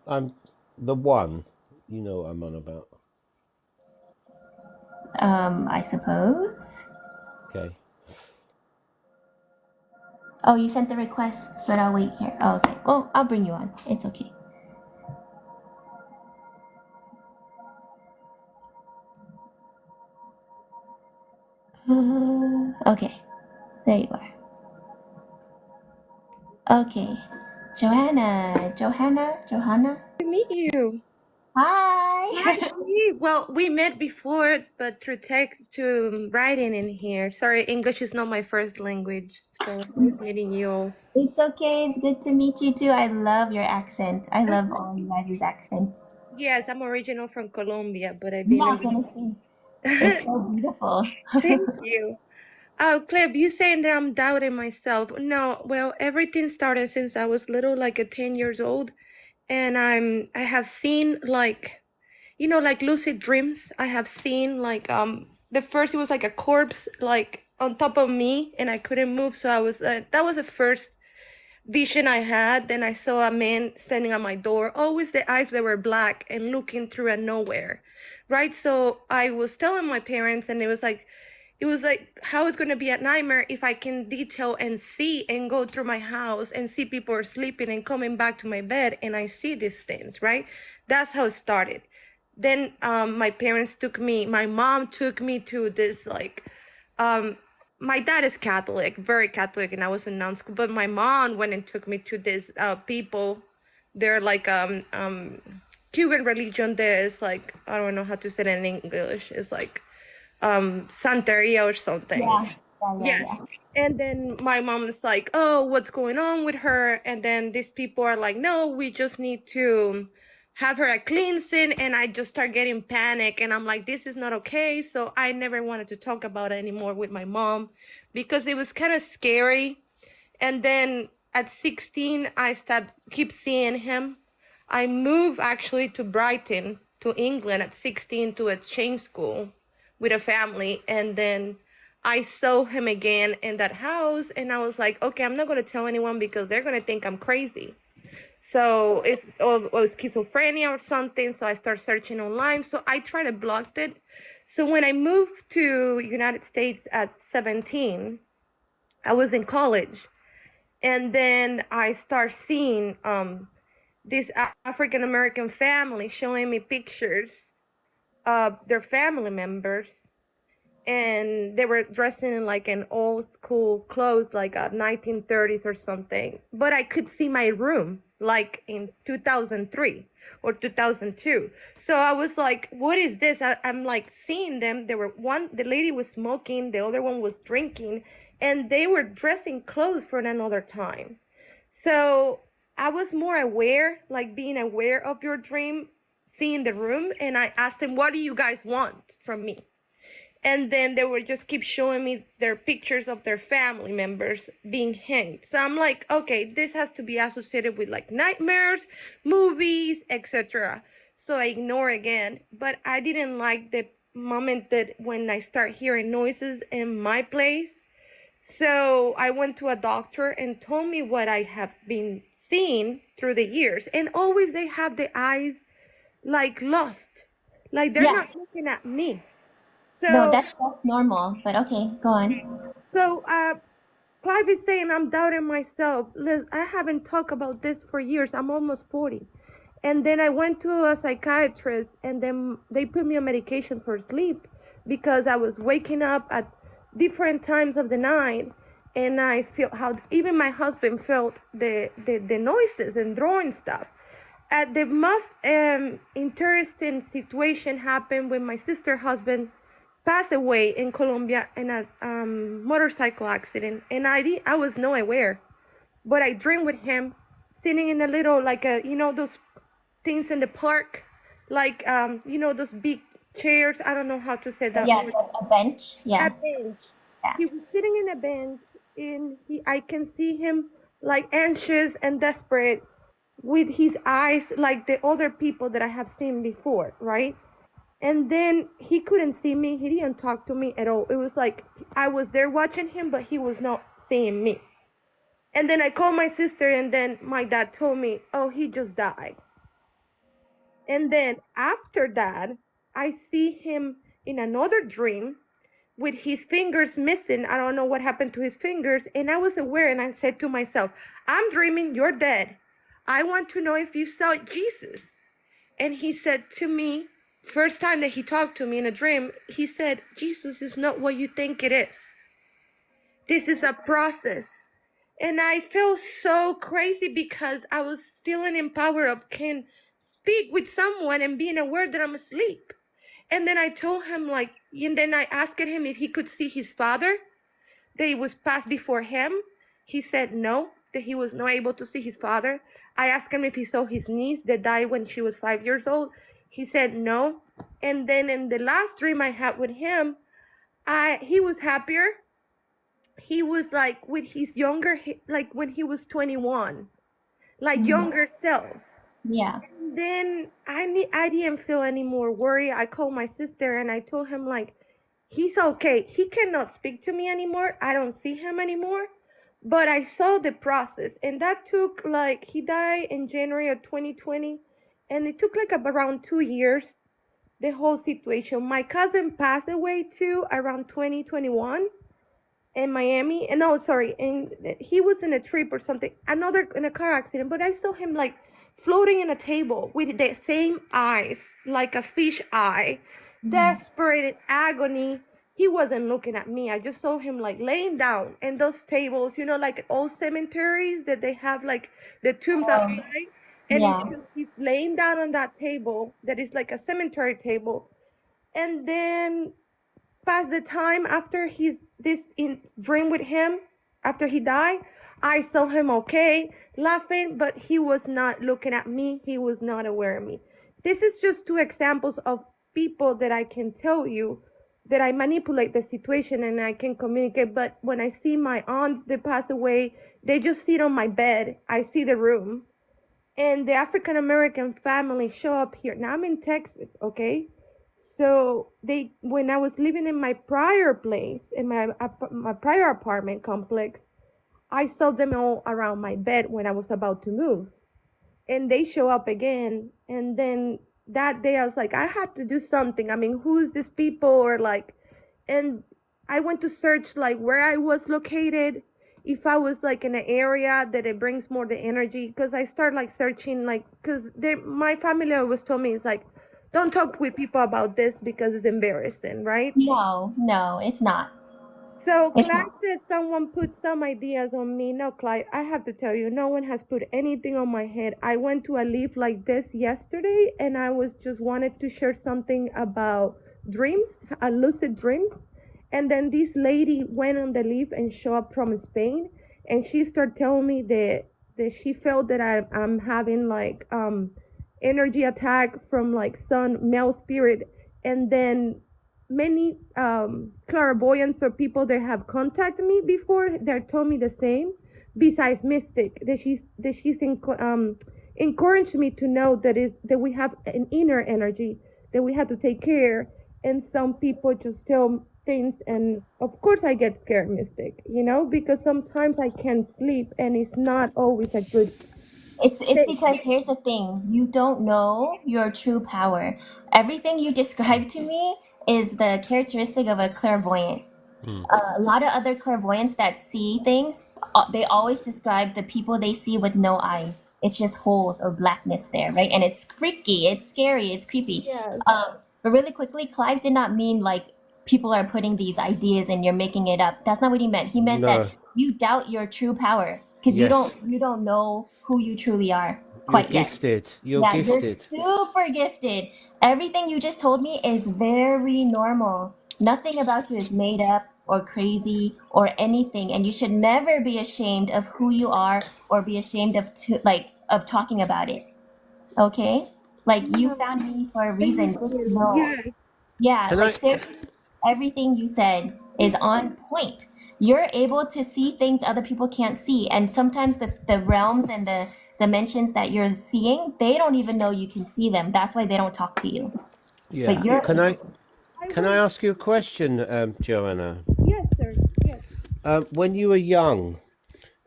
the one. You know what I'm on about. I suppose. Okay. Oh, you sent the request, but I'll wait here. Oh, okay. Oh, I'll bring you on. It's okay. Okay, there you are. Okay, Johanna. To meet you. Hi. Hi. Well, we met before, but through text to writing in here. Sorry, English is not my first language, so nice meeting you all. It's okay. It's good to meet you too. I love your accent. I love all you guys' accents. Yes, I'm original from Colombia, but I've Yeah, been I in was gonna the say it's so beautiful. Thank you. Oh, Cleb, you saying that I'm doubting myself. No, well, everything started since I was little, like a 10 years old, and I have seen like like lucid dreams. I have seen like the first it was like a corpse like on top of me and I couldn't move, so I was that was the first vision I had. Then I saw a man standing at my door, always the eyes that were black and looking through a nowhere, right? So I was telling my parents and it was like it was like, how it's going to be a nightmare if I can detail and see and go through my house and see people are sleeping and coming back to my bed and I see these things, right? That's how it started. Then my parents took me, my mom took me to this like, my dad is Catholic, very Catholic, and I was in non-school, but my mom went and took me to this people, they're like Cuban religion. There's like, I don't know how to say it in English, it's like Santeria or something. Yeah. And then my mom's like, oh, what's going on with her? And then these people are like, no, we just need to have her a cleansing. And I just start getting panic. And I'm like, this is not okay. So I never wanted to talk about it anymore with my mom because it was kind of scary. And then at 16, I keep seeing him. I moved actually to Brighton, to England at 16 to exchange school with a family. And then I saw him again in that house. And I was like, okay, I'm not going to tell anyone because they're going to think I'm crazy. So it's or schizophrenia or something. So I start searching online. So I tried to block it. So when I moved to United States at 17, I was in college. And then I start seeing this African American family showing me pictures of their family members, and they were dressing in like an old school clothes, like 1930s or something. But I could see my room like in 2003 or 2002. So I was like, what is this? I'm like seeing them. They were the lady was smoking, the other one was drinking, and they were dressing clothes for another time. So I was more aware, like being aware of your dream, seeing the room, and I asked them, what do you guys want from me? And then they would just keep showing me their pictures of their family members being hanged. So I'm like, okay, this has to be associated with like nightmares, movies, etc. So I ignore again. But I didn't like the moment that when I start hearing noises in my place. So I went to a doctor and told me what I have been seeing through the years. And always they have the eyes like lost, like they're not looking at me. So No, that's normal. But okay, go on. So, Clive is saying I'm doubting myself. I haven't talked about this for years. I'm almost 40. And then I went to a psychiatrist, and then they put me on medication for sleep because I was waking up at different times of the night. And I feel how even my husband felt the noises and drawing stuff. The most interesting situation happened when my sister's husband passed away in Colombia in a motorcycle accident, and I was not aware, but I dreamed with him sitting in a little like a those things in the park, like those big chairs. I don't know how to say that. Yeah, a bench. Yeah. A bench. Yeah. He was sitting in a bench, and I can see him like anxious and desperate, with his eyes like the other people that I have seen before, right? And then he couldn't see me. He didn't talk to me at all. It was like I was there watching him, but he was not seeing me. And then I called my sister, and then my dad told me, oh, he just died. And then after that, I see him in another dream with his fingers missing. I don't know what happened to his fingers. And I was aware, and I said to myself, I'm dreaming, you're dead. I want to know if you saw Jesus. And he said to me, first time that he talked to me in a dream, he said, Jesus is not what you think it is. This is a process. And I feel so crazy because I was feeling empowered of can speak with someone and being aware that I'm asleep. And then I told him and then I asked him if he could see his father, that he was passed before him. He said no, that he was not able to see his father. I asked him if he saw his niece that died when she was 5 years old. He said no. And then in the last dream I had with him, he was happier. He was like with his younger, like when he was 21, like younger self. Yeah. And then I didn't feel any more worry. I called my sister and I told him he's okay. He cannot speak to me anymore. I don't see him anymore. But I saw the process, and that took he died in January of 2020, and it took around 2 years. the whole situation. My cousin passed away too around 2021 in Miami. And no, sorry, and he was in a trip or something, another in a car accident. But I saw him like floating in a table with the same eyes, like a fish eye, desperate agony. He wasn't looking at me. I just saw him like laying down in those tables, like old cemeteries that they have like the tombs outside. And Yeah. he's laying down on that table that is like a cemetery table. And then past the time after he's this in dream with him after he died, I saw him okay, laughing, but he was not looking at me. He was not aware of me. This is just two examples of people that I can tell you that I manipulate the situation and I can communicate. But when I see my aunt that passed away, they just sit on my bed. I see the room, and the African American family show up here. Now I'm in Texas, okay? So when I was living in my prior place, in my prior apartment complex, I saw them all around my bed when I was about to move, and they show up again. And then that day, I was like, I had to do something. I mean, who's these people? Or like, and I went to search like where I was located, if I was like in an area that it brings more the energy, because I start like searching like, because my family always told me it's like, don't talk with people about this because it's embarrassing, right? No, no, it's not. So It's Clyde not. said someone put some ideas on me. No, Clyde, I have to tell you, no one has put anything on my head. I went to a live like this yesterday, and I was just wanted to share something about dreams, lucid dreams. And then this lady went on the live and showed up from Spain, and she started telling me that she felt that I'm having like energy attack from like some male spirit. And then many clairvoyants or people that have contacted me before, they told me the same, besides mystic, that she's encouraged me to know that we have an inner energy that we have to take care. And some people just tell things, and of course I get scared, mystic, because sometimes I can't sleep, and it's not always a good It's thing. because here's the thing, you don't know your true power. Everything you described to me is the characteristic of a clairvoyant. Mm. A lot of other clairvoyants that see things, they always describe the people they see with no eyes. It's just holes or blackness there, right? And it's freaky, it's scary, it's creepy. Yes. But really quickly, Clive did not mean like people are putting these ideas and you're making it up. That's not what he meant. He meant that No. you doubt your true power because you don't Yes. you don't know who you truly are You're quite yet. gifted. You're Yeah, you're gifted. super gifted. Everything you just told me is very normal. Nothing about you is made up or crazy or anything, and you should never be ashamed of who you are or be ashamed of talking about it. Okay? Like you No, found me for a thank reason. Just you. know. Yes. Yeah, Can like I? seriously, everything you said is on point. You're able to see things other people can't see. And sometimes the realms and the dimensions that you're seeing, they don't even know you can see them. That's why they don't talk to you. But Yeah. you're Can able I? to. I Can I want. ask you a question, Joanna? Yes, sir. Yes. When you were young,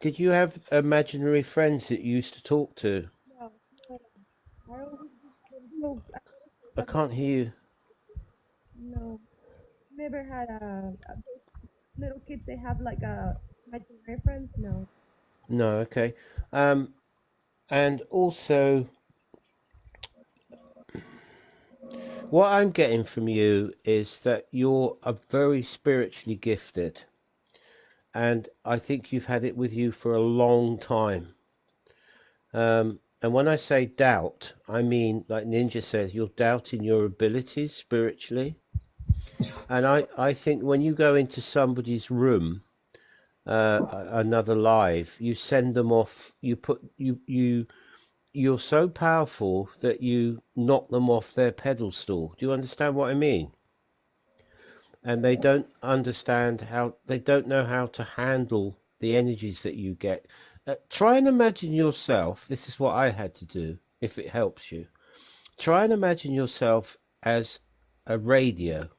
did you have imaginary friends that you used to talk to? No, no, I always no, I always say I that can't hear you. no, never had those little kids. They have like a imaginary friends. No. No. Okay. Um, and also, what I'm getting from you is that you're a very spiritually gifted, and I think you've had it with you for a long time. And when I say doubt, I mean, like Ninja says, you're doubting your abilities spiritually. And I think when you go into somebody's room, another live, you send them off. You're so powerful that you knock them off their pedestal. Do you understand what I mean? And they don't know how to handle the energies that you get. Try and imagine yourself. This is what I had to do. If it helps you, try and imagine yourself as a radio,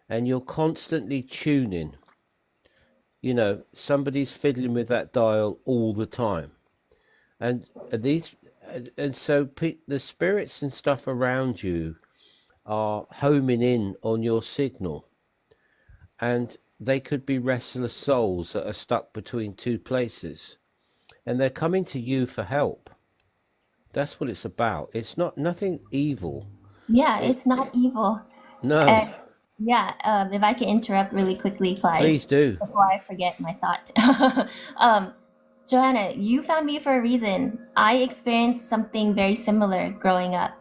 and you're constantly tuning. Somebody's fiddling with that dial all the time, and the spirits and stuff around you are homing in on your signal, and they could be restless souls that are stuck between two places, and they're coming to you for help. That's what it's about. It's not nothing evil. Yeah, It it's not evil. no, And yeah, if I can interrupt really quickly, Clive, please do. before I forget my thought. um, Johanna, you found me for a reason. I experienced something very similar growing up,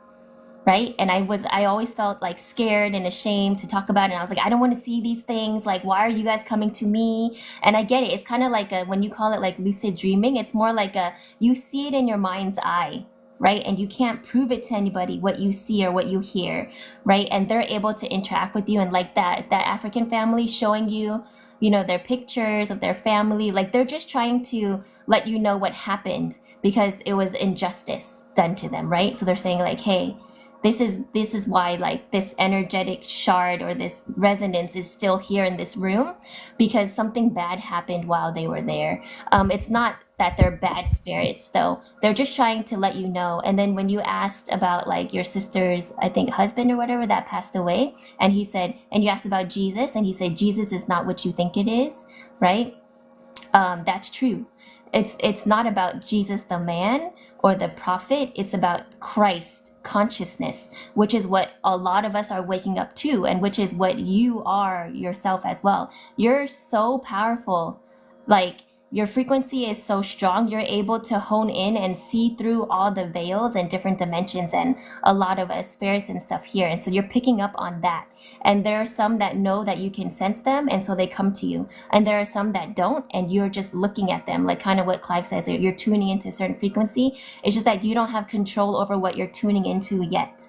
right? And I always felt like scared and ashamed to talk about it. And I was like, I don't want to see these things. Like, why are you guys coming to me? And I get it. It's kind of like when you call it like lucid dreaming, it's more like you see it in your mind's eye, right? And you can't prove it to anybody what you see or what you hear, right? And they're able to interact with you. And like that African family showing you, their pictures of their family, like they're just trying to let you know what happened because it was injustice done to them, right? So they're saying like, hey, this is why like this energetic shard or this resonance is still here in this room because something bad happened while they were there. It's not that they're bad spirits though, they're just trying to let you know. And then when you asked about like your sister's, I think, husband or whatever that passed away, and he said, and you asked about Jesus, and he said Jesus is not what you think it is, right? That's true. It's not about Jesus the man or the prophet. It's about Christ consciousness, which is what a lot of us are waking up to, and which is what you are yourself as well. You're so powerful. Like your frequency is so strong, you're able to hone in and see through all the veils and different dimensions and a lot of spirits and stuff here. And so you're picking up on that. And there are some that know that you can sense them, and so they come to you. And there are some that don't, and you're just looking at them, like kind of what Clive says, you're tuning into a certain frequency. It's just that you don't have control over what you're tuning into yet.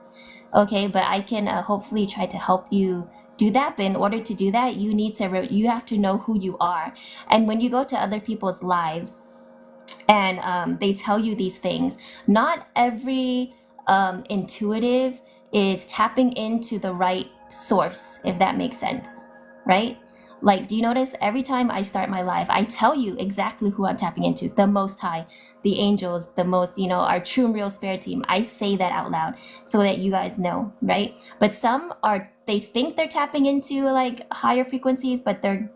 Okay, but I can hopefully try to help you do that. But in order to do that, you have to know who you are. And when you go to other people's lives and they tell you these things, not every intuitive is tapping into the right source, if that makes sense, right? Like, do you notice every time I start my live, I tell you exactly who I'm tapping into: the Most High, the angels, the most, our true and real spirit team. I say that out loud so that you guys know, right? But some they think they're tapping into like higher frequencies, but they're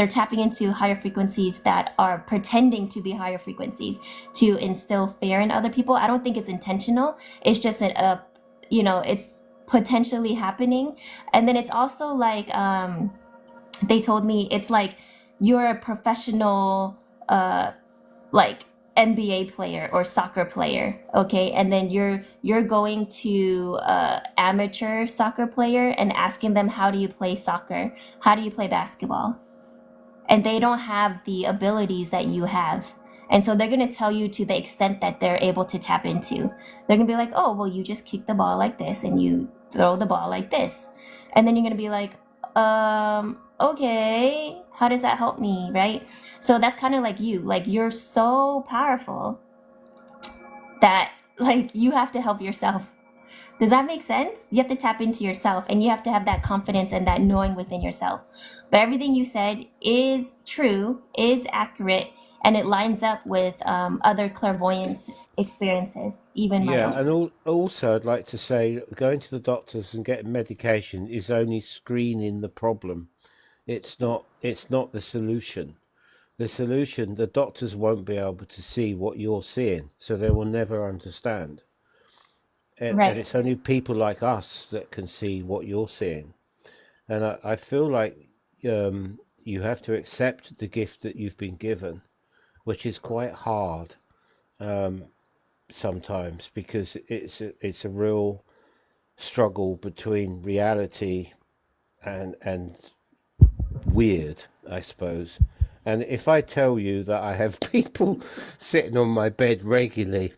tapping into higher frequencies that are pretending to be higher frequencies to instill fear in other people. I don't think it's intentional. It's just it's potentially happening. And then it's also like, they told me it's like you're a professional, like NBA player or soccer player, okay? And then you're going to amateur soccer player and asking them, how do you play soccer? How do you play basketball? And they don't have the abilities that you have. And so they're going to tell you to the extent that they're able to tap into. They're going to be like, oh, well, you just kick the ball like this and you throw the ball like this. And then you're going to be like, okay, how does that help me, right? So that's kind of like you. Like, you're so powerful that like you have to help yourself. Does that make sense? You have to tap into yourself, and you have to have that confidence and that knowing within yourself. But everything you said is true, is accurate, and it lines up with other clairvoyance experiences, even my Yeah, own. and also I'd like to say going to the doctors and getting medication is only screening the problem. It's not the solution. The solution, the doctors won't be able to see what you're seeing, so they will never understand. And Right. it's only people like us that can see what you're seeing. And I feel like you have to accept the gift that you've been given, which is quite hard sometimes because it's a real struggle between reality and weird, I suppose. And if I tell you that I have people sitting on my bed regularly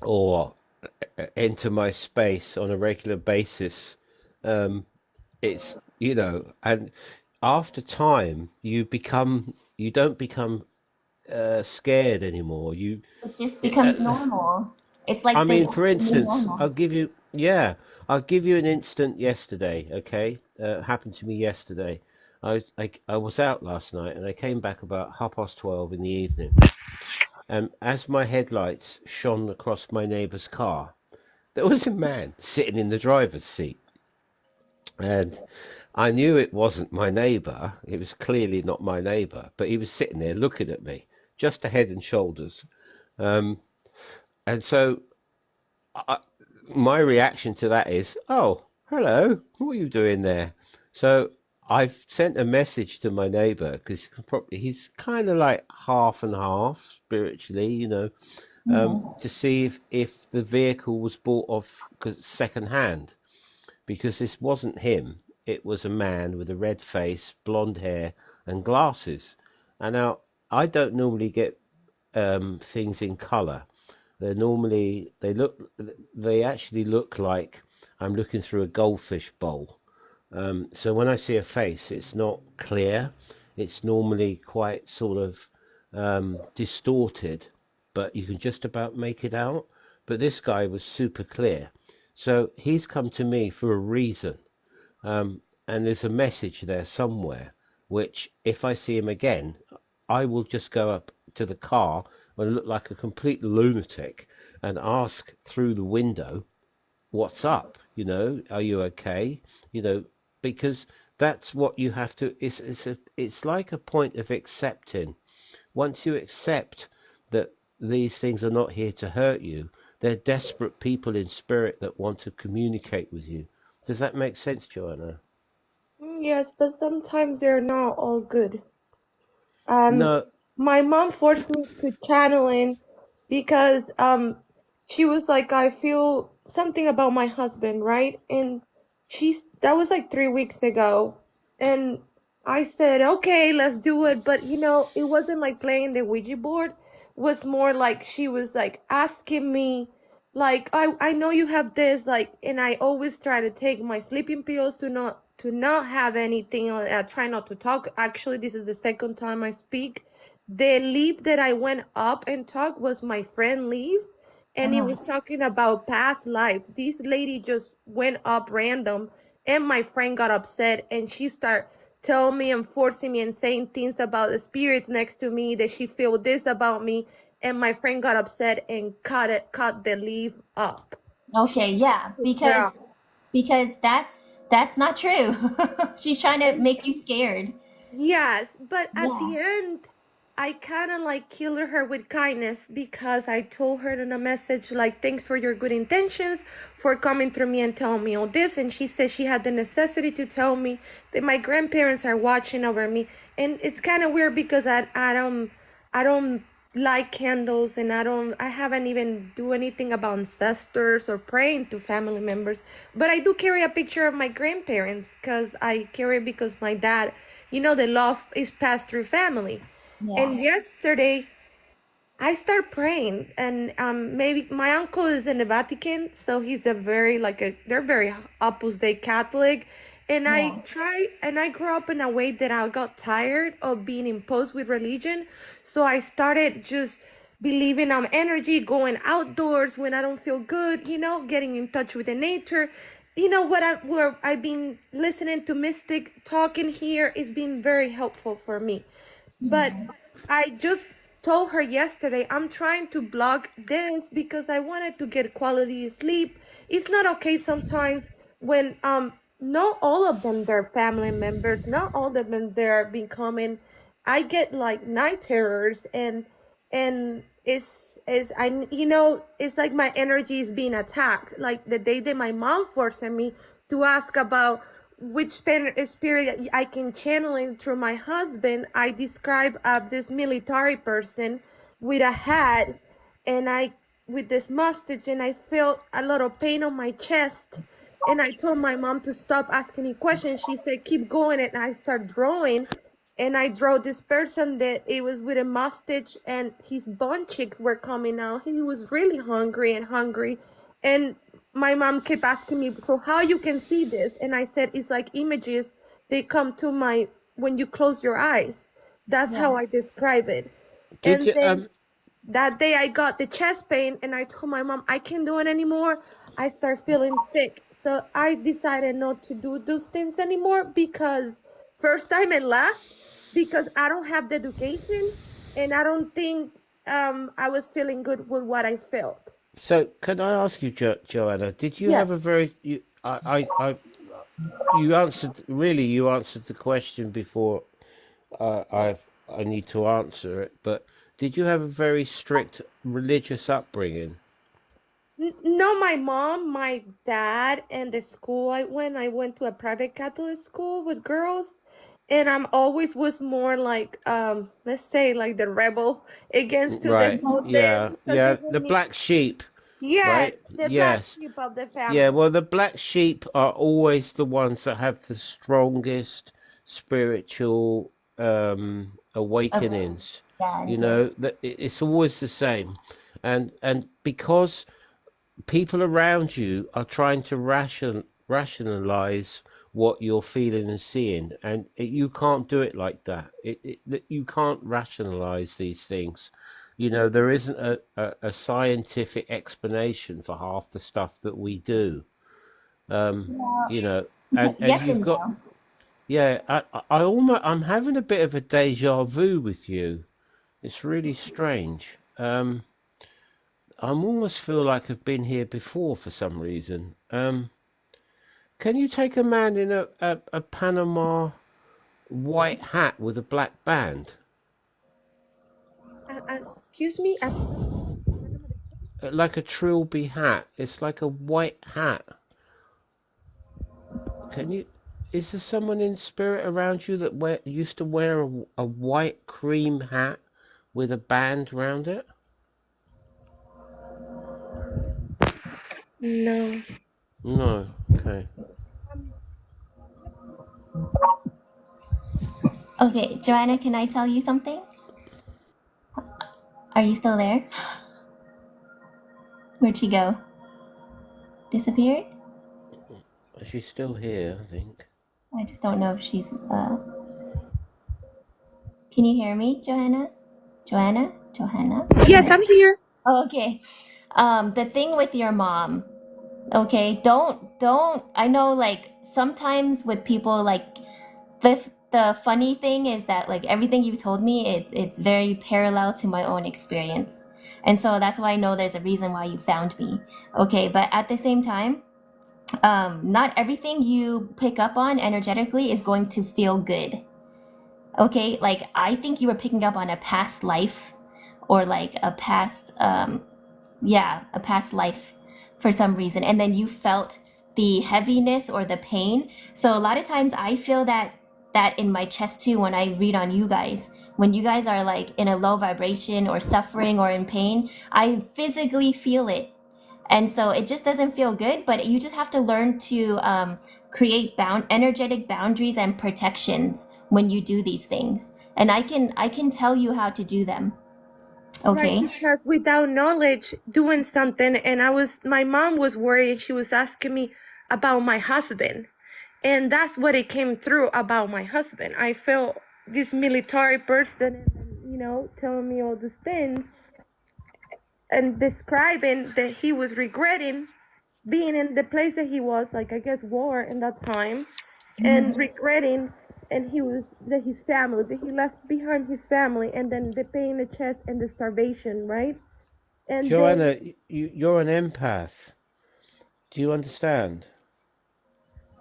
or enter my space on a regular basis, it's and after time you don't become scared anymore. It just becomes normal. It's I like the mean, for new instance, normal. I'll give you an instant yesterday. Okay, happened to me yesterday. I was out last night and I came back about 12:30 in the evening. And as my headlights shone across my neighbour's car, there was a man sitting in the driver's seat, and I knew it wasn't my neighbour. It was clearly not my neighbour, but he was sitting there looking at me, just a head and shoulders. And so I, my reaction to that is, "Oh, hello, what are you doing there?" So I've sent a message to my neighbour because he's kind of like half and half spiritually, to see if the vehicle was bought off because second hand, because this wasn't him. It was a man with a red face, blonde hair, and glasses. And now I don't normally get things in color. They actually look like I'm looking through a goldfish bowl. So when I see a face, it's not clear. It's normally quite sort of distorted, but you can just about make it out. But this guy was super clear. So he's come to me for a reason. And there's a message there somewhere, which if I see him again, I will just go up to the car and look like a complete lunatic and ask through the window, "What's up? Are you okay?" Because that's what you have to. It's like a point of accepting. Once you accept that these things are not here to hurt you, they're desperate people in spirit that want to communicate with you. Does that make sense, Joanna? Yes, but sometimes they're not all good. Um, No. my mom forced me to channeling because she was like, I feel something about my husband, right? And that was like 3 weeks ago, and I said, okay, let's do it. But it wasn't like playing the Ouija board. It was more like she was like asking me, like, I know you have this, like, and I always try to take my sleeping pills to not have anything. I try not to talk. Actually, this is the second time I speak. The leave that I went up and talked was my friend leave, and he was talking about past life. This lady just went up random, and my friend got upset, and she started telling me and forcing me and saying things about the spirits next to me, that she feel this about me, and my friend got upset and cut the leave up. She Okay, yeah, took it because off. that's not true. She's trying to make you scared. Yes, but at Yeah. the end, I kind of like killed her with kindness because I told her in a message, like, thanks for your good intentions, for coming through me and telling me all this. And she said she had the necessity to tell me that my grandparents are watching over me. And it's kind of weird because I don't light candles, and I haven't even do anything about ancestors or praying to family members, but I do carry a picture of my grandparents because I carry it because my dad, the love is passed through family. Yeah. And yesterday I start praying, and maybe my uncle is in the Vatican, so he's they're very Opus Dei Catholic, and I Yeah. try, and I grew up in a way that I got tired of being imposed with religion, so I started just believing on energy, going outdoors when I don't feel good, getting in touch with the nature. Where I've been listening to mystic talking here is been very helpful for me. But I just told her yesterday I'm trying to block this because I wanted to get quality sleep. It's not okay sometimes when not all of them they're family members, not all of them they're becoming. I get like night terrors, and it's like my energy is being attacked. Like the day that my mom forced me to ask about which spirit I can channel in through my husband, I describe this military person with a hat, and I with this mustache, and I felt a lot of pain on my chest. And I told my mom to stop asking me questions. She said, keep going, and I start drawing. And I drew this person that it was with a mustache, and his bone cheeks were coming out. He was really hungry. And my mom kept asking me, so how you can see this? And I said, it's like images. They come to my, when you close your eyes. That's Yeah. how I describe it. Did And you then that day I got the chest pain, and I told my mom I can't do it anymore. I start feeling sick. So I decided not to do those things anymore, because first time and last, because I don't have the education, and I don't think I was feeling good with what I felt. So can I ask you, Joanna? Did you Yes. have a very you answered really you answered the question before I need to answer it, but did you have a very strict religious upbringing? No, my mom, my dad, and the school I went to a private Catholic school with girls, and I'm always was more like, let's say like the rebel against to the Right. whole thing Yeah. because they Yeah. The want me. black sheep, Yes, right? the black Yes. sheep of the Yeah, family. well, the black sheep are always the ones that have the strongest spiritual Okay. awakenings. Yeah, You and know, gifts. that it's always the same. And because people around you are trying to rationalize what you're feeling and seeing, and you can't do it like that. You can't rationalize these things. You know, there isn't a scientific explanation for half the stuff that we do. Well, You know, and yes you've and got, no. yeah, I almost, I'm having a bit of a deja vu with you. It's really strange. I almost feel like I've been here before for some reason. Can you take a man in a Panama white hat with a black band? Excuse me. Like a trilby hat. It's like a white hat. Can you? Is there someone in spirit around you that used to wear a white cream hat with a band round it? No. No. Okay. Okay, Joanna, can I tell you something? Are you still there? Where'd she go? Disappeared? She's still here, I think. I just don't know if she's. Can you hear me, Joanna? Joanna? Johanna? Yes, I'm here. Oh, okay. The thing with your mom. Okay, don't. I know, like sometimes with people, like the funny thing is that like everything you told me, it's very parallel to my own experience, and so that's why I know there's a reason why you found me. Okay, but at the same time, not everything you pick up on energetically is going to feel good. Okay, like I think you were picking up on a past life, or like a past yeah, a past life for some reason, and then you felt the heaviness or the pain. So a lot of times I feel that in my chest too when I read on you guys. When you guys are like in a low vibration or suffering or in pain, I physically feel it. And so it just doesn't feel good, but you just have to learn to create energetic boundaries and protections when you do these things. And I can tell you how to do them. Right, Okay. because without knowledge, doing something, and my mom was worried. She was asking me about my husband, and that's what it came through about my husband. I felt this military person, and telling me all these things and describing that he was regretting being in the place that he was, like I guess war in that time, and regretting, and he was that his family that he left behind his family, and then the pain in the chest and the starvation, right? And then Joanna, you're an empath. Do you understand?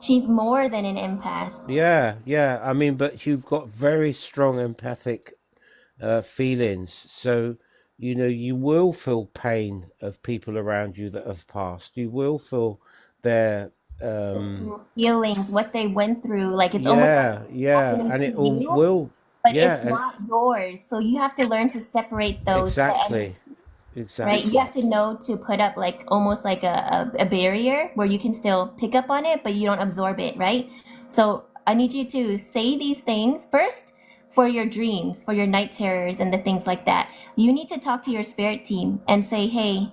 She's more than an empath. Yeah, yeah. I mean, but you've got very strong empathic feelings. So, you know, you will feel pain of people around you that have passed. You will feel their, um, Feelings, what they went through, like it's almost as if yeah, it's yeah. happening And to it all you, will, but yeah, it's and not yours. So you have to learn to separate those, the energy, exactly, right? You have exactly. to know to put up like almost like a barrier where you can still pick up on it, but you don't absorb it, right? So I need you to say these things first for your dreams, for your night terrors and the things like that. You need to talk to your spirit team and say, hey,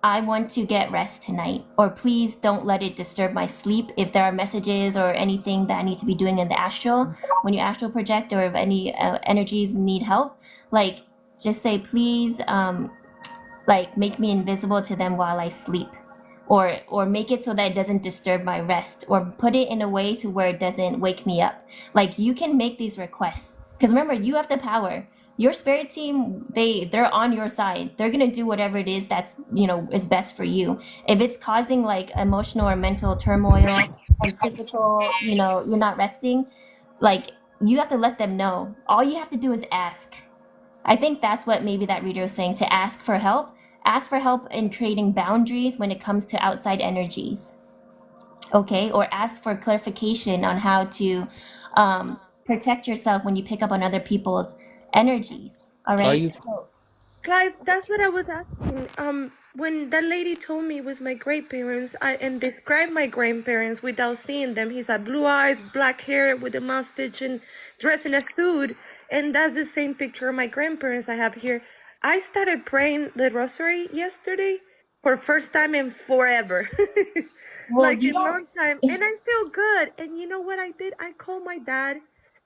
I want to get rest tonight, or please don't let it disturb my sleep. If there are messages or anything that I need to be doing in the astral, when you astral project, or if any energies need help, like just say, please, like make me invisible to them while I sleep. Or make it so that it doesn't disturb my rest, or put it in a way to where it doesn't wake me up. Like you can make these requests because remember, you have the power. your spirit team, they're on your side. They're gonna do whatever it is that's, is best for you. If it's causing like emotional or mental turmoil and physical, you're not resting, like, you have to let them know. All you have to do is ask. I think that's what maybe that reader was saying, to ask for help. Ask for help in creating boundaries when it comes to outside energies. Okay, or ask for clarification on how to protect yourself when you pick up on other people's energies. All Are right. you? Clive, that's what I was asking. When that lady told me it was my grandparents, and described my grandparents without seeing them. He said blue eyes, black hair with a mustache, and dressed in a suit. And that's the same picture of my grandparents I have here. I started praying the rosary yesterday for first time in forever. Well, Like you a don't. long time. And I feel good. And you know what I did? I called my dad,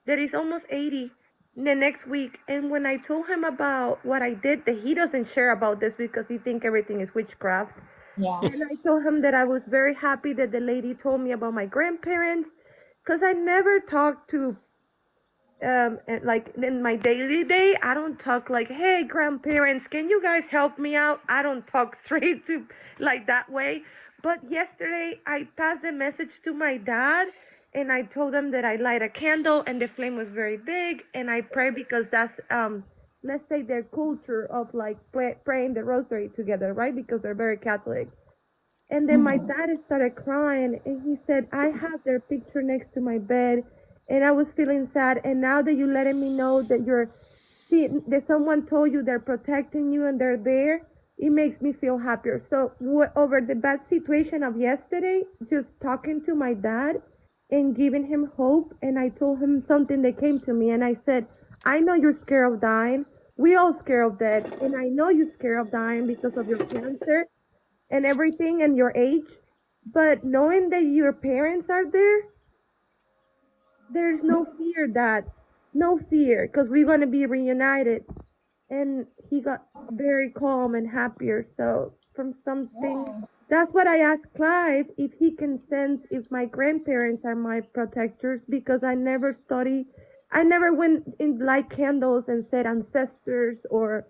that is almost 80, the next week. And when I told him about what I did, that he doesn't share about this because he think everything is witchcraft. Yeah. And I told him that I was very happy that the lady told me about my grandparents, because I never talked to and like in my daily day, I don't talk like, hey grandparents, can you guys help me out? I don't talk straight to like that way. But yesterday I passed the message to my dad, and I told him that I light a candle and the flame was very big, and I pray because that's let's say their culture of like praying the rosary together, right? Because they're very Catholic. And then my dad started crying, and he said, I have their picture next to my bed, and I was feeling sad. And now that you letting me know that that someone told you they're protecting you and they're there, it makes me feel happier. So over the bad situation of yesterday, just talking to my dad and giving him hope, and I told him something that came to me, and I said, I know you're scared of dying. We all scared of death, and I know you're scared of dying because of your cancer and everything and your age, but knowing that your parents are there, there's no fear, that no fear, because we're going to be reunited. And he got very calm and happier. So from something, that's what I asked Clive, if he can sense if my grandparents are my protectors, because I never study, I never went in light candles and said ancestors or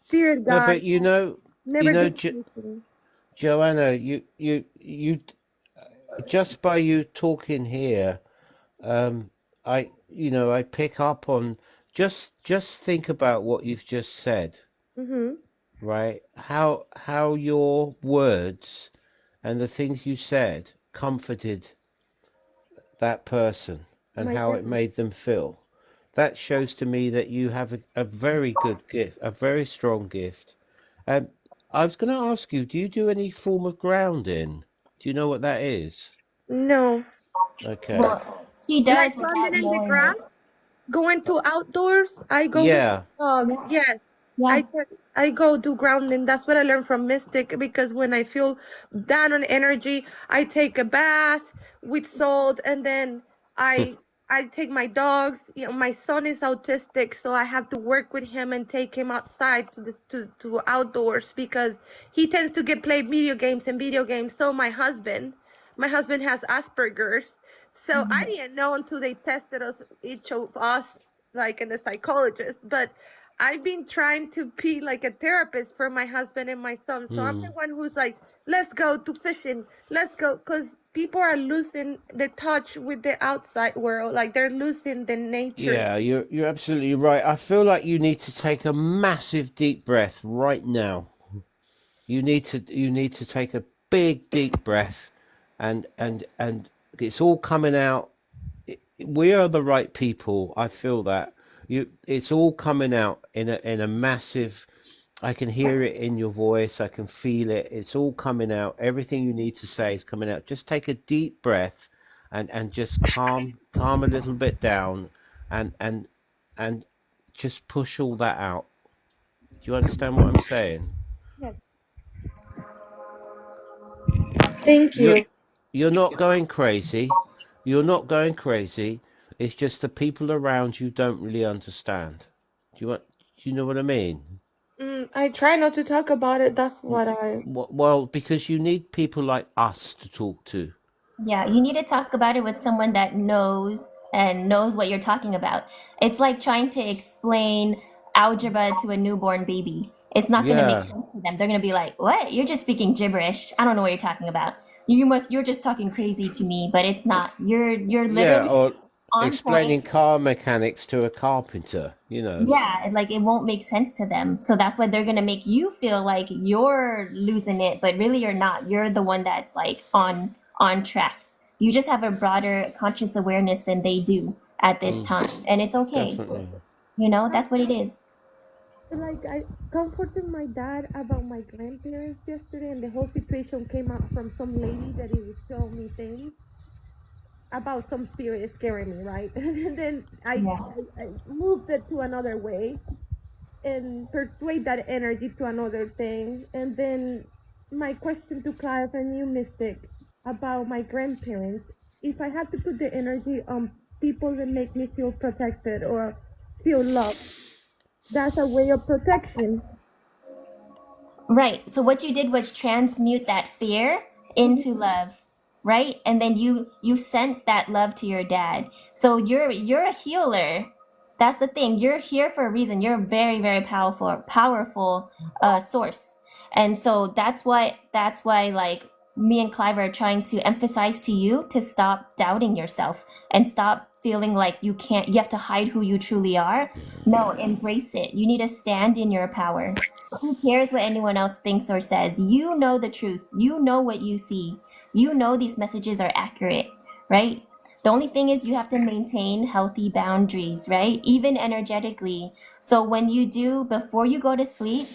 spirit No, guides. but Never did anything. Joanna, you just by you talking here, I pick up on just think about what you've just said, Mm-hmm. right? How your words and the things you said comforted that person and My how it grandma. made them feel. That shows to me that you have a very good gift, a very strong gift. Um, I was going to ask you, do you do any form of grounding? Do you know what that is? No. Okay. Well, she Like does running without in the knowing it. grass, going to outdoors. I go with Yeah. dogs. Yeah. Yes, Yeah. I go do grounding. That's what I learned from Mystic. Because when I feel down on energy, I take a bath with salt, and then I I take my dogs. You know, my son is autistic, so I have to work with him and take him outside to outdoors, because he tends to get played video games and video games. So my husband has Asperger's, so I didn't know until they tested us, each of us, like in the psychologist. But I've been trying to be like a therapist for my husband and my son. So I'm the Mm. one who's like, let's go to fishing, let's go, because people are losing the touch with the outside world, like they're losing the nature. Yeah, you're absolutely right. I feel like you need to take a massive deep breath right now. You need to take a big deep breath and it's all coming out. We are the right people. I feel that. It's all coming out in a massive. I can hear it in your voice. I can feel it. It's all coming out. Everything you need to say is coming out. Just take a deep breath and just calm a little bit down and just push all that out. Do you understand what I'm saying? Yes. Thank You're you. you're not going crazy. You're not going crazy. It's just the people around you don't really understand. Do you know what I mean? I try not to talk about it. That's what I. Well, because you need people like us to talk to. Yeah, you need to talk about it with someone that knows and knows what you're talking about. It's like trying to explain algebra to a newborn baby. It's not going to make Yeah, sense to them. They're going to be like, "What? You're just speaking gibberish. I don't know what you're talking about. You're just talking crazy to me." But it's not. You're yeah, literally or on point. explaining car mechanics to a carpenter, you know. Yeah, like it won't make sense to them. So that's why they're gonna make you feel like you're losing it, but really you're not. You're the one that's like on track. You just have a broader conscious awareness than they do at this Mm, time, and it's okay. definitely. You know, that's what it is. Like I comforted my dad about my grandparents yesterday, and the whole situation came out from some lady that he was showing me things about some spirit scaring me, right? And then Yeah. I moved it to another way and persuade that energy to another thing. And then my question to clarify new mystic about my grandparents, if I had to put the energy on people that make me feel protected or feel loved, that's a way of protection. Right. So what you did was transmute that fear Mhm. into love, right? And then you sent that love to your dad. So you're a healer. That's the thing. You're here for a reason. You're a very very powerful source. And so that's why like me and Clive are trying to emphasize to you to stop doubting yourself and stop feeling like you have to hide who you truly are. No, embrace it. You need to stand in your power. Who cares what anyone else thinks or says? You know the truth. You know what you see. You know these messages are accurate, right? The only thing is you have to maintain healthy boundaries, right? Even energetically. So when you do, before you go to sleep,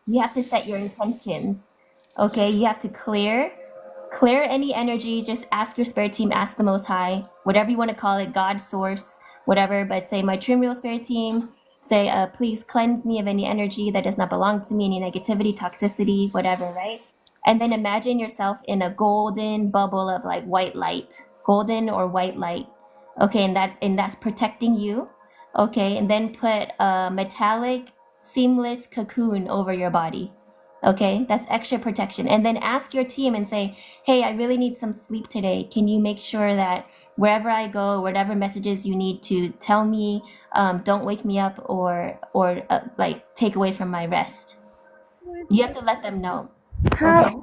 you have to set your intentions. Okay, you have to clear any energy. Just ask your spirit team, ask the Most High, whatever you want to call it, God, source, whatever. But say, my Trim Real Spirit team, say, please cleanse me of any energy that does not belong to me, any negativity, toxicity, whatever, right? And then imagine yourself in a golden bubble of like white light, golden or white light. Okay, and that's protecting you. Okay, and then put a metallic seamless cocoon over your body. Okay, that's extra protection. And then ask your team and say, "Hey, I really need some sleep today. Can you make sure that wherever I go, whatever messages you need to tell me, don't wake me up or like take away from my rest." You have to let them know. How Okay.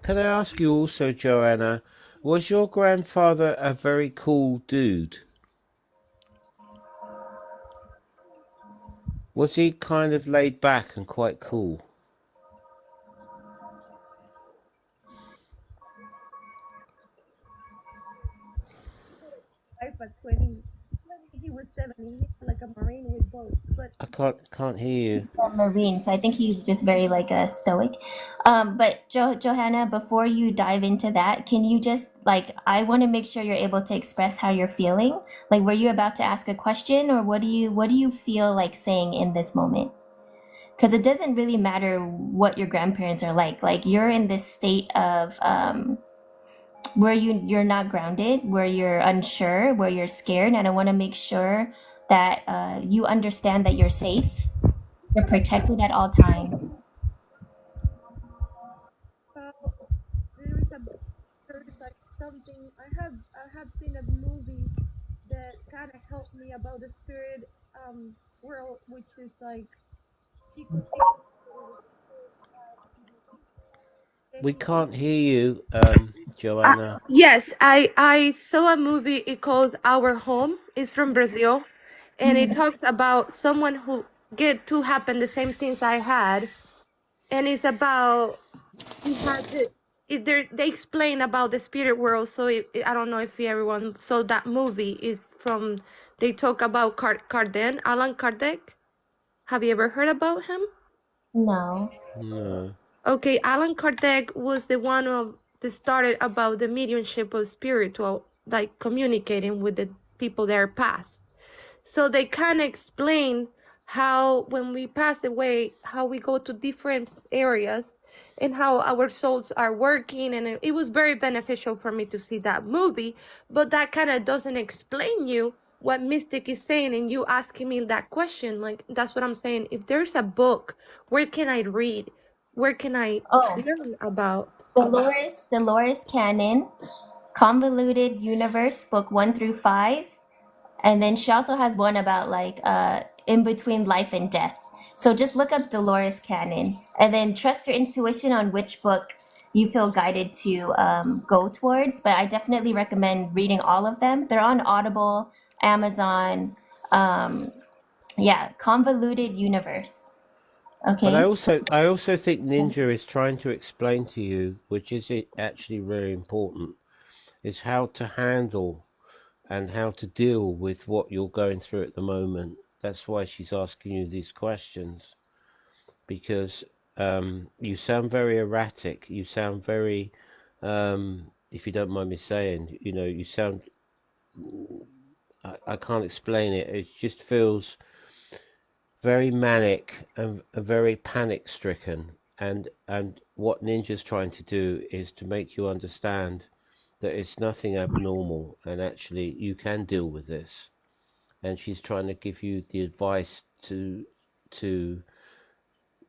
Can I ask you also, Joanna, was your grandfather a very cool dude? Was he kind of laid back and quite cool? life at 20, he was 70, he had like a marine with boats, but I can't hear you. A Marine, so I think he's just very like a stoic. But Johanna, before you dive into that, can you just like I want to make sure you're able to express how you're feeling. Like, were you about to ask a question, or what do you feel like saying in this moment? Because it doesn't really matter what your grandparents are like. Like you're in this state of where you're not grounded, where you're unsure, where you're scared, and I want to make sure that you understand that you're safe, you're protected at all times. uh, there is a there is like something I have seen a movie that kind of helped me about the spirit world, which is like We can't hear you, Joanna. yes, I saw a movie. It calls Our Home. It's from Brazil, and it talks about someone who get to happen the same things I had, and it's about he had they explain about the spirit world. So I don't know if everyone saw that movie. Is from they talk about Kardec, Allan Kardec. Have you ever heard about him? No. No. Okay, Allan Kardec was the one of that started about the mediumship of spiritual, like communicating with the people that are past. So they kind of explain how when we pass away, how we go to different areas and how our souls are working. And it was very beneficial for me to see that movie, but that kind of doesn't explain you what mystic is saying and you asking me that question. Like, that's what I'm saying. If there's a book, where can I read? Where can I Oh, learn about? Dolores Cannon, Convoluted Universe, book 1 through 5. And then she also has one about like in between life and death. So just look up Dolores Cannon and then trust your intuition on which book you feel guided to go towards. But I definitely recommend reading all of them. They're on Audible, Amazon. Um, yeah, Convoluted Universe. But Okay. I also think Ninja is trying to explain to you, which is actually very important, is how to handle and how to deal with what you're going through at the moment. That's why she's asking you these questions, because you sound very erratic. You sound very, if you don't mind me saying, you sound, I can't explain it. It just feels very manic and very panic stricken. And what Ninja's trying to do is to make you understand that it's nothing abnormal, and actually you can deal with this. And she's trying to give you the advice to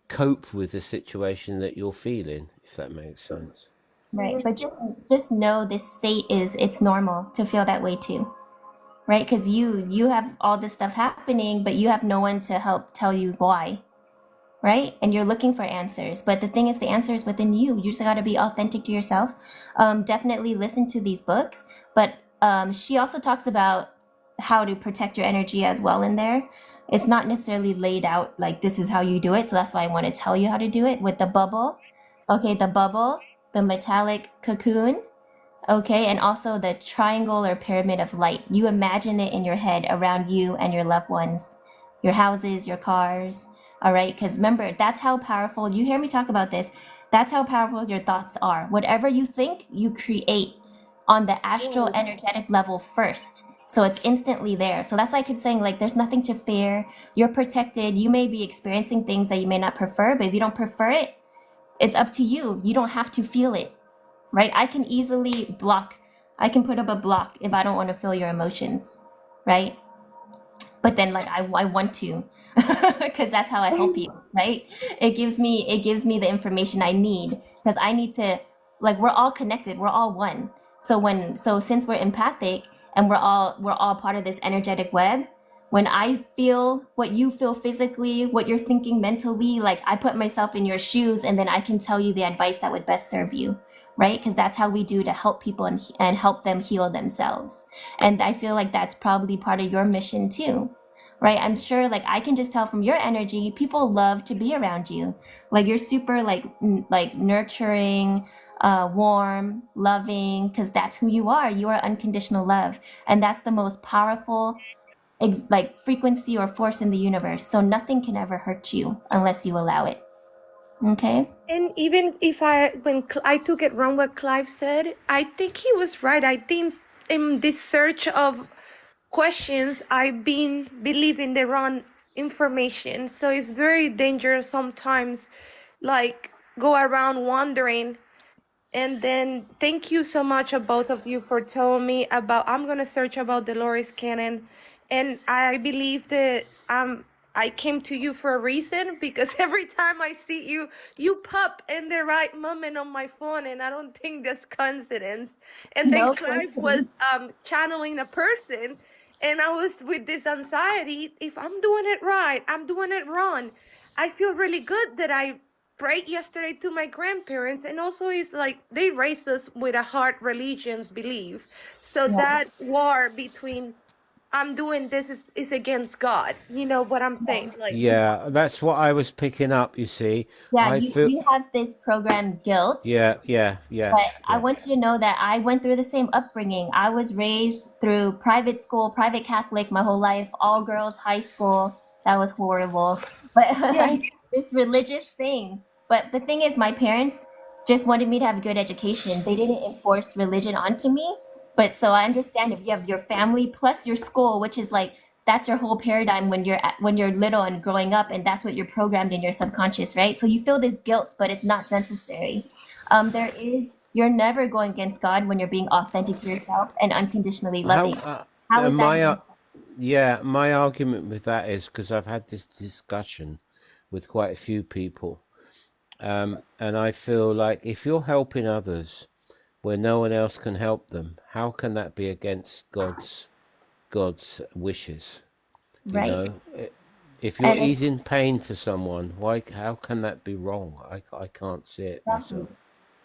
cope with the situation that you're feeling, if that makes sense. Right. But just know this state is it's normal to feel that way too. Right? Because you have all this stuff happening, but you have no one to help tell you why. Right? And you're looking for answers. But the thing is, the answer is within you. You just got to be authentic to yourself. Definitely listen to these books. But she also talks about how to protect your energy as well in there. It's not necessarily laid out like this is how you do it. So that's why I want to tell you how to do it with the bubble. Okay, the bubble, the metallic cocoon, okay, and also the triangle or pyramid of light. You imagine it in your head around you and your loved ones, your houses, your cars. All right, because remember, that's how powerful, you hear me talk about this, that's how powerful your thoughts are. Whatever you think, you create on the astral energetic level first. So it's instantly there. So that's why I keep saying, like, there's nothing to fear. You're protected. You may be experiencing things that you may not prefer, but if you don't prefer it, it's up to you. You don't have to feel it, right? I can easily block, I can put up a block if I don't want to feel your emotions, right? But then like I want to because that's how I help you, right? It gives me the information I need because I need to, like, we're all connected, we're all one. So since we're empathic and we're all part of this energetic web, when I feel what you feel physically, what you're thinking mentally, like I put myself in your shoes and then I can tell you the advice that would best serve you, right? Because that's how we do to help people and help them heal themselves. And I feel like that's probably part of your mission too, right? I'm sure, like, I can just tell from your energy, people love to be around you. Like, you're super, like, like nurturing, warm, loving, because that's who you are. You are unconditional love. And that's the most powerful, like, frequency or force in the universe. So nothing can ever hurt you unless you allow it. Okay? And even if I took it wrong what Clive said, I think he was right. I think in this search of questions, I've been believing the wrong information. So it's very dangerous sometimes, like go around wondering. And then thank you so much, both of you, for telling me about. I'm gonna search about Dolores Cannon, and I believe that I came to you for a reason because every time I see you, you pop in the right moment on my phone, and I don't think that's coincidence. And then No Clive was coincidence. channeling a person, and I was with this anxiety. If I'm doing it right, I'm doing it wrong. I feel really good that I prayed yesterday to my grandparents, and also it's like they raised us with a hard religions belief, so Yeah. that war between I'm doing this is against God, you know what I'm saying, like. Yeah, that's what I was picking up, you see. Yeah, I feel, we have this program guilt. yeah, yeah, yeah, But I yeah. want you to know that I went through the same upbringing. I was raised through private school, private Catholic my whole life, all girls high school. That was horrible. But Yes. this religious thing. But the thing is, my parents just wanted me to have a good education. They didn't enforce religion onto me. But so I understand if you have your family plus your school, which is like that's your whole paradigm when you're little and growing up, and that's what you're programmed in your subconscious, right? So you feel this guilt, but it's not necessary. You're never going against God when you're being authentic to yourself and unconditionally How, loving. How is that my, against? yeah, my argument with that is because I've had this discussion with quite a few people. And I feel like if you're helping others where no one else can help them, how can that be against God's wishes? You Right. know, If you're And it's easing pain for someone, why? How can that be wrong? I can't see it exactly. myself.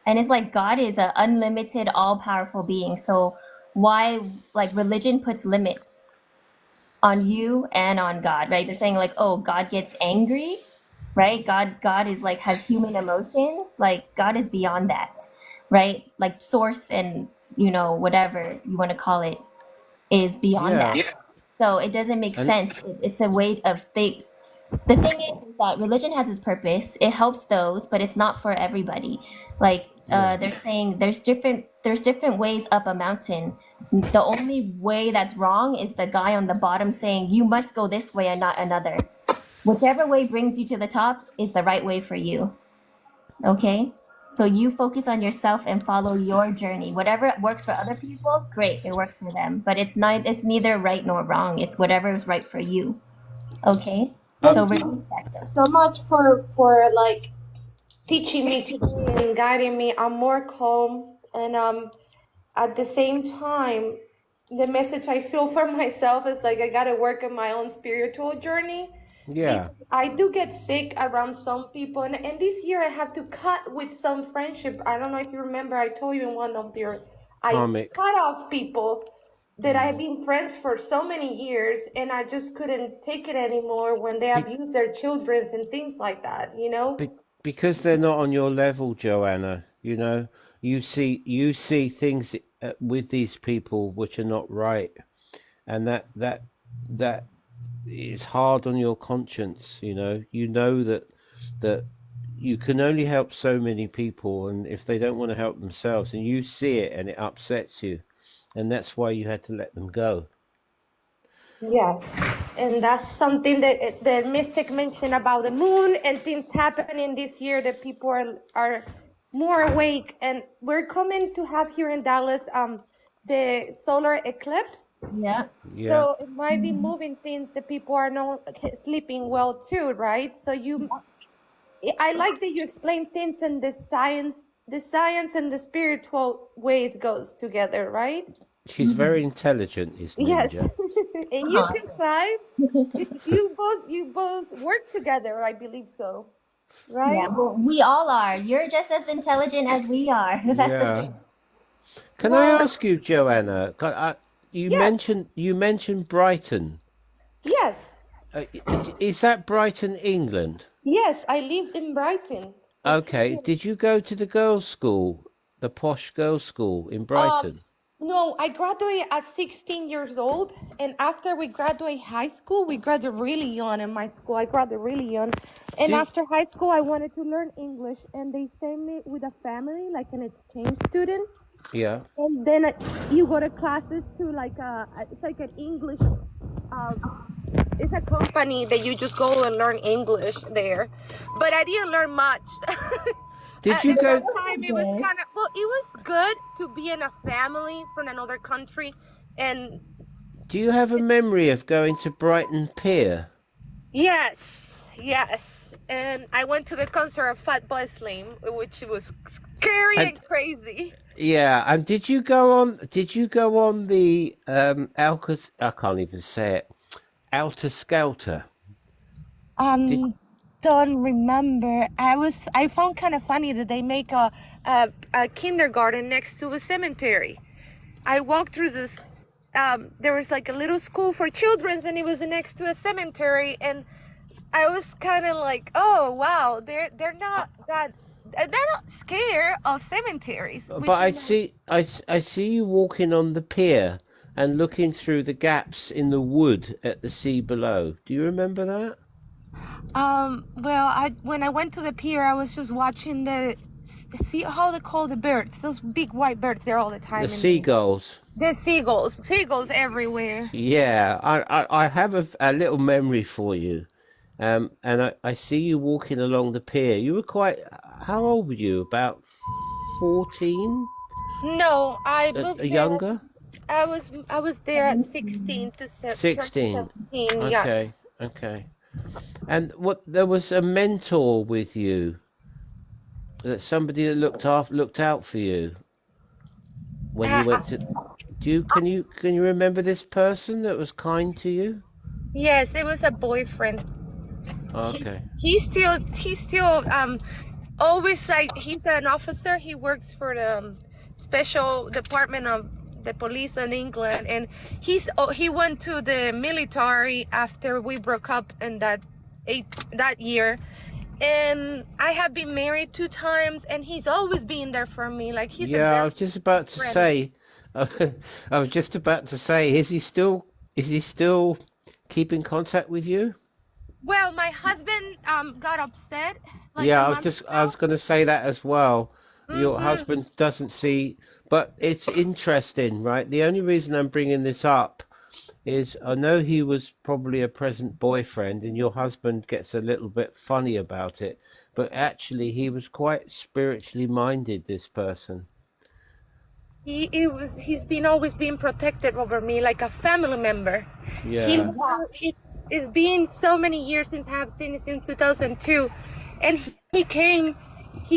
And it's like God is an unlimited, all powerful being. So why, like, religion puts limits on you and on God, right? They're saying like, oh, God gets angry, right? God is like has human emotions. Like God is beyond that, right? Like source and whatever you want to call it is beyond that. Yeah, Yeah. So it doesn't make and sense. It's a way of think. The thing is that religion has its purpose. It helps those, but it's not for everybody. Like yeah, they're saying there's different ways up a mountain. The only way that's wrong is the guy on the bottom saying you must go this way and not another. Whichever way brings you to the top is the right way for you. Okay? So you focus on yourself and follow your journey. Whatever works for other people, great, it works for them. But it's neither right nor wrong. It's whatever is right for you. Okay? uh, So Thank you release that. so much for like teaching me today and guiding me. I'm more calm, and at the same time, the message I feel for myself is like I gotta work on my own spiritual journey, yeah. because I do get sick around some people, and this year I have to cut with some friendship. I don't know if you remember, I told you in one of your, I Karmic. cut off people that I've been friends for so many years, and I just couldn't take it anymore when they Be, abuse their children and things like that, you know? be, because they're not on your level, Joanna. You see things with these people which are not right, and that is hard on your conscience. That you can only help so many people, and if they don't want to help themselves, and you see it and it upsets you, and that's why you had to let them go. Yes, and that's something that the mystic mentioned about the moon and things happening this year that people are more awake, and we're coming to have here in Dallas the solar eclipse. Yeah. Yeah, So it might be moving things that people are not sleeping well too, right? So I like that you explain things in the science and the spiritual way it goes together, right? she's very intelligent, is Yes, Ninja. and you too, Uh-huh. Clive. You both work together, I believe so, Yeah. right? Well, we all are. You're just as intelligent as we are. That's the Yeah. thing. Can I Well, ask you, Joanna? yes, You mentioned Brighton. yes, Is that Brighton, England? yes. I lived in Brighton for 10 Okay. years. Did you go to the girls' school, the posh girls' school in Um, Brighton? no, I graduated at 16 years old, and after we graduate high school, we graduate really young in my school. I graduated really young, and Did after high school, I wanted to learn English, and they sent me with a family, like an exchange student. yeah? And then you go to classes to like it's like an English, it's a company that you just go and learn English there. But I didn't learn much. Did At you the go? same That time, was it was good. kind of, well, it was good to be in a family from another country. And Do you have a memory of going to Brighton Pier? yes, yes. And I went to the concert of Fatboy Slim, which was scary And and crazy. yeah, and did you go on? Did you go on the Alcas? I can't even say it. Alta Skelter. Did Um, don't remember. I found kind of funny that they make a kindergarten next to a cemetery. I walked through this. There was like a little school for children, and it was next to a cemetery, and I was kind of like, oh wow, they're not that. They're not scared of cemeteries, but which is nice. I see you walking on the pier and looking through the gaps in the wood at the sea below. Do you remember that? Well, I when I went to the pier, I was just watching see how they call the birds. Those big white birds there all the The time in seagulls. the seagulls everywhere. Yeah, I have a little memory for you. And I see you walking along the pier. You were quite. How old were you? About 14? No, I moved there. Younger? I was there at 16 to turn 16. 17. Yes. Okay, okay. And what there was a mentor with you, that somebody that looked out for you when you Uh, went to. Can you remember this person that was kind to you? yes, it was a boyfriend. Okay. He's still always like he's an officer. He works for the special department of the police in England, and he went to the military after we broke up in that year. And I have been married 2 times, and he's always been there for me. Like he's a Yeah, I very was just about to friend. say, I was just about to say, is he still keeping contact with you? Well, my husband got upset like a Yeah, month I ago. was going to say that as well. Your Mm-hmm. husband doesn't see, but it's interesting, right? The only reason I'm bringing this up is I know he was probably a present boyfriend, and your husband gets a little bit funny about it, but actually he was quite spiritually minded, this person. He's been always been protected over me like a family member. He Yeah. Yeah. it's been so many years since I have seen him since 2002, and he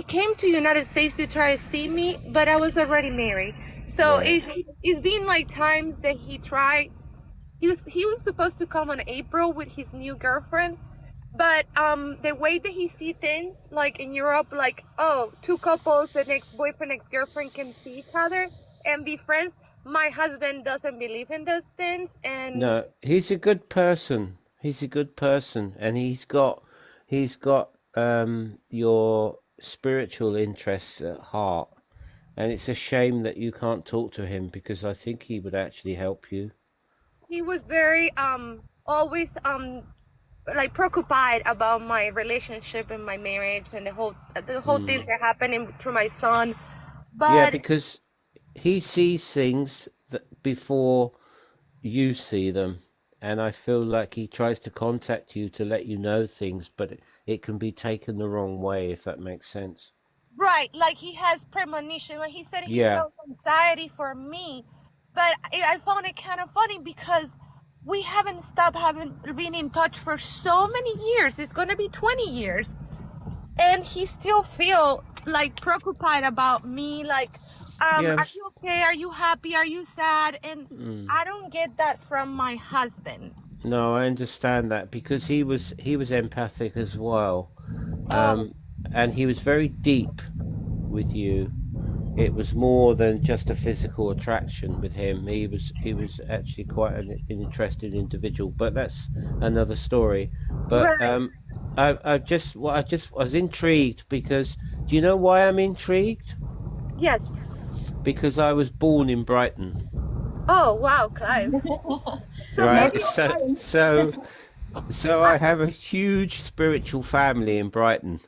came to United States to try to see me, but I was already married. So Right. it's been like times that he tried. He was supposed to come on April with his new girlfriend, but the way that he see things like in Europe, like, oh, two couples, the next boyfriend, ex girlfriend can see each other and be friends. My husband doesn't believe in those things, and No, he's a good person. He's a good person, and he's got your spiritual interests at heart. And it's a shame that you can't talk to him because I think he would actually help you. he was very always like preoccupied about my relationship and my marriage and the whole things Mm. that happening through my son. Yeah, But because he sees things that before you see them. And I feel like he tries to contact you to let you know things, but it can be taken the wrong way, if that makes sense. right, like he has premonition. Like he said, he Yeah, felt anxiety for me, but I found it kind of funny because we haven't stopped having been in touch for so many years. It's gonna be 20 years, and he still feel like preoccupied about me. Like, yeah. are you okay? Are you happy? Are you sad? And Mm. I don't get that from my husband. No, I understand that because he was empathic as well, Oh, um, and he was very deep with you. It was more than just a physical attraction with him. He was actually quite an interesting individual, but that's another story. But right. I just was intrigued because do you know why I'm intrigued? Yes. Because I was born in Brighton, Oh, wow, Clive. So right? maybe Multiple times. So I have a huge spiritual family in Brighton.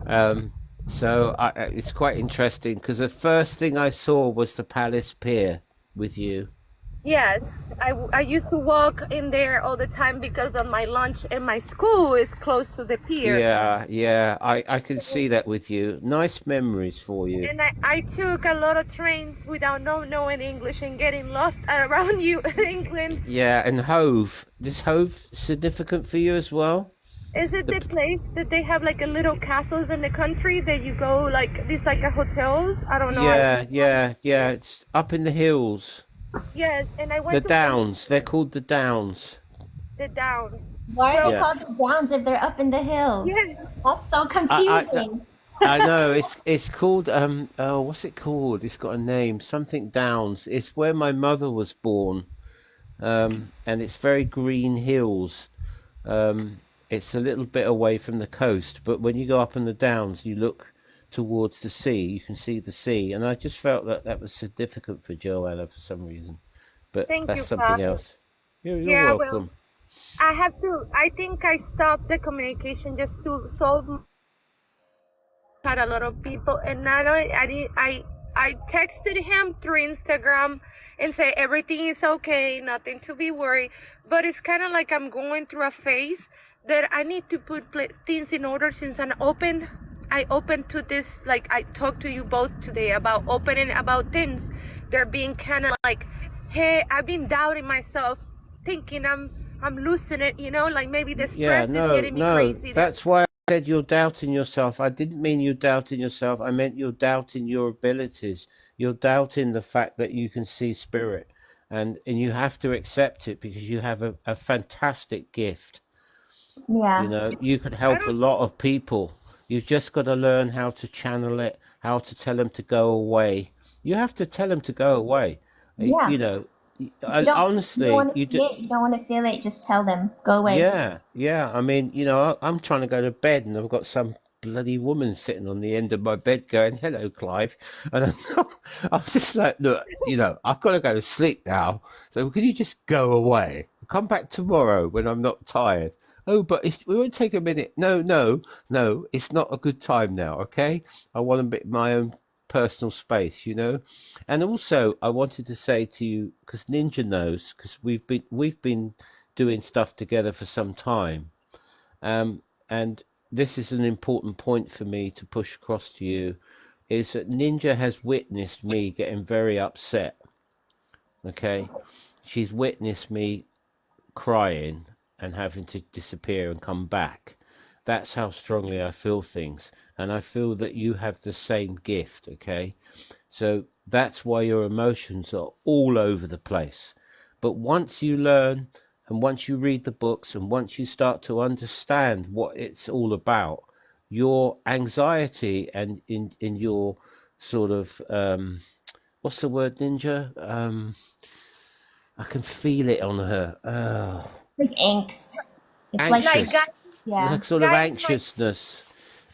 Um, it's quite interesting because the first thing I saw was the Palace Pier with you. yes, I used to walk in there all the time because of my lunch, and my school is close to the pier. Yeah, yeah, I can see that with you. Nice memories for you. And I took a lot of trains without knowing English and getting lost around you, England. Yeah, and Hove. Is Hove significant for you as well? Is it The the p- place that they have like a little castles in the country that you go like these like a hotels? I don't know. yeah. It's up in the hills. Yes, and I The went to some Downs. They're called the Downs. the downs. Why are they Well, Yeah. called the Downs if they're up in the hills? yes, That's so I confusing. I know it's called oh, what's it called? It's got a name. Something Downs. It's where my mother was born. And it's very green hills. It's a little bit away from the coast, but when you go up in the downs, you look towards the sea. You can see the sea, and I just felt that that was significant for Joanna for some reason. But thank that's you, something Pop. else. You're Yeah, well, welcome. I have to. I think I stopped the communication just to solve had a lot of people, and not only I texted him through Instagram and say everything is okay, nothing to be worried. But it's kind of like I'm going through a phase that I need to put things in order since I'm open. I open to this, like I talked to you both today about opening about things. They're being kind of like, hey, I've been doubting myself, thinking I'm losing it, like maybe the Yeah, stress is no, getting me no. crazy. That's why I said you're doubting yourself. I didn't mean you're doubting yourself. I meant you're doubting your abilities. You're doubting the fact that you can see spirit. And you have to accept it because you have a fantastic gift. You Yeah. know, you could I help a don't. lot of people. You've just got to learn how to channel it, how to tell them to go away. You have to tell them to go away. Yeah. You know, You don't honestly, want to see it, you don't want to feel it, just tell them, go away. yeah, yeah. I mean, I'm trying to go to bed and I've got some bloody woman sitting on the end of my bed going, "Hello, Clive," and I'm just like, look, I've got to go to sleep now. So can you just go away? Come back tomorrow when I'm not tired. Oh, but we won't take a minute. No, no, no. It's not a good time now. Okay, I want a bit my own personal space. And also, I wanted to say to you because Ninja knows because we've been doing stuff together for some time. And this is an important point for me to push across to you is that Ninja has witnessed me getting very upset. Okay. She's witnessed me crying and having to disappear and come back. That's how strongly I feel things. And I feel that you have the same gift. Okay. So that's why your emotions are all over the place. But once you learn and once you read the books and once you start to understand what it's all about, your anxiety and in your sort of what's the word, Ninja? I can feel it on her. Like angst. It's like Like Anxious. yeah. Like sort of guiding my anxiousness.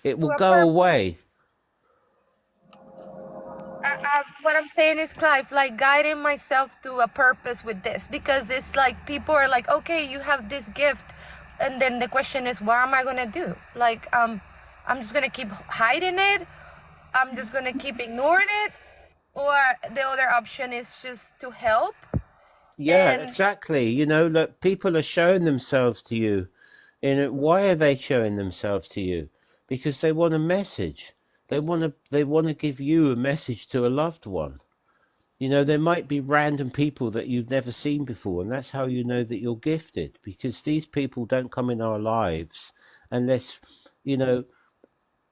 It to will a go purpose. away. What I'm saying is, Clive, like guiding myself to a purpose with this, because it's like people are like, okay, you have this gift, and then the question is, what am I gonna do? Like, I'm just gonna keep hiding it. I'm just gonna keep ignoring it, or the other option is just to help. Yeah, And exactly. Look, people are showing themselves to you. Why are they showing themselves to you? Because they want a message. They want to give you a message to a loved one. There might be random people that you've never seen before, and that's how you know that you're gifted, because these people don't come in our lives unless, you know,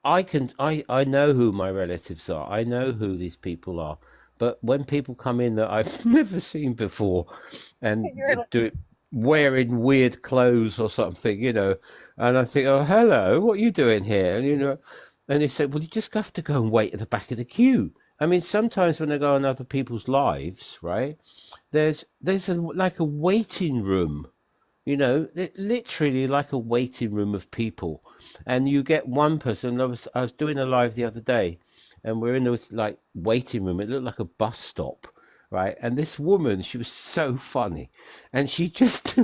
I know who my relatives are. I know who these people are. But when people come in that I've never seen before you're and like, do wearing weird clothes or something, and I think, oh, hello, what are you doing here? And they said, well, you just have to go and wait at the back of the queue. I mean, sometimes when I go on other people's lives, right, like a waiting room, literally like a waiting room of people. And you get one person. I was doing a live the other day, and we're in this like waiting room. It looked like a bus stop, right? And this woman, she was so funny, and she just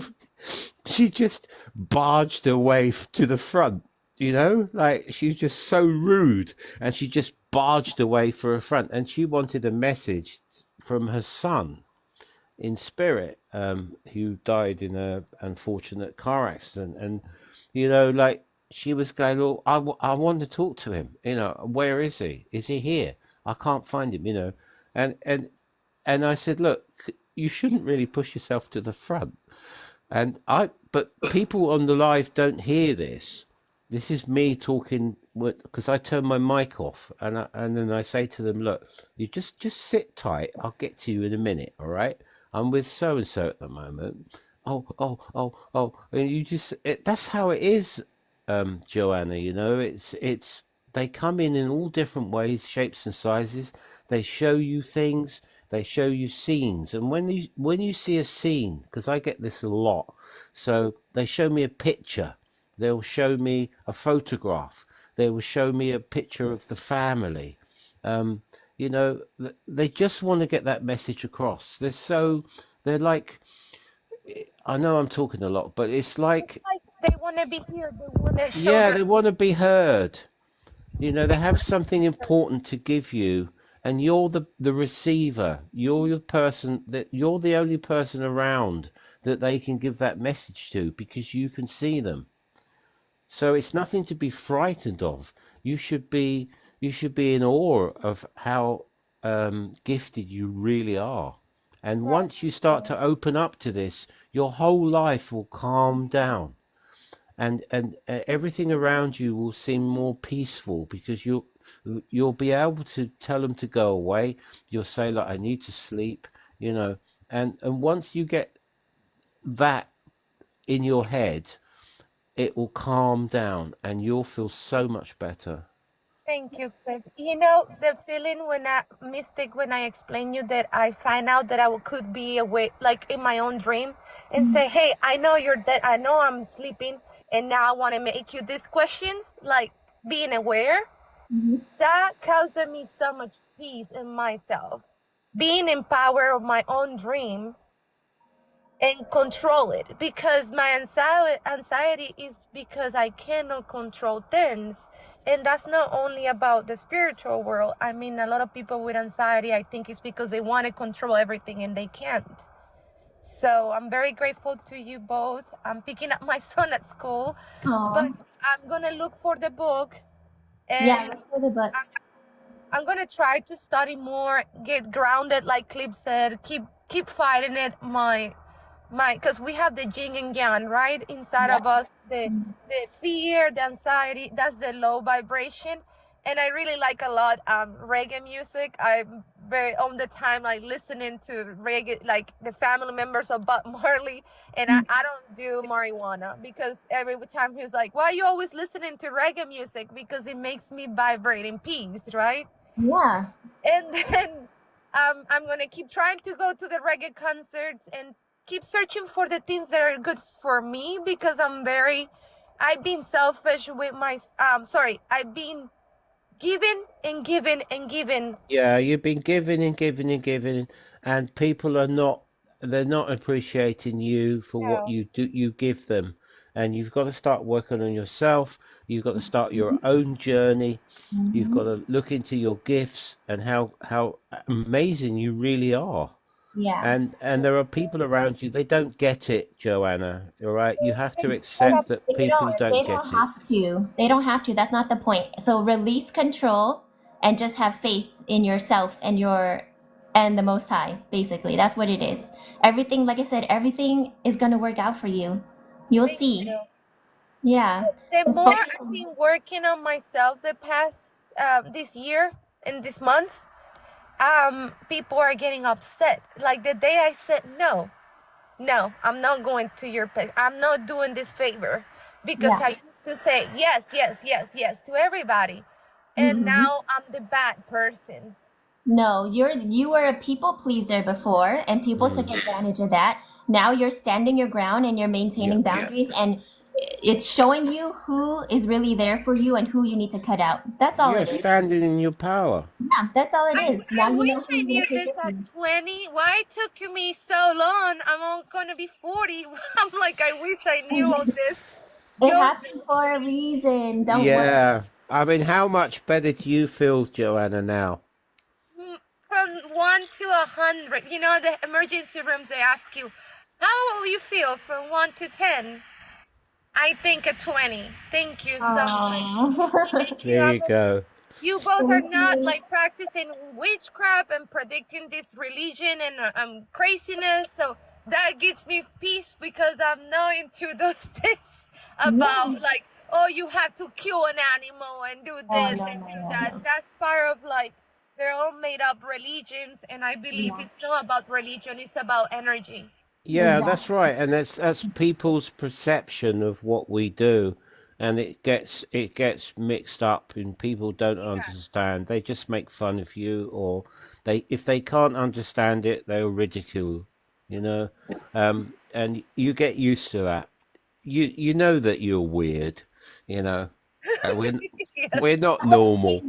she just barged her way to the front. Like she's just so rude, and she just barged away for a front, and she wanted a message from her son in spirit, who died in a unfortunate car accident. And like she was going, oh, I want to talk to him. Where is he? Is he here? I can't find him. And I said, look, you shouldn't really push yourself to the front. But people on the live don't hear this. This is me talking because I turn my mic off, and then I say to them, look, you just sit tight. I'll get to you in a minute. All right. I'm with so and so at the moment. Oh. And that's how it is, Joanna. It's they come in all different ways, shapes and sizes. They show you things. They show you scenes. And when you see a scene, because I get this a lot, so they show me a picture. They'll show me a photograph. They will show me a picture of the family. Um, they just want to get that message across. They're like, I know I'm talking a lot, but it's like, like they want to be here. They want to show yeah, their. they want to be heard. They have something important to give you, and you're the receiver. You're the only person around that they can give that message to because you can see them. So it's nothing to be frightened of. You should be in awe of how gifted you really are. And once you start to open up to this, your whole life will calm down, and everything around you will seem more peaceful because you'll be able to tell them to go away. You'll say, like, I need to sleep, and once you get that in your head, it will calm down and you'll feel so much better. Thank you, Cliff. You know, the feeling when I explain you that I find out that could be awake, like in my own dream, and say, hey, I know you're dead. I know I'm sleeping. And now I want to make you these questions, like being aware. That causes me so much peace in myself. Being in power of my own dream and control it, because my anxiety is because I cannot control things. And that's not only about the spiritual world. I mean, a lot of people with anxiety, I think, is because they want to control everything and they can't. So I'm very grateful to you both. I'm picking up my son at school. Aww. But I'm gonna look for the books, and Yeah, look for the books. I'm gonna try to study more, get grounded, like Cliff said, keep fighting it. Because we have the yin and yang, right, inside of us, the fear, the anxiety, that's the low vibration. And I really like a lot reggae music. I'm very on the time, like listening to reggae, like the family members of Bob Marley. And I don't do marijuana, because every time he's like, why are you always listening to reggae music? Because it makes me vibrate in peace, right? Yeah. And then I'm gonna keep trying to go to the reggae concerts and keep searching for the things that are good for me, because I've been selfish with I've been giving and giving and giving. Yeah, you've been giving and giving and giving, and people they're not appreciating you for what you give them. And you've got to start working on yourself. You've got to start your own journey. You've got to look into your gifts and how amazing you really are. Yeah. And there are people around you, they don't get it, Joanna. All right, you have to accept that people don't get it. Have to. They don't have to. That's not the point. So release control and just have faith in yourself and the Most High. Basically, that's what it is. Everything, like I said, everything is gonna work out for you. You'll see. You. Yeah. The more I've been working on myself the past this year and this month, people are getting upset. Like the day I said no, I'm not going to your place. I'm not doing this favor, because I used to say yes, yes, yes, yes to everybody, and now I'm the bad person. No, you were a people pleaser before, and people took advantage of that. Now you're standing your ground and you're maintaining boundaries, and it's showing you who is really there for you and who you need to cut out. That's all You're it is. standing in your power. Yeah, that's all it is. I wish I knew this at 20. Why it took me so long? I'm gonna be 40. I'm like, I wish I knew all this. It happened for a reason. Don't worry. Yeah. I mean, how much better do you feel, Joanna, now? From 1 to 100. You know, the emergency rooms, they ask you, how will you feel from 1 to 10? I think a 20. Thank you so much. There you go. You both are not like practicing witchcraft and predicting this religion and craziness. So that gives me peace, because I'm not into those things about like, oh, you have to kill an animal and do this and do that. That's part of like their own made up religions. And I believe it's not about religion, it's about energy. Yeah, that's right. And that's people's perception of what we do. And it gets mixed up and people don't understand. They just make fun of you, or if they can't understand it, they'll ridicule, you know. And you get used to that. You know that you're weird, you know. We're not normal.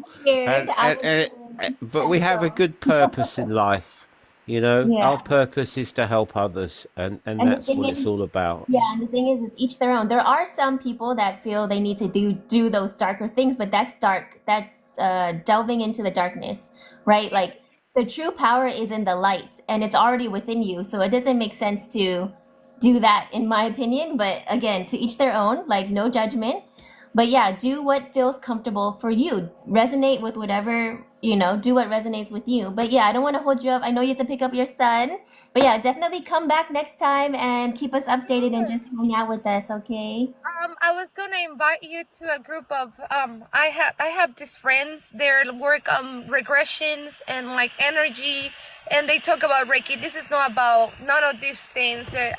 But we have a good purpose in life. You know, our purpose is to help others, and that's what it's all about. Yeah, and the thing is each their own. There are some people that feel they need to do those darker things, but that's dark. That's delving into the darkness, right? Like the true power is in the light, and it's already within you. So it doesn't make sense to do that, in my opinion. But again, to each their own. Like no judgment. But yeah, do what feels comfortable for you. Resonate with whatever, do what resonates with you. But yeah, I don't want to hold you up. I know you have to pick up your son. But yeah, definitely come back next time and keep us updated and just hang out with us, okay? I was gonna invite you to a group of I have these friends. They work on regressions and like energy, and they talk about Reiki. This is not about none of these things. They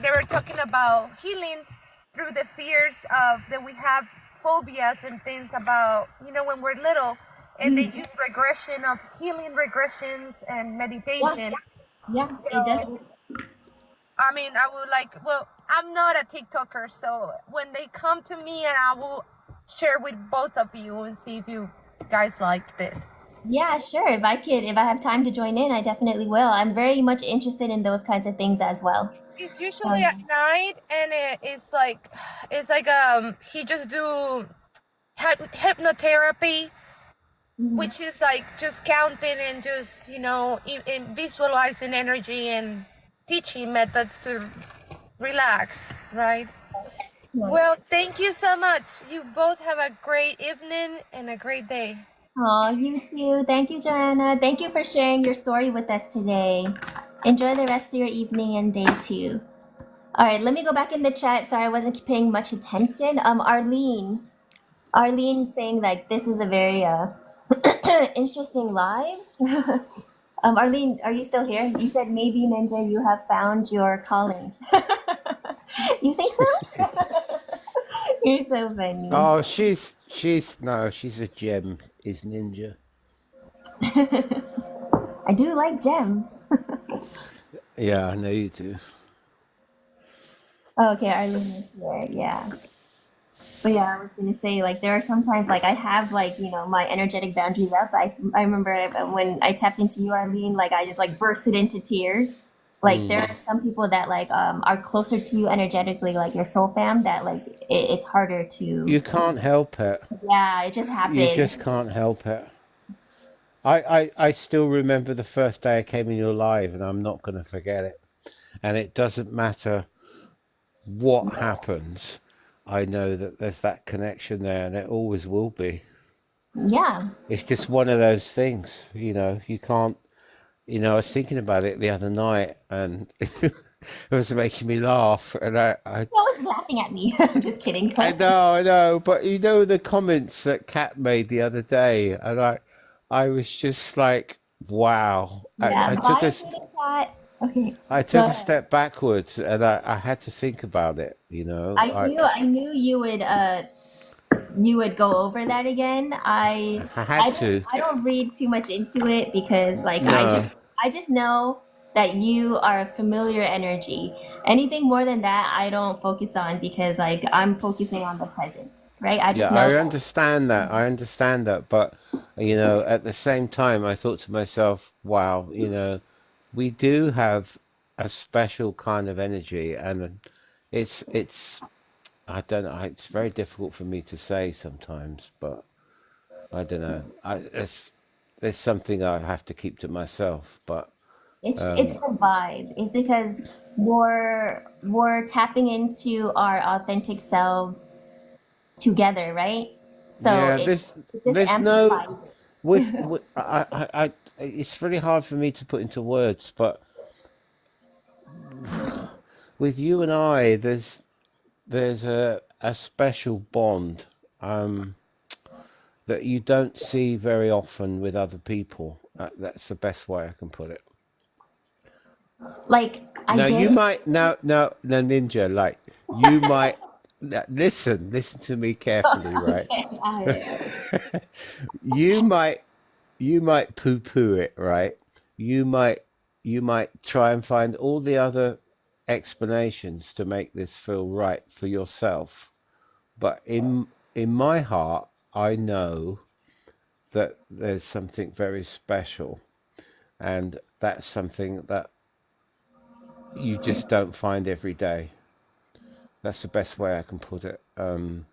were talking about healing through the fears of that we have phobias and things about, you know, when we're little, and they use regression of healing regressions and Yeah, meditation. yeah, it does. So I mean, I would like, well, I'm not a TikToker, so when they come to me, and I will share with both of you and see if you guys liked it. Yeah, sure. If I have time to join in, I definitely will. I'm very much interested in those kinds of things as well. It's So usually at night, and it's like he just do hypnotherapy, which is like just counting and just, you know, in visualizing energy and teaching methods to relax, right? yeah. Well, thank you so much. You both have a great evening and a great day. Oh, you too. Thank you, Joanna. Thank you for sharing your story with us today. Enjoy the rest of your evening and day too. All right, let me go back in the chat. Sorry, I wasn't paying much attention. Arlene saying like this is a very interesting live. Arlene, are you still here? You said maybe Ninja, you have found your calling. You think so? You're so funny. Oh, she's a gem, is Ninja. I do like gems. Yeah, I know you do. Oh, okay, Arlene is here. Yeah. But yeah, I was gonna say like there are sometimes like I have like my energetic boundaries up. I remember when I tapped into you, Arlene, like I just like bursted into tears. Like there are some people that like are closer to you energetically, like your soul fam, that like it's harder to. You can't help it. Yeah, it just You happens. just can't help it. I still remember the first day I came in your live, and I'm not going to forget it. And it doesn't matter what happens. I know that there's that connection there, and it always will be. Yeah. It's just one of those things, you can't, I was thinking about it the other night, and it was making me laugh, and I You're always laughing at me. I'm just kidding. I know, but the comments that Kat made the other day, and I was just like, wow. Yeah. I took Bye, a, kitty cat. Okay. I Go took a ahead. step backwards, and I had to think about it, I knew you would go over that again. I had to. I don't read too much into it because like No, I just know that you are a familiar energy. Anything more than that, I don't focus on because like I'm focusing on the present, right? I yeah, just know I that. understand that. I understand that, but at the same time, I thought to myself, wow, we do have a special kind of energy, and it's I don't know, it's very difficult for me to say sometimes, but I don't know. There's something I have to keep to myself, but It's the vibe. It's because we're tapping into our authentic selves together, right? So yeah, it just there's no amplifies it. with it's really hard for me to put into words, but with you and I, there's a special bond that you don't see very often with other people. That's the best way I can put it. Like I Now get you it. might no Ninja, like you might listen to me carefully, right? Okay, I You might poo-poo it, right? You might try and find all the other explanations to make this feel right for yourself. But in my heart, I know that there's something very special, and that's something that you just don't find every day. That's the best way I can put it. And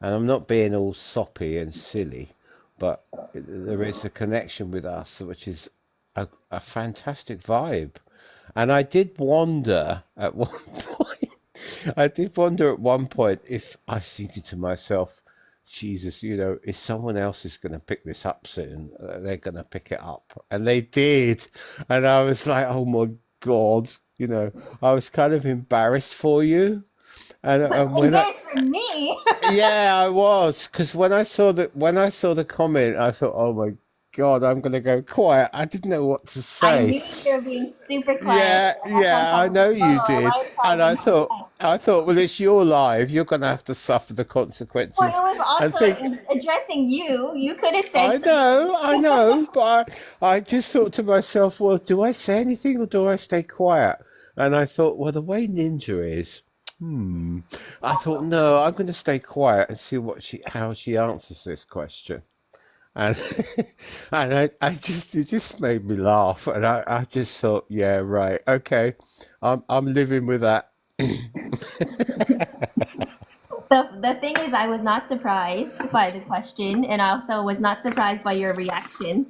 I'm not being all soppy and silly, but there is a connection with us, which is a fantastic vibe. And I did wonder at one point, if I was thinking to myself, Jesus, if someone else is going to pick this up soon, they're going to pick it up. And they did. And I was like, oh my God, I was kind of embarrassed for you. And when I, embarrassed for me. yeah, I was, because when I saw the comment, I thought, oh my God, I'm gonna go quiet. I didn't know what to I say. knew you were being super quiet. Yeah, That's why I'm I kind of know like, you oh, did, why is and I Arlene thought, quiet? I thought, well, it's your life. You're going to have to suffer the Well, it consequences. was And also think, addressing you. You could have said something. I know, but I just thought to myself, well, do I say anything or do I stay quiet? And I thought, well, the way Ninja is, I thought, no, I'm going to stay quiet and see how she answers this question. And and I just it just made me laugh, and I just thought, yeah, right, okay, I'm living with that. The thing is, I was not surprised by the question, and I also was not surprised by your reaction.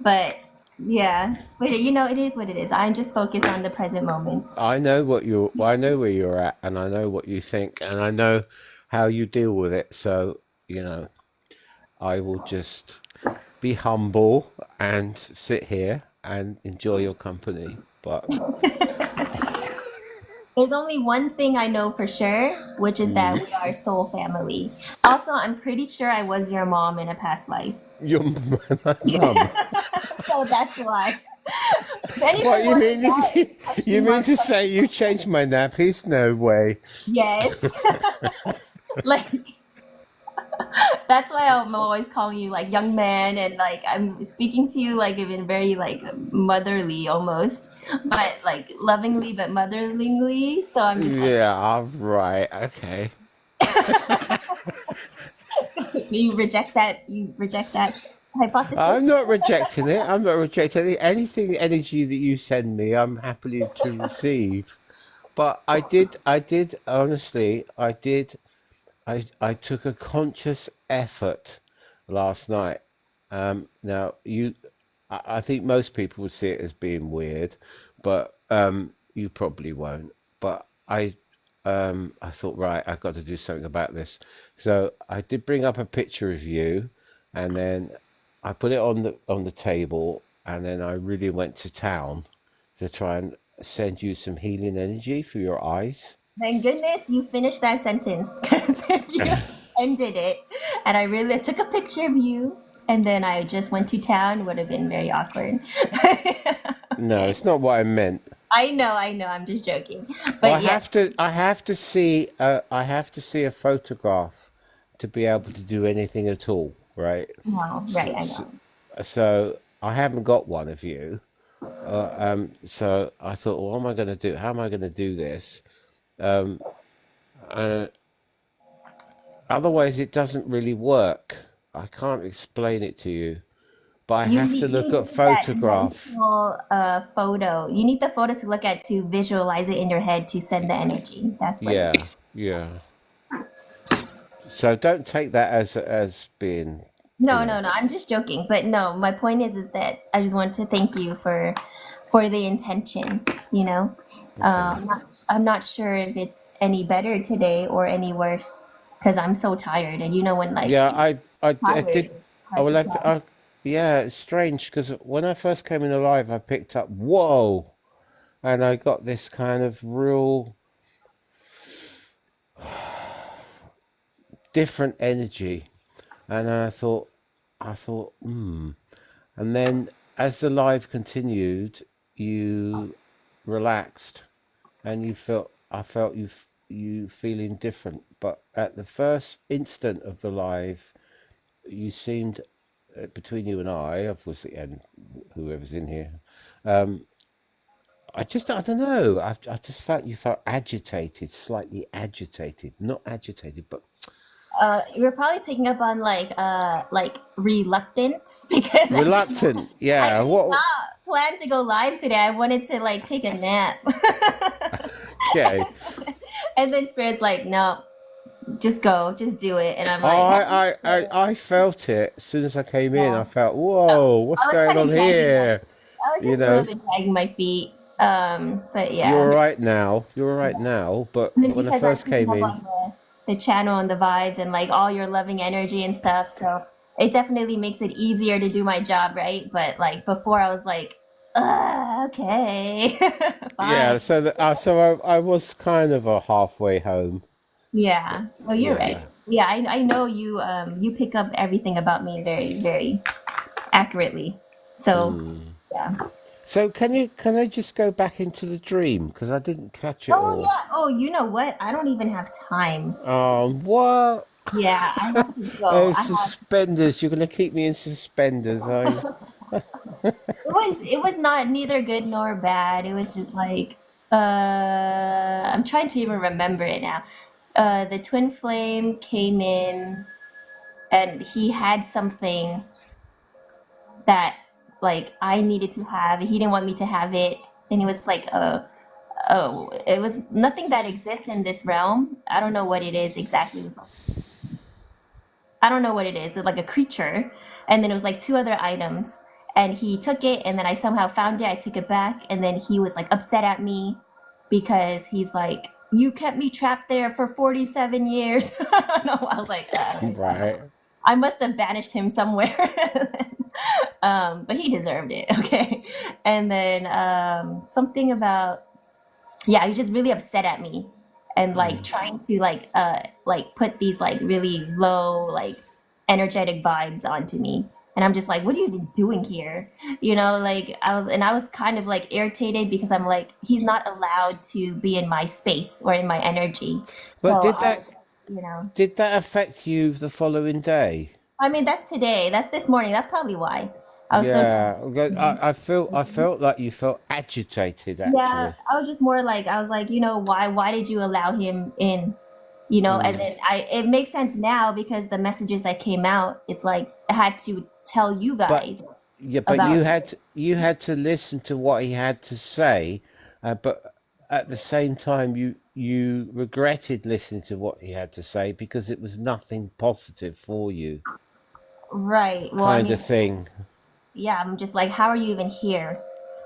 But yeah, but you know, it is what it is. I'm just focused on the present moment. I know where you're at, and I know what you think, and I know how you deal with it. So, I will just be humble and sit here and enjoy your company. But There's only one thing I know for sure, which is that we are soul family. Also, I'm pretty sure I was your mom in a past life. your mum. So that's why. If anything What you more than mean? that, it's You question mean mark, to question. say you changed my nappies? No way. Yes. Like, that's why I'm always calling you like young man, and like I'm speaking to you like even very like motherly almost, but like lovingly but motherlingly. So I'm just like, Yeah, right. Okay. you reject that. You reject that I'm hypothesis. not rejecting it. I'm not rejecting it. Anything, energy that you send me, I'm happily to receive. But honestly, I took a conscious effort last night. Now, I think most people would see it as being weird, but you probably won't. But I thought, right, I've got to do something about this. So I did bring up a picture of you, and then I put it on the table, and then I really went to town to try and send you some healing energy for your eyes. Thank goodness you finished that sentence because if you ended it and I really took a picture of you and then I just went to town, would have been very awkward. No, Okay. it's not what I meant. I know, I'm just joking. Well, But yes, I have to see a photograph to be able to do anything at all, right? no, So, right, I so, know. so I haven't got one of you. So I thought, well, what am I going to do? How am I going to do this? Um, uh, Otherwise, it doesn't really work. I can't explain it to you, but I have to You look at need that photographs. mental photo. You need the photo to look at to visualize it in your head to send the energy. That's what it is. Yeah, yeah. So don't take that as being, you No, know, no, no. I'm just joking. But no, my point is that I just want to thank you for the intention. You know, okay. I'm not sure if it's any better today or any worse because I'm so tired. And you know when like Yeah, I tired, did. it's Oh, hard well, to tell. yeah, it's strange because when I first came in alive, I picked up whoa, and I got this kind of real different energy, and I thought, and then as the live continued, you relaxed, and I felt you feeling different, but at the first instant of the live, you seemed between you and I, obviously, and whoever's in here, um, I don't know. I just felt you felt agitated, slightly agitated, not agitated, but You're probably picking up on like reluctance because reluctant. I Yeah. did What? not plan to go live today. I wanted to like take a nap. Okay. And then Spirit's like, no, just go, just do it. And I'm Oh, like, I felt it as soon as I came in. yeah. I felt, whoa, what's I was going kind on of dragging my, here? I was You just a little know, bit dragging my feet. But you're all yeah. right now. You're all right now. But And then when I because I'm first picking came up in, on the channel and the vibes and like all your loving energy and stuff, so it definitely makes it easier to do my job, right? But like before, I was like, okay, yeah. fine. So I was kind of a halfway home. Yeah. Well, you're right. Yeah. Yeah, I know you. You pick up everything about me very, very accurately. So yeah. So can I just go back into the dream because I didn't catch it Oh all. yeah. Oh, you know what? I don't even have time. What? Yeah, I have to go. Oh, suspenders! You're gonna keep me in suspenders, are you? It was not neither good nor bad. It was just like I'm trying to even remember it now. The twin flame came in and he had something that like I needed to have. He didn't want me to have it. And it was like oh, it was nothing that exists in this realm. I don't know what it is exactly. I don't know what it is. It's like a creature. And then it was like two other items. And he took it, and then I somehow found it. I took it back, and then he was like upset at me because he's like, "You kept me trapped there for 47 years." I don't know. I was like, Right. I must have banished him somewhere. But he deserved it. Okay. And then something about yeah, he just really upset at me and like trying to like put these like really low like energetic vibes onto me. And I'm just like, what are you even doing here? Like I was kind of like irritated because I'm like, he's not allowed to be in my space or in my energy. So But I was, you know, did that affect you the following day? I mean, that's today. That's this morning. That's probably why I was so tired. Yeah, I felt like you felt agitated Yeah, actually. I was just more like I was like, why did you allow him in? And then it makes sense now because the messages that came out, it's like I had to tell you But guys yeah, but about you had to listen to what he had to say, but at the same time you regretted listening to what he had to say because it was nothing positive for you, right. Well, I kind of mean, thing. yeah, I'm just like, how are you even here?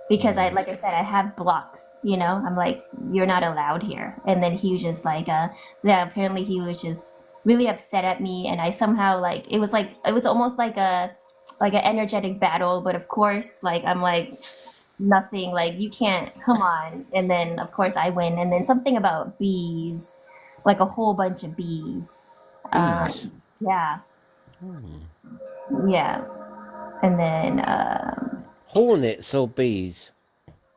Because like I said, I have blocks, I'm like, you're not allowed here. And then he was just like, yeah, apparently he was just really upset at me. And I somehow it was almost like an energetic battle. But of course, like, I'm like, nothing, like, you can't, come on. And then of course I win. And then something about bees, like a whole bunch of bees. Bees. Yeah, yeah. And then, Hornets or bees?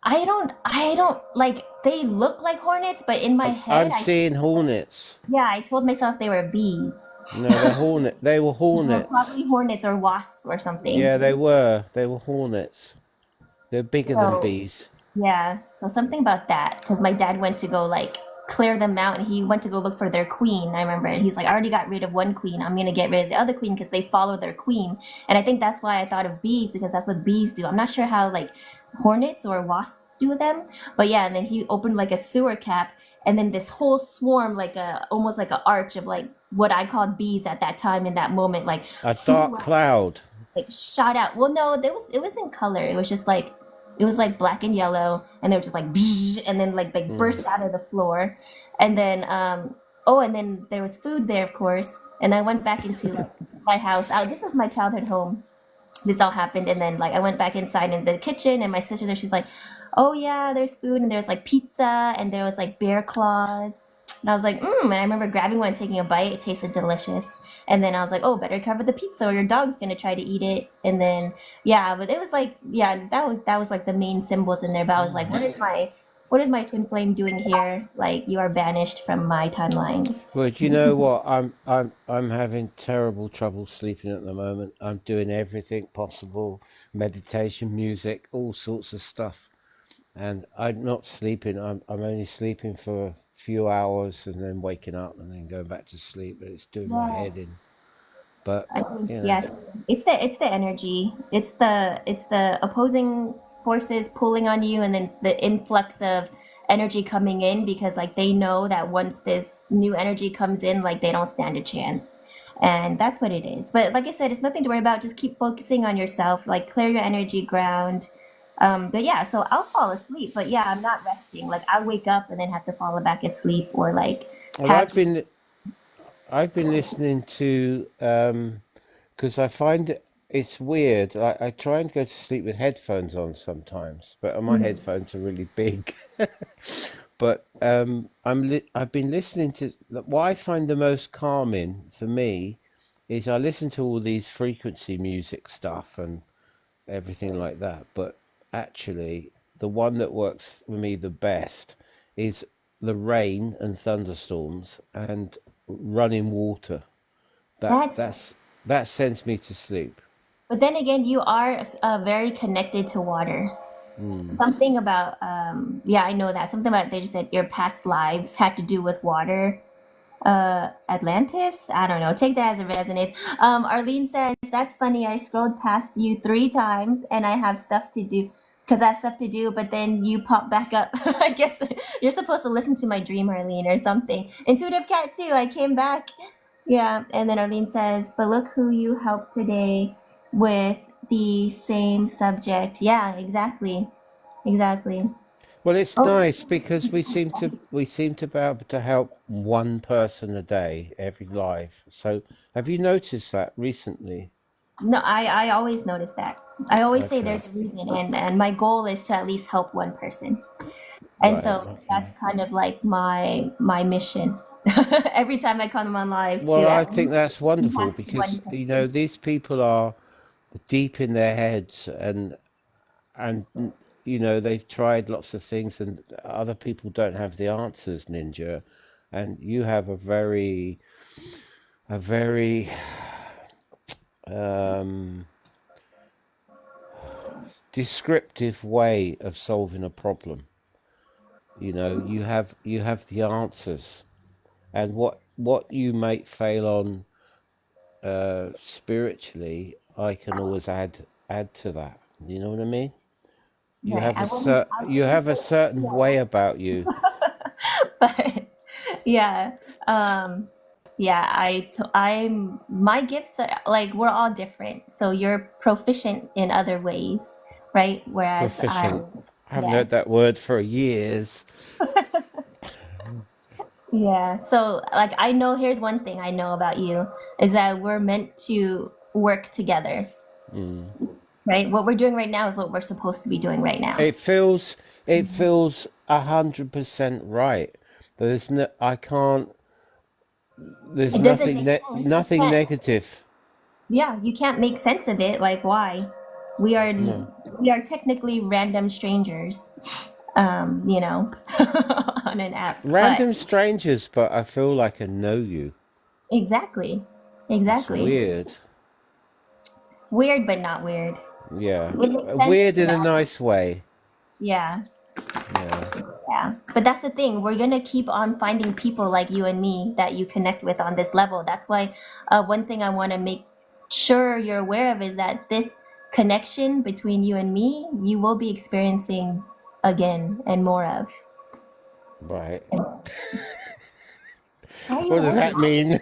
I don't like they look like hornets, but in my head I'm seeing hornets. I told myself they were bees. No, they were Well, hornets. probably hornets or wasps or something. Yeah, they were hornets. They're bigger than So, bees. yeah, so something about that because my dad went to go like clear them out and he went to go look for their queen. I remember, and he's like, I already got rid of one queen. I'm gonna get rid of the other queen because they follow their queen. And I think that's why I thought of bees because that's what bees do. I'm not sure how like hornets or wasps do them, but yeah. And then he opened like a sewer cap, and then this whole swarm, like a almost like an arch of like what I called bees at that time in that moment, like A flew dark out, cloud. like shot out. Well, no, it was in color. It was like black and yellow, and they were just like, and then like burst out of the floor, and then oh, and then there was food there, of course. And I went back into like my house. This is my childhood home. This all happened, and then like I went back inside in the kitchen, and my sister there. She's like, "Oh yeah, there's food, and there's like pizza, and there was like bear claws." And I was like, And I remember grabbing one, and taking a bite. It tasted delicious. And then I was like, "Oh, better cover the pizza, or your dog's gonna try to eat it." And then yeah, but it was like yeah, that was like the main symbols in there. But I was like, what is my twin flame doing here? Like, you are banished from my timeline. Well, do you know what? I'm having terrible trouble sleeping at the moment. I'm doing everything possible, meditation, music, all sorts of stuff, and I'm not sleeping. I'm only sleeping for a few hours and then waking up and then going back to sleep. But it's doing my Yeah. head in. But I think you know, yes, it's the energy. It's the opposing forces pulling on you, and then it's the influx of energy coming in because like they know that once this new energy comes in, like they don't stand a chance. And that's what it is. But like I said, it's nothing to worry about. Just keep focusing on yourself, like clear your energy ground. But yeah, so I'll fall asleep. But yeah, I'm not resting. Like I'll wake up and then have to fall back asleep or like well, have I've been listening to because I find it's weird. I try and go to sleep with headphones on sometimes, but my headphones are really big. But I've been listening to what I find the most calming for me is I listen to all these frequency music stuff and everything like that. But actually, the one that works for me the best is the rain and thunderstorms and running water. That's That sends me to sleep. But then again, you are very connected to water. Mm. Something about yeah, I know that. Something about they just said your past lives had to do with water. Atlantis? I don't know. Take that as it resonates. Arlene says, that's funny. I scrolled past you 3 times and I have stuff to do because I have stuff to do, but then you pop back up. I guess you're supposed to listen to my dream, Arlene, or something. Intuitive Cat, too. I came back. Yeah. And then Arlene says, but look who you helped today with the same subject. Yeah, exactly. Exactly. Well, it's Oh, nice because we seem to be able to help one person a day every live. So have you noticed that recently? no, I always notice that. I always say Okay, there's a reason, and my goal is to at least help one person. And right, so okay. that's kind of like my mission. Every time I come on live to Well, I at think least that's wonderful impact one because person. these people are deep in their heads and they've tried lots of things and other people don't have the answers, Ninja, and you have a very um descriptive way of solving a problem. You have the answers, and what you might fail on spiritually, I can always add to that. You know what I mean? You Right. have you I wouldn't have say a certain yeah, way about you. but yeah. Yeah, I'm my gifts are like we're all different. So you're proficient in other ways, right? Whereas I Proficient. I haven't heard yes. that word for years. Yeah. So, like, I know here's one thing I know about you is that we're meant to work together, Mm. right? What we're doing right now is what we're supposed to be doing right now. It feels 100% right. There's no, I can't. There's It doesn't make sense. You nothing can't, negative. yeah, you can't make sense of it. Like, why? We are, No. we are technically random strangers, you know, on an app. But Random strangers, but I feel like I know you. exactly, It's exactly. weird. Weird, but not weird. Yeah. It makes sense Weird in a now. nice way. Yeah. Yeah. Yeah, but that's the thing. We're gonna keep on finding people like you and me that you connect with on this level. That's why one thing I want to make sure you're aware of is that this connection between you and me, you will be experiencing again and more of. Right. Why are you What does that laughing mean?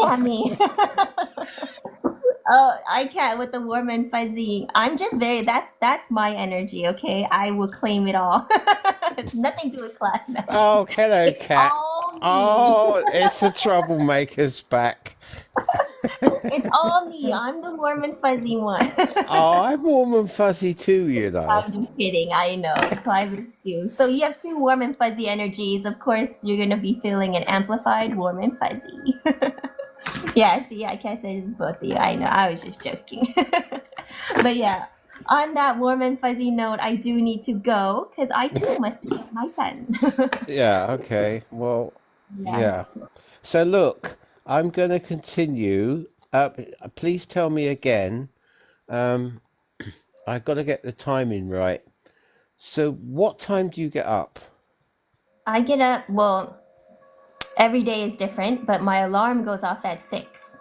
at me? Oh, I can't with the warm and fuzzy. I'm just very that's my energy, okay? I will claim it all. It's nothing to do with class. Oh, hello, It's cat. all me. Oh, it's the troublemaker's back. It's all me. I'm the warm and fuzzy one. Oh, I'm warm and fuzzy too, I'm just kidding. I know. Clive is too. So you have two warm and fuzzy energies. Of course, you're gonna be feeling an amplified warm and fuzzy. Yeah, see, I can't say it's both of you. I know. I was just joking. But yeah, on that warm and fuzzy note, I do need to go because I too must pick up my son. Yeah, okay. Well, Yeah. yeah. So look, I'm going to continue. Please tell me again. Um, I've got to get the timing right. So what time do you get up? I get up, well, every day is different, but my alarm goes off at 6.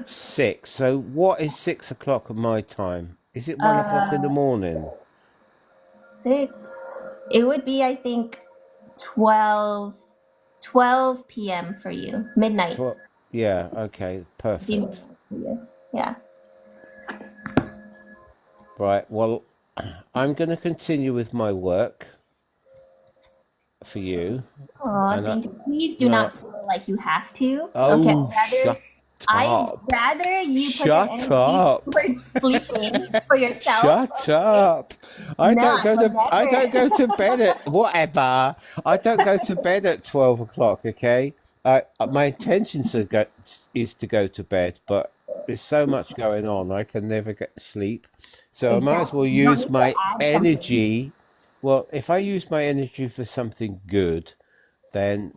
6. So what is 6 o'clock of my time? Is it 1 o'clock in the Uh, morning? 6. It would be, I think, 12, 12 p.m. for you. Midnight. 12. Yeah, okay, Be perfect. midnight for you. Yeah. Right, well, I'm going to continue with my work for you. Oh, And thank you. Please do no, not feel like you have to. Okay. oh, shut I'd up. rather you put that Shut energy up. towards sleeping for yourself. Shut Okay. up. Not I don't whatever. go to bed at whatever. I don't go to bed at 12 o'clock, okay? My intention is to go to bed, but there's so much going on. I can never get sleep. So I might as well Exactly. You don't use need to my add something. energy. Well, if I use my energy for something good, then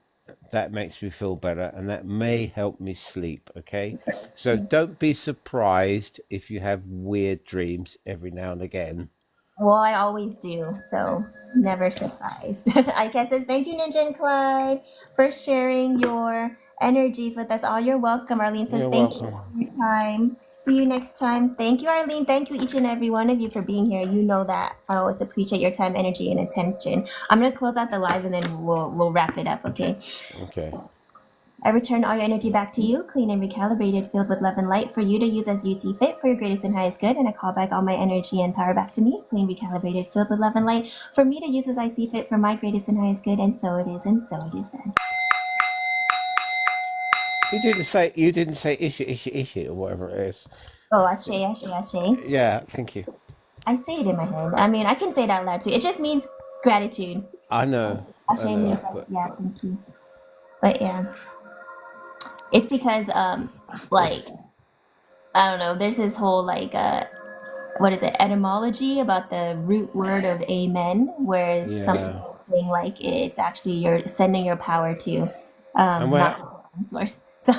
that makes me feel better and that may help me sleep. Okay. So don't be surprised if you have weird dreams every now and again. Well, I always do, so never surprised. Ika says, thank you, Ninja and Clyde, for sharing your energies with us all. You're welcome. Arlene says, You're thank you welcome. for your time. See you next time. Thank you, Arlene. Thank you, each and every one of you, for being here. You know that I always appreciate your time, energy, and attention. I'm gonna close out the live and then we'll wrap it up, okay? Okay. I return all your energy back to you, clean and recalibrated, filled with love and light, for you to use as you see fit for your greatest and highest good. And I call back all my energy and power back to me, clean, recalibrated, filled with love and light, for me to use as I see fit for my greatest and highest good. And so it is, and so it is done. You didn't say ishi or whatever it is. Oh, ashe, ashe, ashe. Yeah, thank you. I say it in my head. I mean, I can say it out loud too. It just means gratitude. I know, Ashe means like, but yeah, thank you. But yeah, it's because, like, I don't know, there's this whole, like, what is it, etymology about the root word of amen, where some yeah. people think like it's actually you're sending your power to And we not one source. So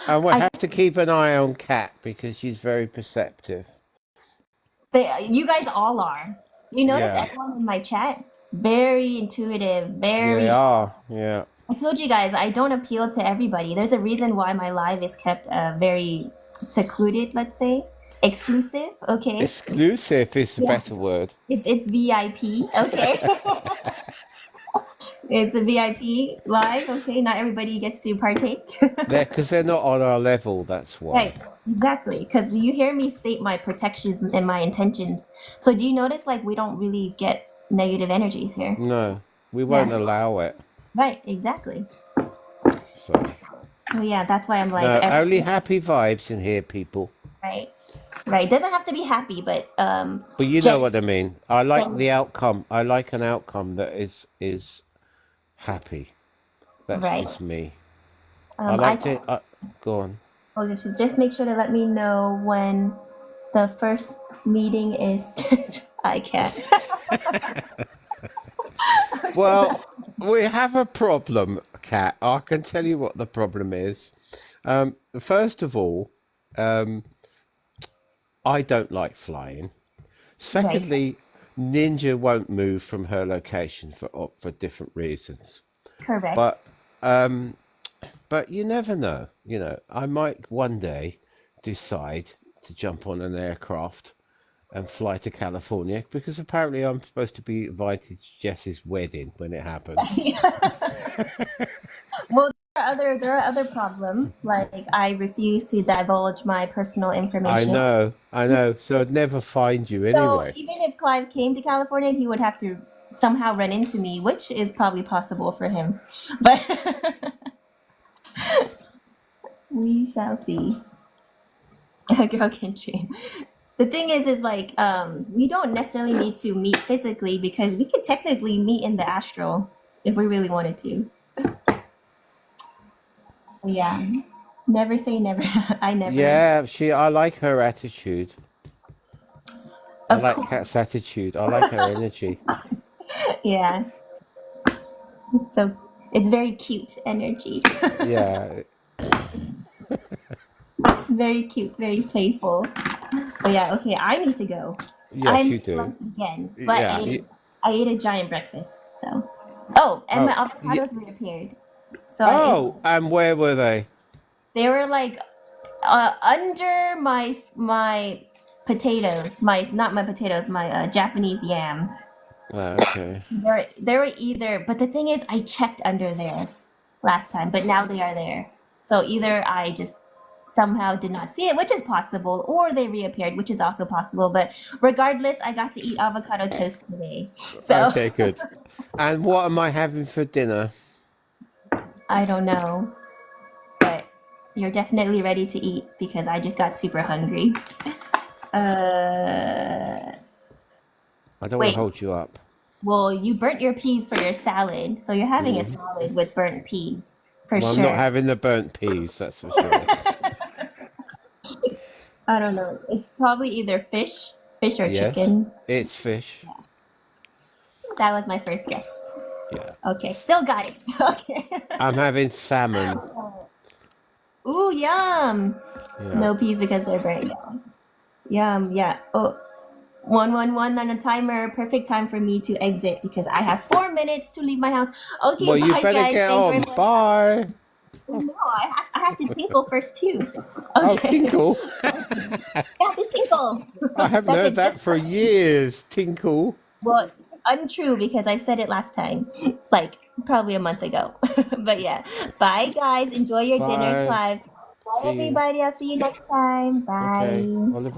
and we I have to keep an eye on Kat because she's very perceptive. you guys all are. You notice Yeah, everyone in my chat? Very intuitive, yeah, they very. are. Yeah, I told you guys I don't appeal to everybody. There's a reason why my live is kept very secluded, let's say. Exclusive, okay? exclusive is the Yeah. better word. It's VIP, okay? It's a VIP live, okay? Not everybody gets to partake. Because they're not on our level. That's why. Right, exactly. Because you hear me state my protections and my intentions. So do you notice like we don't really get negative energies here? No, we won't Yeah, allow it. right, exactly. So So yeah, that's why I'm like, no, only happy vibes in here, people. right, right. It doesn't have to be happy, but But you know gen- what I mean. I like gen- the outcome. I like an outcome that is happy. That's right. just me. I I like to. Go on. oh, you should just make sure to let me know when the first meeting is scheduled. I can't. Well, we have a problem, Kat. I can tell you what the problem is. First of all, I don't like flying. Right. Secondly, Ninja won't move from her location for different reasons. Correct. But but you never know. You know, I might one day decide to jump on an aircraft and fly to California because apparently I'm supposed to be invited to Jess's wedding when it happens. Well, there are other problems. Like I refuse to divulge my personal information. I know. So I'd never find you So anyway. even if Clive came to California, he would have to somehow run into me, which is probably possible for him. But we shall see. A girl can dream. The thing is like we don't necessarily need to meet physically because we could technically meet in the astral if we really wanted to. Yeah. Never say never. I never. Yeah, I like her attitude. I Of like course. Kat's attitude. I like her energy. Yeah. So it's very cute energy. Yeah, Very cute, very playful. But yeah, okay, I need to go. I yes, you missed do. lunch again, but Yeah. I ate a giant breakfast. So, oh, and my Oh, avocados reappeared. So I ate. oh, and where were they? They were like under my potatoes. My not my potatoes. My Japanese yams. Oh, okay. They were either. But the thing is, I checked under there last time, but now they are there. So either I just somehow did not see it, which is possible, or they reappeared, which is also possible. But regardless, I got to eat avocado toast today. So Okay, good. And what am I having for dinner? I don't know, but you're definitely ready to eat because I just got super hungry. I don't want Wait, to hold you up. well, you burnt your peas for your salad, so you're having a Mm. salad with burnt peas for Well, I'm not sure. having the burnt peas, that's for sure. I don't know. It's probably either fish or Yes, chicken. it's fish. That was my first guess. Yeah. Okay, still got it. Okay. I'm having salmon. Ooh, yum. Yeah. No peas because they're burnt. Yum, yeah. Oh, 111 on a timer. Perfect time for me to exit because I have 4 minutes to leave my house. Okay, Well, you bye better guys. get Thank you very on. much. Bye. No, I have to tinkle first too. Oh, Okay. tinkle. I have to tinkle. I haven't That's heard it. that Just for years. Tinkle. well, untrue because I've said it last time, like probably a month ago. But yeah, bye guys. Enjoy your dinner, Bye. Clive. Bye See you. everybody. I'll see you next time. Okay. Bye. Oliver.